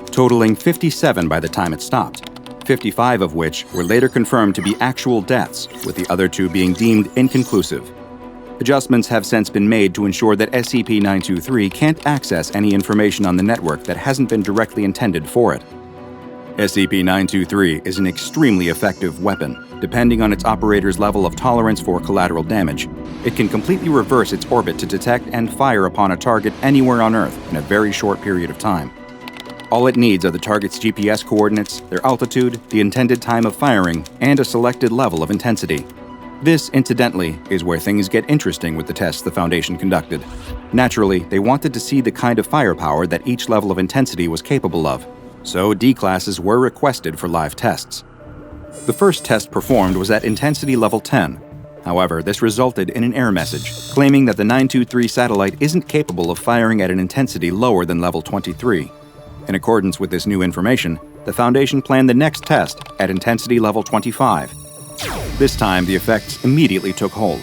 totaling 57 by the time it stopped, 55 of which were later confirmed to be actual deaths, with the other two being deemed inconclusive. Adjustments have since been made to ensure that SCP-923 can't access any information on the network that hasn't been directly intended for it. SCP-923 is an extremely effective weapon. Depending on its operator's level of tolerance for collateral damage, it can completely reverse its orbit to detect and fire upon a target anywhere on Earth in a very short period of time. All it needs are the target's GPS coordinates, their altitude, the intended time of firing, and a selected level of intensity. This, incidentally, is where things get interesting with the tests the Foundation conducted. Naturally, they wanted to see the kind of firepower that each level of intensity was capable of, so D-classes were requested for live tests. The first test performed was at intensity level 10. However, this resulted in an error message, claiming that the 923 satellite isn't capable of firing at an intensity lower than level 23. In accordance with this new information, the Foundation planned the next test at intensity level 25. This time, the effects immediately took hold.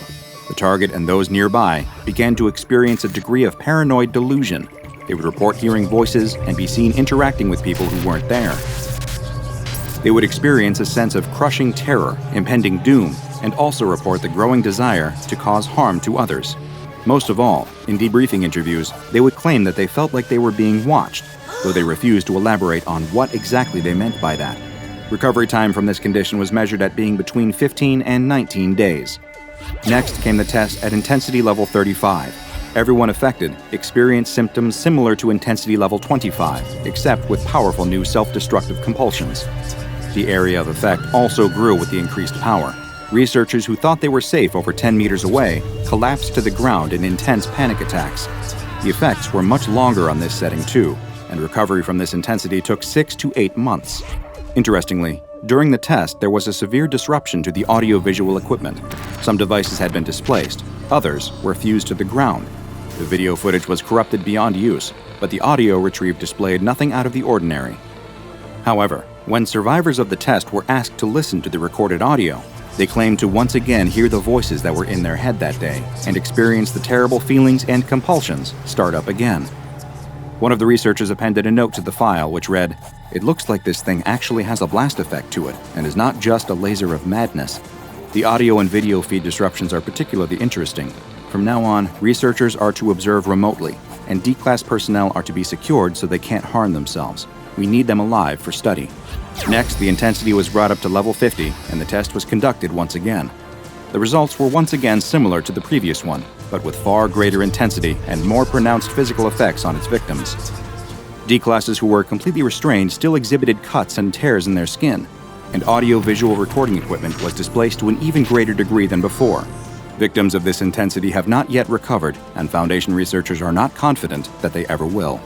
The target and those nearby began to experience a degree of paranoid delusion. They would report hearing voices and be seen interacting with people who weren't there. They would experience a sense of crushing terror, impending doom, and also report the growing desire to cause harm to others. Most of all, in debriefing interviews, they would claim that they felt like they were being watched, though they refused to elaborate on what exactly they meant by that. Recovery time from this condition was measured at being between 15 and 19 days. Next came the test at intensity level 35. Everyone affected experienced symptoms similar to intensity level 25, except with powerful new self-destructive compulsions. The area of effect also grew with the increased power. Researchers who thought they were safe over 10 meters away collapsed to the ground in intense panic attacks. The effects were much longer on this setting too, and recovery from this intensity took 6 to 8 months. Interestingly, during the test, there was a severe disruption to the audio-visual equipment. Some devices had been displaced, others were fused to the ground. The video footage was corrupted beyond use, but the audio retrieved displayed nothing out of the ordinary. However, when survivors of the test were asked to listen to the recorded audio, they claimed to once again hear the voices that were in their head that day and experience the terrible feelings and compulsions start up again. One of the researchers appended a note to the file which read, "It looks like this thing actually has a blast effect to it and is not just a laser of madness." The audio and video feed disruptions are particularly interesting. From now on, researchers are to observe remotely, and D-class personnel are to be secured so they can't harm themselves. We need them alive for study. Next, the intensity was brought up to level 50, and the test was conducted once again. The results were once again similar to the previous one, but with far greater intensity and more pronounced physical effects on its victims. D-classes who were completely restrained still exhibited cuts and tears in their skin, and audio-visual recording equipment was displaced to an even greater degree than before. Victims of this intensity have not yet recovered, and Foundation researchers are not confident that they ever will.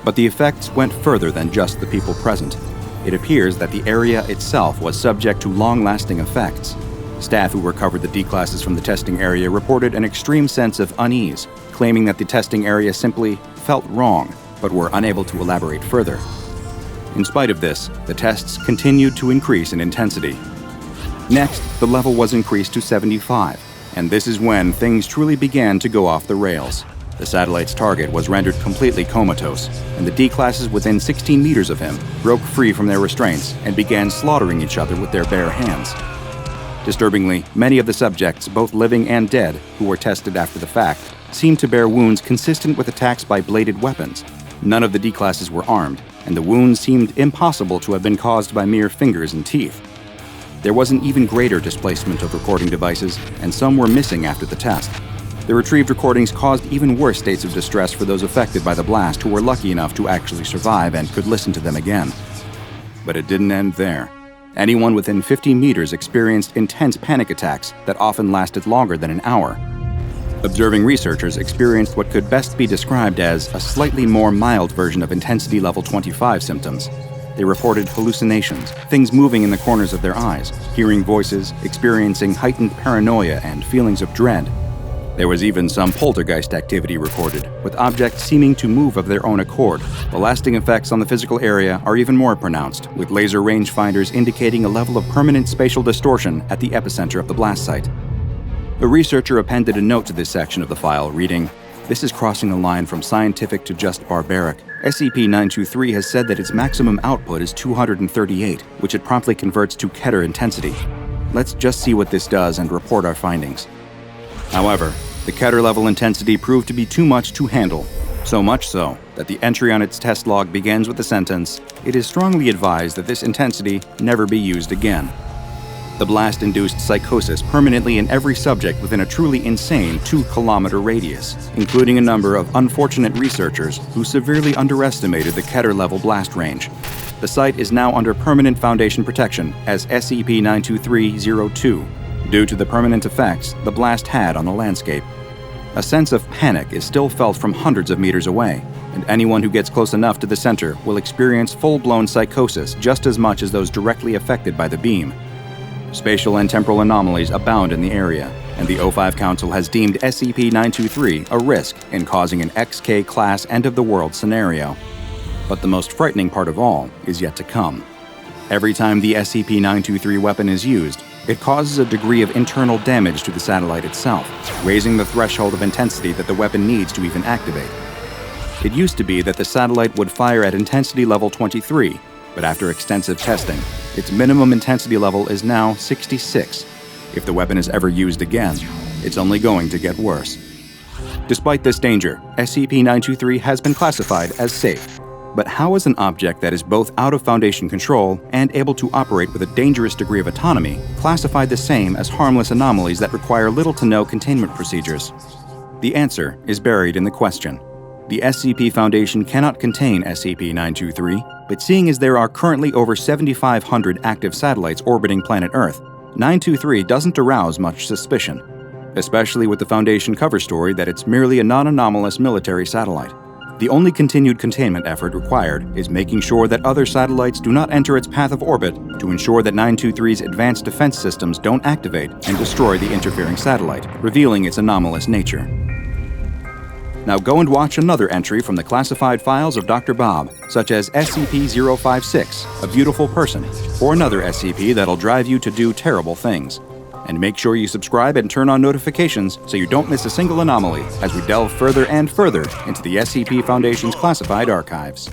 But the effects went further than just the people present. It appears that the area itself was subject to long-lasting effects. Staff who recovered the D-classes from the testing area reported an extreme sense of unease, claiming that the testing area simply felt wrong, but were unable to elaborate further. In spite of this, the tests continued to increase in intensity. Next, the level was increased to 75, and this is when things truly began to go off the rails. The satellite's target was rendered completely comatose, and the D-classes within 16 meters of him broke free from their restraints and began slaughtering each other with their bare hands. Disturbingly, many of the subjects, both living and dead, who were tested after the fact, seemed to bear wounds consistent with attacks by bladed weapons. None of the D-classes were armed, and the wounds seemed impossible to have been caused by mere fingers and teeth. There was an even greater displacement of recording devices, and some were missing after the test. The retrieved recordings caused even worse states of distress for those affected by the blast who were lucky enough to actually survive and could listen to them again. But it didn't end there. Anyone within 50 meters experienced intense panic attacks that often lasted longer than an hour. Observing researchers experienced what could best be described as a slightly more mild version of intensity level 25 symptoms. They reported hallucinations, things moving in the corners of their eyes, hearing voices, experiencing heightened paranoia and feelings of dread. There was even some poltergeist activity recorded, with objects seeming to move of their own accord. The lasting effects on the physical area are even more pronounced, with laser rangefinders indicating a level of permanent spatial distortion at the epicenter of the blast site. A researcher appended a note to this section of the file, reading, "This is crossing the line from scientific to just barbaric. SCP-923 has said that its maximum output is 238, which it promptly converts to Keter intensity. Let's just see what this does and report our findings." However, the Keter level intensity proved to be too much to handle. So much so that the entry on its test log begins with the sentence, "It is strongly advised that this intensity never be used again." The blast induced psychosis permanently in every subject within a truly insane 2-kilometer radius, including a number of unfortunate researchers who severely underestimated the Keter-level blast range. The site is now under permanent Foundation protection as SCP-923-02, due to the permanent effects the blast had on the landscape. A sense of panic is still felt from hundreds of meters away, and anyone who gets close enough to the center will experience full-blown psychosis just as much as those directly affected by the beam. Spatial and temporal anomalies abound in the area, and the O5 Council has deemed SCP-923 a risk in causing an XK-class end-of-the-world scenario. But the most frightening part of all is yet to come. Every time the SCP-923 weapon is used, it causes a degree of internal damage to the satellite itself, raising the threshold of intensity that the weapon needs to even activate. It used to be that the satellite would fire at intensity level 23, but after extensive testing, its minimum intensity level is now 66. If the weapon is ever used again, it's only going to get worse. Despite this danger, SCP-923 has been classified as safe. But how is an object that is both out of Foundation control and able to operate with a dangerous degree of autonomy classified the same as harmless anomalies that require little to no containment procedures? The answer is buried in the question. The SCP Foundation cannot contain SCP-923, but seeing as there are currently over 7,500 active satellites orbiting planet Earth, 923 doesn't arouse much suspicion, especially with the Foundation cover story that it's merely a non-anomalous military satellite. The only continued containment effort required is making sure that other satellites do not enter its path of orbit to ensure that 923's advanced defense systems don't activate and destroy the interfering satellite, revealing its anomalous nature. Now go and watch another entry from the classified files of DrBob, such as SCP-056, a beautiful person, or another SCP that'll drive you to do terrible things. And make sure you subscribe and turn on notifications so you don't miss a single anomaly as we delve further and further into the SCP Foundation's classified archives.